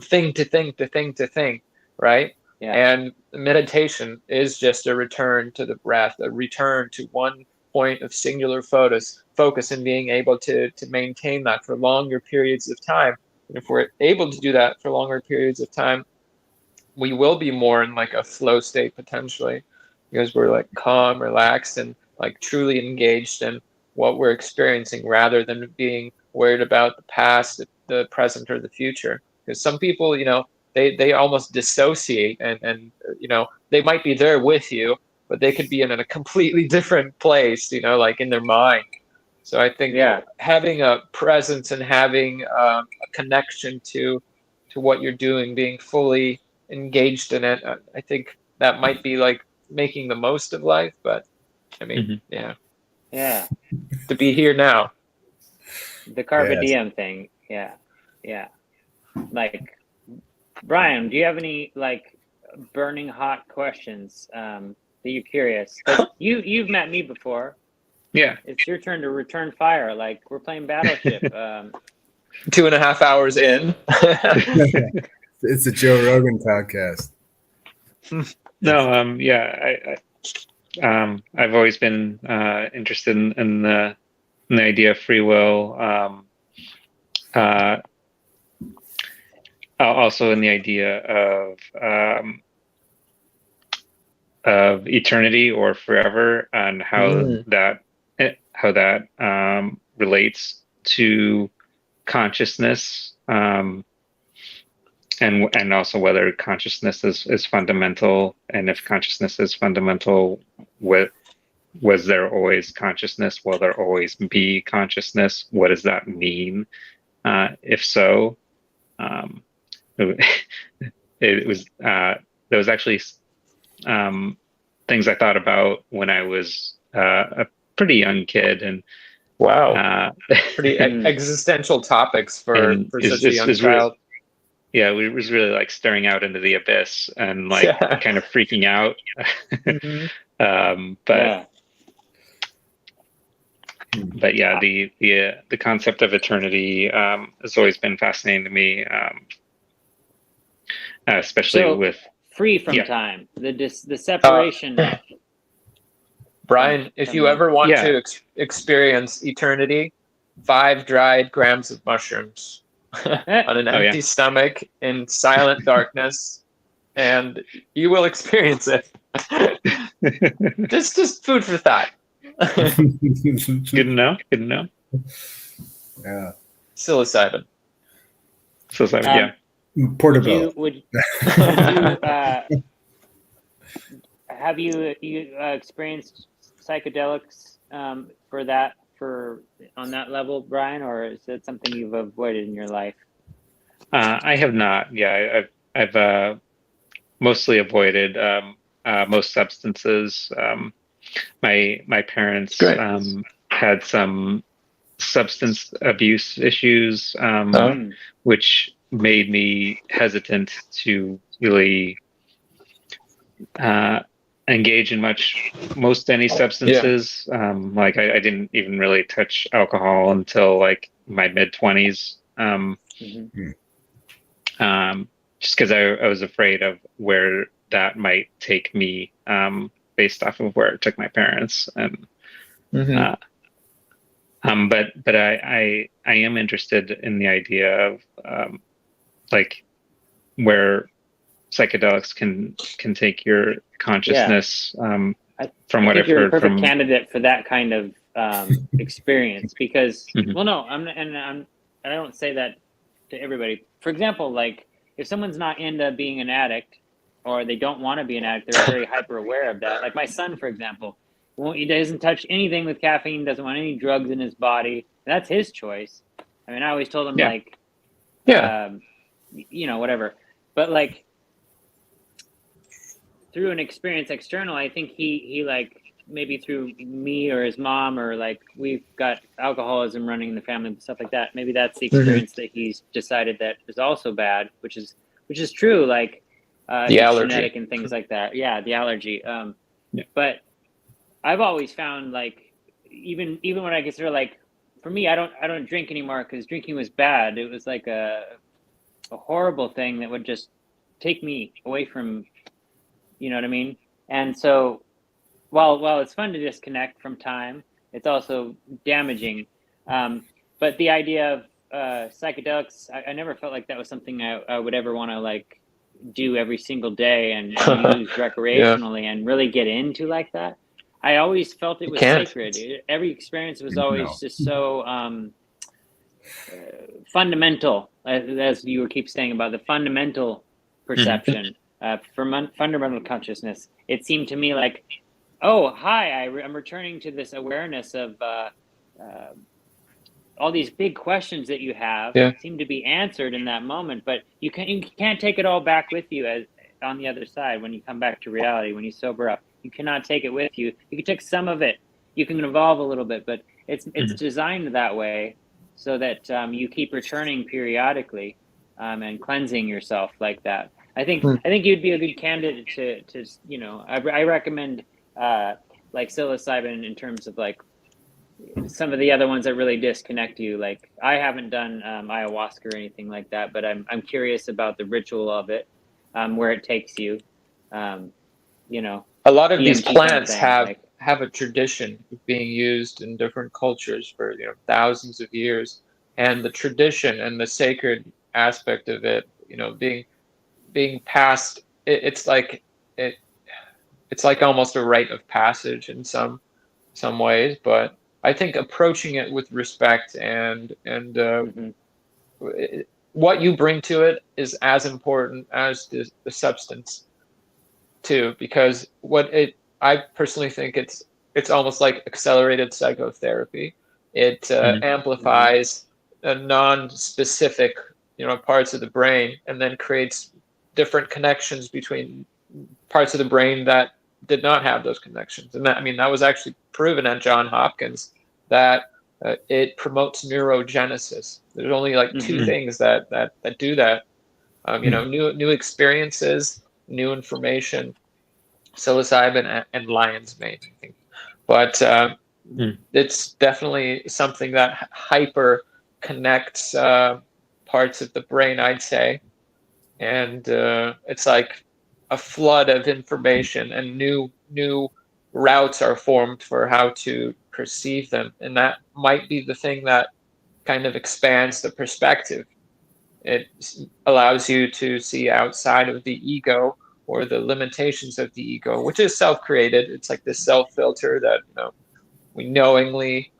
thing to thing to thing to thing, right? Yeah. And meditation is just a return to the breath, a return to one point of singular focus, and being able to maintain that for longer periods of time. And if we're able to do that for longer periods of time, we will be more in like a flow state potentially, because we're like calm, relaxed, and like truly engaged in what we're experiencing, rather than being worried about the past, the present, or the future. Because some people, they almost dissociate, and they might be there with you, but they could be in a completely different place, like in their mind. So I think having a presence and having a connection to what you're doing, being fully engaged in it, I think that might be like making the most of life. But I mean, yeah, to be here now, the carpe diem thing. Yeah. Like, Brian, do you have any like burning hot questions that you're curious? You've met me before. Yeah, it's your turn to return fire. Like, we're playing Battleship. 2.5 hours in. It's a Joe Rogan podcast. No, I've always been interested in the idea of free will. Also in the idea of eternity or forever, and how that relates to consciousness, and also whether consciousness is fundamental, and if consciousness is fundamental, was there always consciousness? Will there always be consciousness? What does that mean? If so, it was there was actually things I thought about when I was a pretty young kid, and pretty existential topics for such a young child. It was really like staring out into the abyss and like kind of freaking out. But yeah, the concept of eternity has always been fascinating to me, especially with free from time, the separation. Brian, if you ever want to experience eternity, 5 dried grams of mushrooms on an empty stomach in silent darkness, and you will experience it. just food for thought. Good to know. Yeah. Psilocybin. Portobello. Have you experienced psychedelics on that level, Brian, or is it something you've avoided in your life? I have not. Yeah, I've mostly avoided most substances. My parents had some substance abuse issues, which made me hesitant to really engage in most any substances. Like I didn't even really touch alcohol until like my mid-20s. Just because I was afraid of where that might take me, based off of where it took my parents. And but I am interested in the idea of like where psychedelics can take your consciousness. From what I've you're a heard perfect from candidate for that kind of experience because well, no, I don't say that to everybody. For example, like if someone's not into being an addict or they don't want to be an addict, they're very hyper aware of that. Like my son, for example, he doesn't touch anything with caffeine, doesn't want any drugs in his body. That's his choice. I mean, I always told him like, you know, whatever. But like through an experience external, I think he like maybe through me or his mom or like we've got alcoholism running in the family and stuff like that. Maybe that's the experience that he's decided that is also bad, which is true. Like the allergy, genetic and things like that. Yeah, the allergy. But I've always found like even when I consider like for me, I don't drink anymore because drinking was bad. It was like a horrible thing that would just take me away from, you know what I mean? And so while it's fun to disconnect from time, it's also damaging. But the idea of psychedelics, I never felt like that was something I would ever want to like do every single day and use recreationally and really get into like that. I always felt it was sacred. Every experience was always just so fundamental, as you keep saying about the fundamental perception, fundamental consciousness. It seemed to me like, oh, hi, I'm returning to this awareness of all these big questions that you have seem to be answered in that moment, but you can't take it all back with you as on the other side when you come back to reality, when you sober up. You cannot take it with you. You can take some of it. You can evolve a little bit, but it's designed that way so that you keep returning periodically and cleansing yourself like that. I think you'd be a good candidate to you know, I recommend like psilocybin in terms of like some of the other ones that really disconnect you. Like I haven't done ayahuasca or anything like that, but I'm curious about the ritual of it, where it takes you. You know, a lot of these EMT plants kind of have a tradition of being used in different cultures for, you know, thousands of years, and the tradition and the sacred aspect of it, you know, being passed. It's like almost a rite of passage in some ways, but I think approaching it with respect and what you bring to it is as important as the substance too, because I personally think it's almost like accelerated psychotherapy. It amplifies non-specific, you know, parts of the brain, and then creates different connections between parts of the brain that did not have those connections. And that, I mean, that was actually proven at Johns Hopkins that it promotes neurogenesis. There's only like two things that do that. You know, new experiences, new information, psilocybin and lion's mane, I think. But it's definitely something that hyper connects parts of the brain, I'd say. And it's like a flood of information, and new routes are formed for how to perceive them. And that might be the thing that kind of expands the perspective. It allows you to see outside of the ego or the limitations of the ego, which is self-created. It's like this self-filter that, you know, we knowingly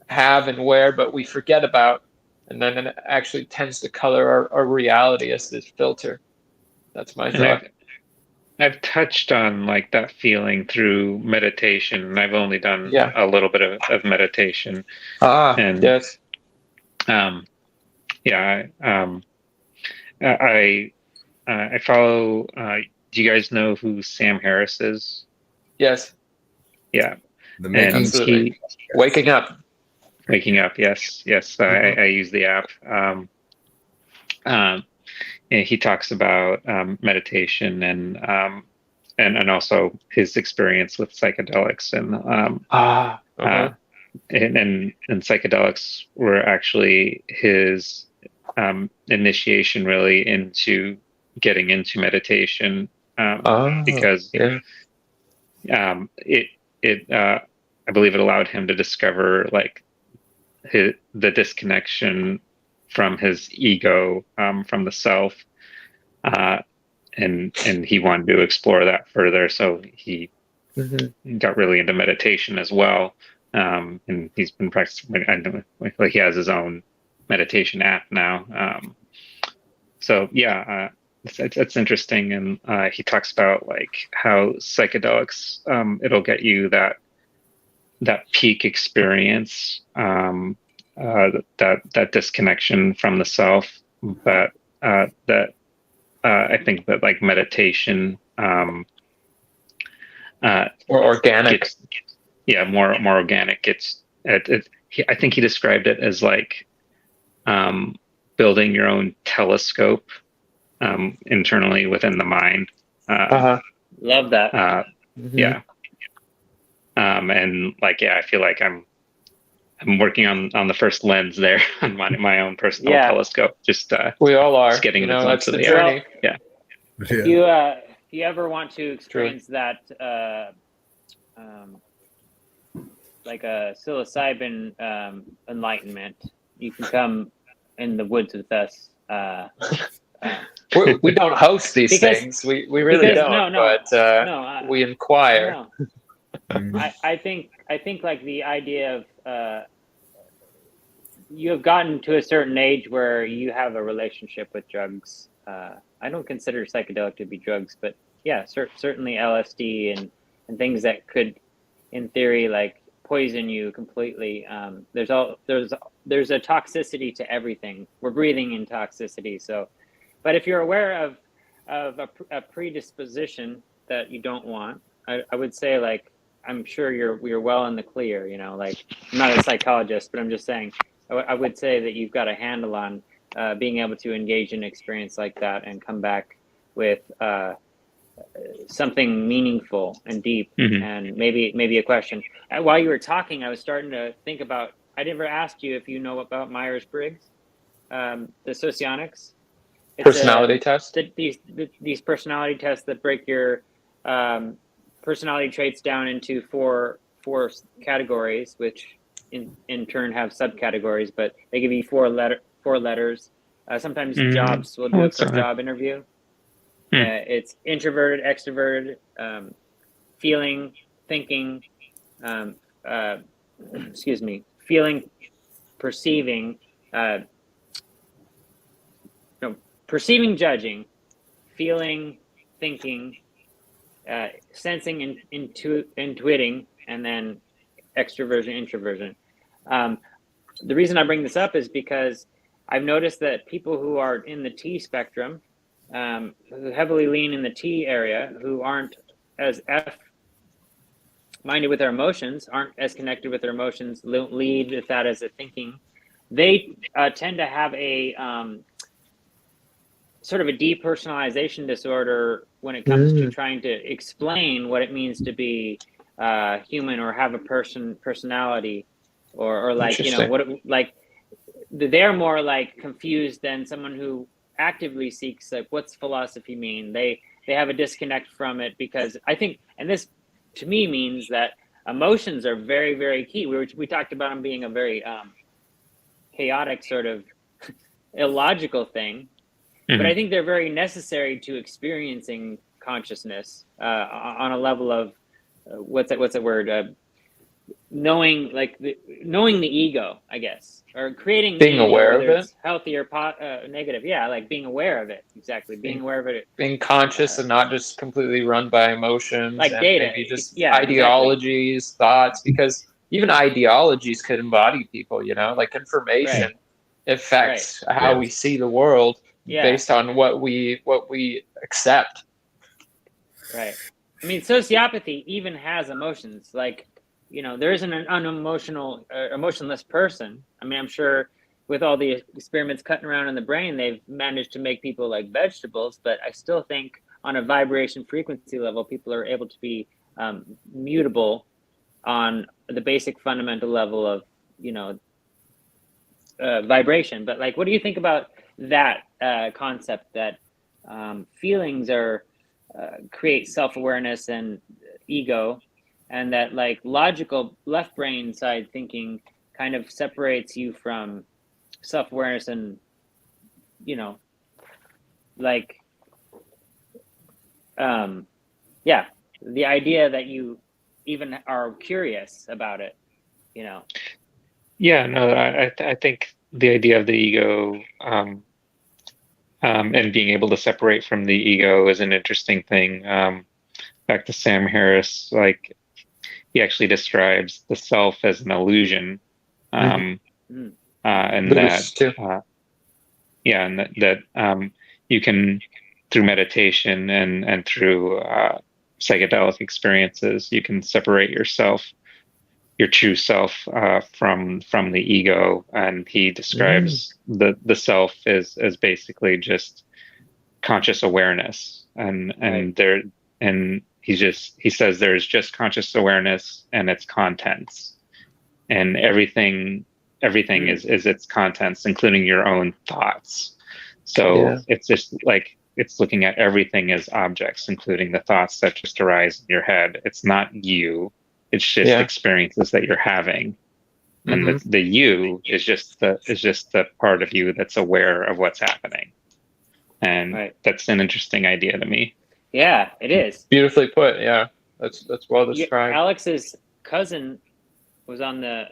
have and wear, but we forget about. And then it actually tends to color our reality as this filter. That's my thought. I've touched on like that feeling through meditation. I've only done a little bit of meditation. And yes. I follow. Do you guys know who Sam Harris is? Yes. Yeah. Absolutely. Waking Up. Waking Up. Yes. I use the app. And he talks about meditation and and also his experience with psychedelics and and psychedelics were actually his initiation really into getting into meditation, because I believe it allowed him to discover like the disconnection from his ego, from the self, and he wanted to explore that further. So he got really into meditation as well, and he's been practicing. I know, like he has his own meditation app now. So yeah, it's interesting, and he talks about like how psychedelics, it'll get you that peak experience, that disconnection from the self, but that I think that like meditation, or organic, more organic. I think he described it as like building your own telescope internally within the mind. Love that. Yeah. And like, I feel like I'm working on the first lens there on my own personal telescope. Just we all are. Just getting that's the journey. If you ever want to experience that, like a psilocybin enlightenment, you can come in the woods with us. We don't host these things. We really don't. But we inquire. I think like the idea of you have gotten to a certain age where you have a relationship with drugs. I don't consider psychedelic to be drugs, but yeah, certainly LSD and things that could, in theory, like poison you completely. There's a toxicity to everything. We're breathing in toxicity. So, but if you're aware of a predisposition that you don't want, I would say, like, I'm sure you're well in the clear, like I'm not a psychologist, but I'm just saying, I would say that you've got a handle on being able to engage in an experience like that and come back with something meaningful and deep, and maybe a question. While you were talking, I was starting to think about, I never asked you if you know about Myers-Briggs, the socionics. It's personality test. These personality tests that break your personality traits down into four categories, which in turn have subcategories, but they give you four letters. Sometimes jobs will do it for a job interview. It's introverted, extroverted, feeling, thinking, feeling, perceiving, perceiving, judging, feeling, thinking, sensing, and intuiting, and then extroversion, introversion. The reason I bring this up is because I've noticed that people who are in the T spectrum, who heavily lean in the T area, who aren't as F-minded with their emotions, aren't as connected with their emotions, lead with that as a thinking, they tend to have a sort of a depersonalization disorder when it comes to trying to explain what it means to be human or have a personality, or like, they're more like confused than someone who actively seeks, like, what's philosophy mean? They have a disconnect from it, because I think, and this to me means that emotions are very, very key. We talked about them being a very chaotic, sort of illogical thing, but I think they're very necessary to experiencing consciousness on a level of what's that word? Knowing, like knowing the ego, I guess, or creating, being aware of it, healthy or negative. Yeah, like being aware of it. Exactly, being aware of it. Being conscious and not just completely run by emotions, like and data. maybe just ideologies, thoughts. Because even ideologies could embody people. Like information affects how we see the world based on what we accept. Right. I mean, sociopathy even has emotions. Like, there isn't an unemotional, emotionless person. I mean, I'm sure with all the experiments cutting around in the brain, they've managed to make people like vegetables, but I still think on a vibration frequency level, people are able to be mutable on the basic fundamental level of, vibration. But like, what do you think about that concept that feelings are create self-awareness and ego, and that like logical left brain side thinking kind of separates you from self-awareness and, like, the idea that you even are curious about it, Yeah, no, I think the idea of the ego and being able to separate from the ego is an interesting thing. Back to Sam Harris, like he actually describes the self as an illusion, and Buddhist too. and that you can, through meditation and through psychedelic experiences, you can separate yourself, your true self, from the ego. And he describes the self as basically just conscious awareness, and he says there's just conscious awareness and its contents, and everything is its contents, including your own thoughts. So it's just like, it's looking at everything as objects, including the thoughts that just arise in your head. It's not you. It's just experiences that you're having, and the you is just the part of you that's aware of what's happening. And that's an interesting idea to me. Yeah, it is. Beautifully put. Yeah, that's well described. Alex's cousin was on the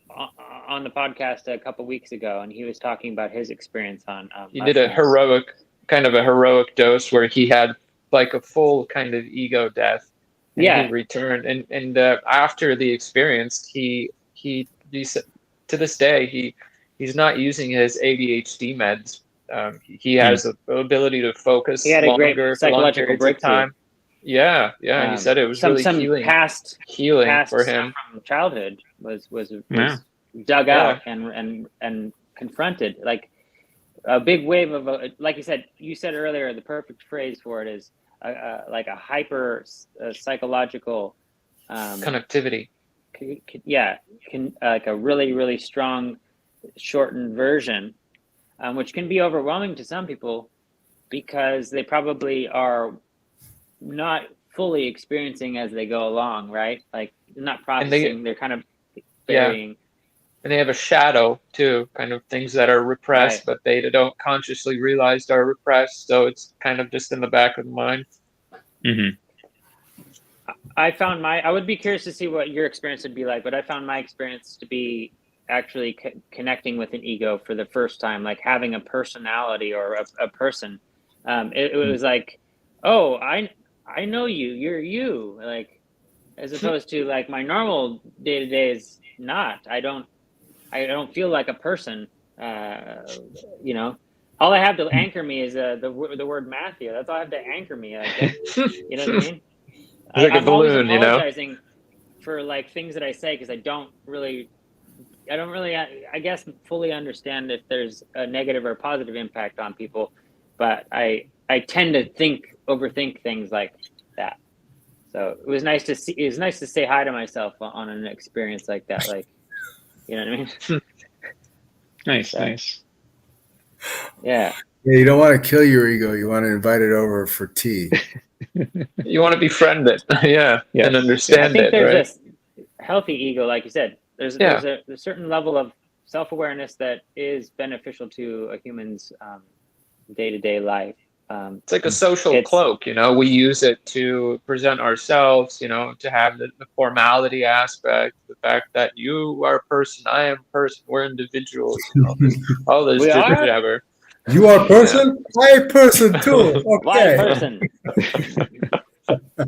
podcast a couple weeks ago, and he was talking about his experience on. He did a heroic dose where he had like a full kind of ego death. And he returned, and after the experience, he said, to this day he's not using his ADHD meds. He has the ability to focus. He had a great psychological breakthrough. Time. Yeah. He said it was really healing. Healing for him from childhood was dug out and confronted. Like a big wave of like you said earlier, the perfect phrase for it is like a hyper psychological connectivity. Like a really, really strong shortened version, which can be overwhelming to some people because they probably are not fully experiencing as they go along, right? Like they're not processing, they're kind of burying. And they have a shadow too, kind of things that are repressed, but they don't consciously realize are repressed. So it's kind of just in the back of the mind. I would be curious to see what your experience would be like, but I found my experience to be actually connecting with an ego for the first time, like having a personality or a person. It was like, oh, I know you, you're you, like, as opposed to like my normal day-to-day is not. I don't feel like a person. All I have to anchor me is the word Matthew. That's all I have to anchor me. Like, you know what I mean? Like a balloon, always apologizing for like things that I say because I don't really, I guess, fully understand if there's a negative or positive impact on people, but I tend to overthink things like that. So it was nice to see. It was nice to say hi to myself on an experience like that. Like, you know what I mean? Nice. Yeah. You don't want to kill your ego. You want to invite it over for tea. You want to befriend it, and understand it. I think there's a healthy ego, like you said. There's a certain level of self-awareness that is beneficial to a human's day-to-day life. It's like a social cloak, we use it to present ourselves, to have the formality aspect, the fact that you are a person, I am a person, we're individuals, all this jibber. You are a person? I am a person too. Okay. Why person?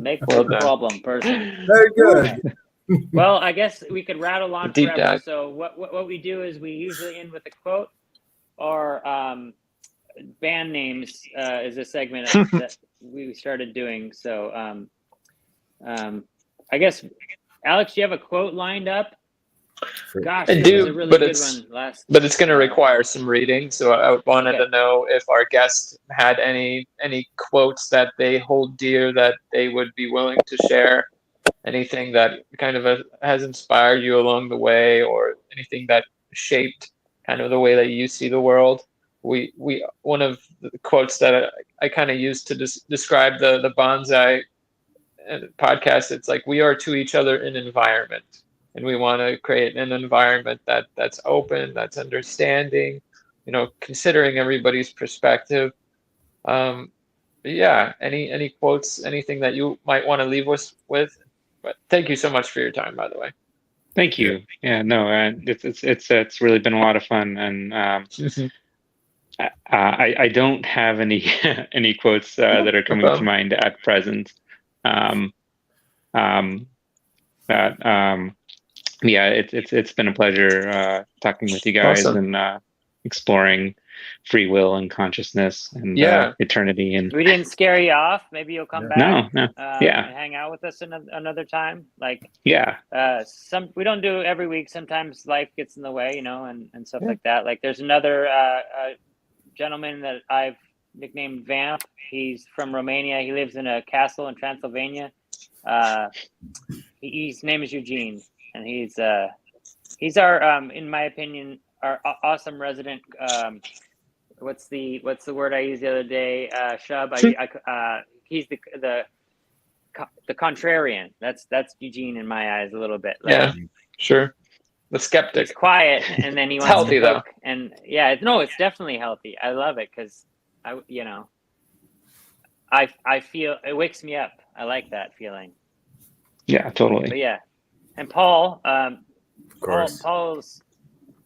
Make the problem person. Very good. Well, I guess we could rattle on forever. So what we do is we usually end with a quote or band names is a segment that we started doing. So I guess, Alex, do you have a quote lined up? Gosh, I there do, was a really but good it's- one last. But it's going to require some reading. So I wanted Okay. to know if our guest had any quotes that they hold dear that they would be willing to share. Anything that kind of has inspired you along the way, or anything that shaped kind of the way that you see the world. We one of the quotes that I kind of used to describe the bonsai podcast. It's like, we are to each other an environment, and we want to create an environment that's open, that's understanding, considering everybody's perspective. Yeah, any quotes, anything that you might want to leave us with? But thank you so much for your time, by the way. Thank you. Yeah, no, it's really been a lot of fun, and I don't have any any quotes that are coming to mind at present. Yeah, it's been a pleasure talking with you guys. Awesome. And exploring free will and consciousness and eternity. And we didn't scare you off. Maybe you'll come back. No. Yeah. And hang out with us another time. Like, yeah. We don't do it every week. Sometimes life gets in the way, and stuff like that. Like, there's another gentleman that I've nicknamed Vamp. He's from Romania. He lives in a castle in Transylvania. His name is Eugene, and he's our, in my opinion, our awesome resident. What's the word I used the other day? Shub. He's the contrarian. That's Eugene in my eyes a little bit. Like, yeah, sure. The skeptic. He's quiet, and then he wants healthy, to cook. though. And yeah, it's definitely healthy. I love it because I feel it wakes me up. I like that feeling. Yeah, totally. But yeah, and Paul, Of course.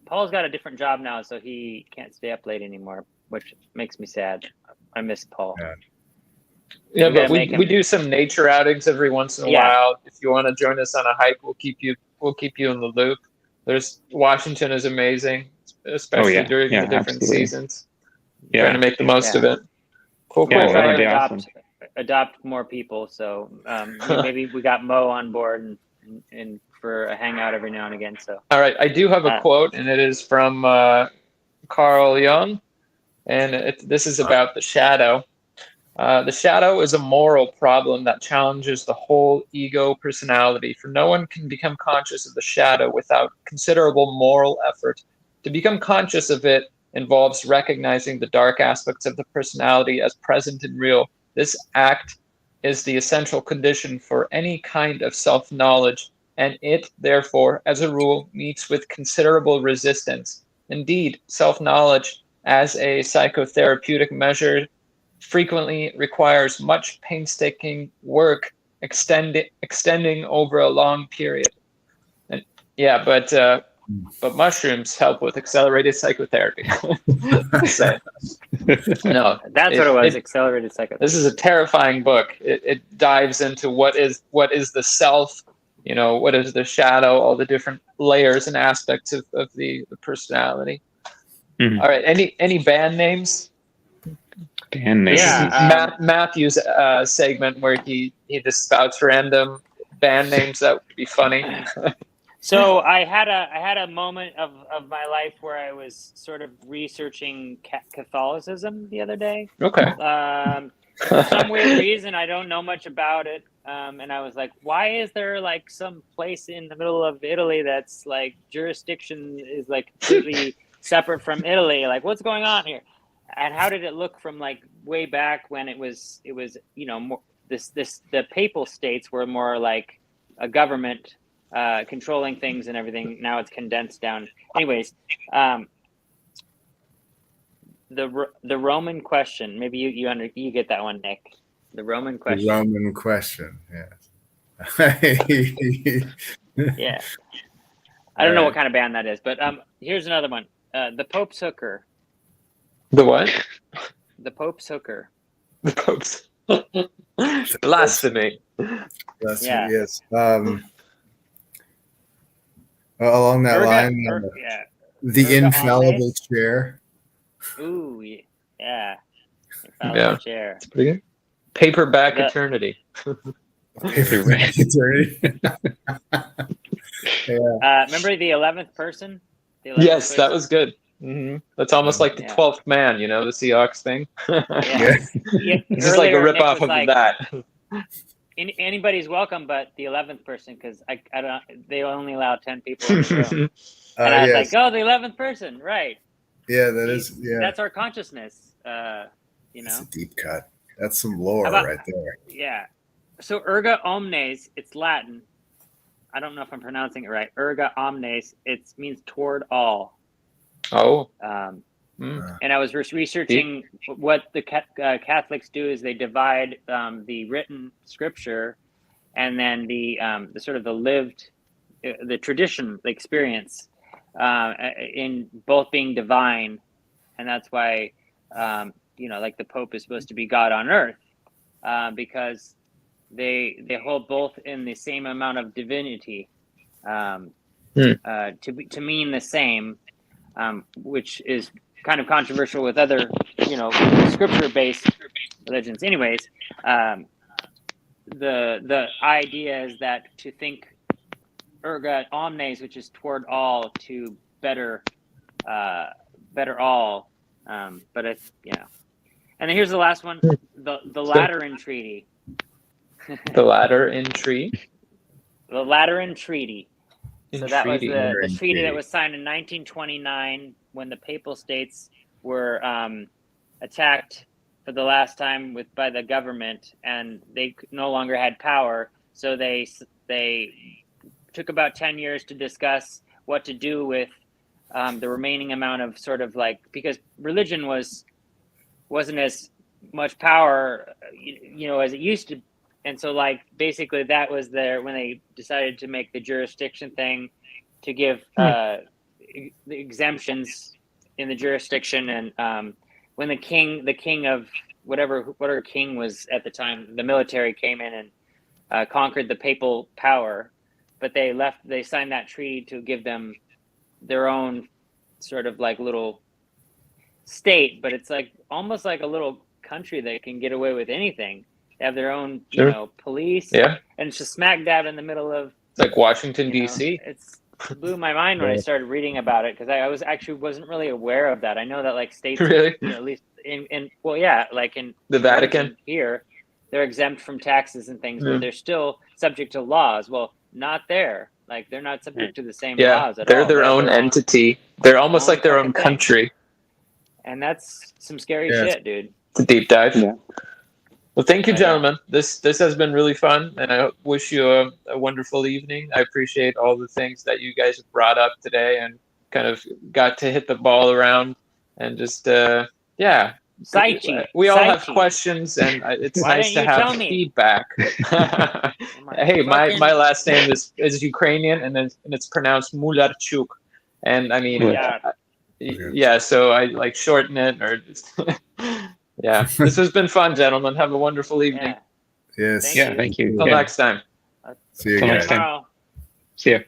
Paul's got a different job now, so he can't stay up late anymore, which makes me sad. I miss Paul. Yeah, but we do some nature outings every once in a while. If you want to join us on a hike, we'll keep you in the loop. Washington is amazing, especially during the different seasons. Trying to make the most of it. Cool. Yeah, try to awesome. adopt more people. So maybe we got Mo on board and for a hangout every now and again. So all right, I do have a quote, and it is from Carl Jung, and this is about the shadow. The shadow is a moral problem that challenges the whole ego personality, for no one can become conscious of the shadow without considerable moral effort. To become conscious of it involves recognizing the dark aspects of the personality as present and real. This act is the essential condition for any kind of self-knowledge, and it, therefore, as a rule, meets with considerable resistance. Indeed, self-knowledge as a psychotherapeutic measure frequently requires much painstaking work extending over a long period. And yeah, but mushrooms help with accelerated psychotherapy. So, no, that's what it was. Accelerated psychotherapy. This is a terrifying book. It dives into what is the self, what is the shadow, all the different layers and aspects of the personality. Mm-hmm. All right, any band names? Band names. Yeah, Matthew's segment where he just spouts random band names that would be funny. So I had a moment of my life where I was sort of researching Catholicism the other day. Okay. For some weird reason, I don't know much about it, and I was like, why is there like some place in the middle of Italy that's like jurisdiction is like completely separate from Italy? Like, what's going on here? And how did it look from like way back when it was more the papal states were more like a government controlling things and everything. Now it's condensed down. Anyways, the Roman question. Maybe you get that one, Nick. The Roman question. The Roman question. Yes. Yeah. I don't know what kind of band that is, but here's another one. The Pope's Hooker. The what? The Pope's Hooker. The Pope's. Blasphemy. Blasphemy. Yes. Along that line, the infallible chair. Ooh, yeah. Infallible chair. It's pretty good. Paperback eternity. Remember the 11th person? Yes, that was good. That's almost like the 12th man, the Seahawks thing. This is like a ripoff of that. Anybody's welcome, but the 11th person, because I don't. They only allow 10 people in the room, and I was like, "Oh, the 11th person, right?" Yeah, that is. Yeah, that's our consciousness. It's a deep cut. That's some lore right there. Yeah. So erga omnes, it's Latin. I don't know if I'm pronouncing it right. Erga omnes, it means toward all. Oh. And I was researching what the Catholics do is they divide the written scripture and then the sort of the lived, the tradition, the experience in both being divine. And that's why, like the Pope is supposed to be God on earth because they hold both in the same amount of divinity to mean the same, which is kind of controversial with other, scripture-based religions. Anyways, the idea is that to think erga omnes, which is toward all, to better all. But it's And then here's the last one: the Lateran Treaty. The Lateran Treaty. The Lateran Treaty. So that was the treaty that was signed in 1929 when the Papal States were attacked for the last time by the government, and they no longer had power. So they took about 10 years to discuss what to do with the remaining amount of sort of because religion wasn't as much power, as it used to. And so basically that was when they decided to make the jurisdiction thing to give the exemptions in the jurisdiction. And when the king of whatever king was at the time, the military came in and conquered the papal power, but they signed that treaty to give them their own sort of little state, but it's almost like a little country that can get away with anything. They have their own, police. Yeah. And it's just smack dab in the middle of. It's like Washington, D.C. It blew my mind when I started reading about it because I wasn't really aware of that. I know that states, really? At least in in the Vatican here, they're exempt from taxes and things, but they're still subject to laws. Well, not there. They're not subject to the same laws at all. They're their own entity. They're almost like their own country. And that's some scary shit, dude. It's a deep dive. Yeah. Well, thank you, gentlemen. This has been really fun, and I wish you a wonderful evening. I appreciate all the things that you guys have brought up today and kind of got to hit the ball around and just, we all have questions, and it's nice to have feedback. Hey, my last name is Ukrainian, and it's pronounced Mularchuk. And I mean, so I shorten it or just yeah. This has been fun, gentlemen. Have a wonderful evening. Yes. Thank you. Until next time. See you guys. Next time. See ya.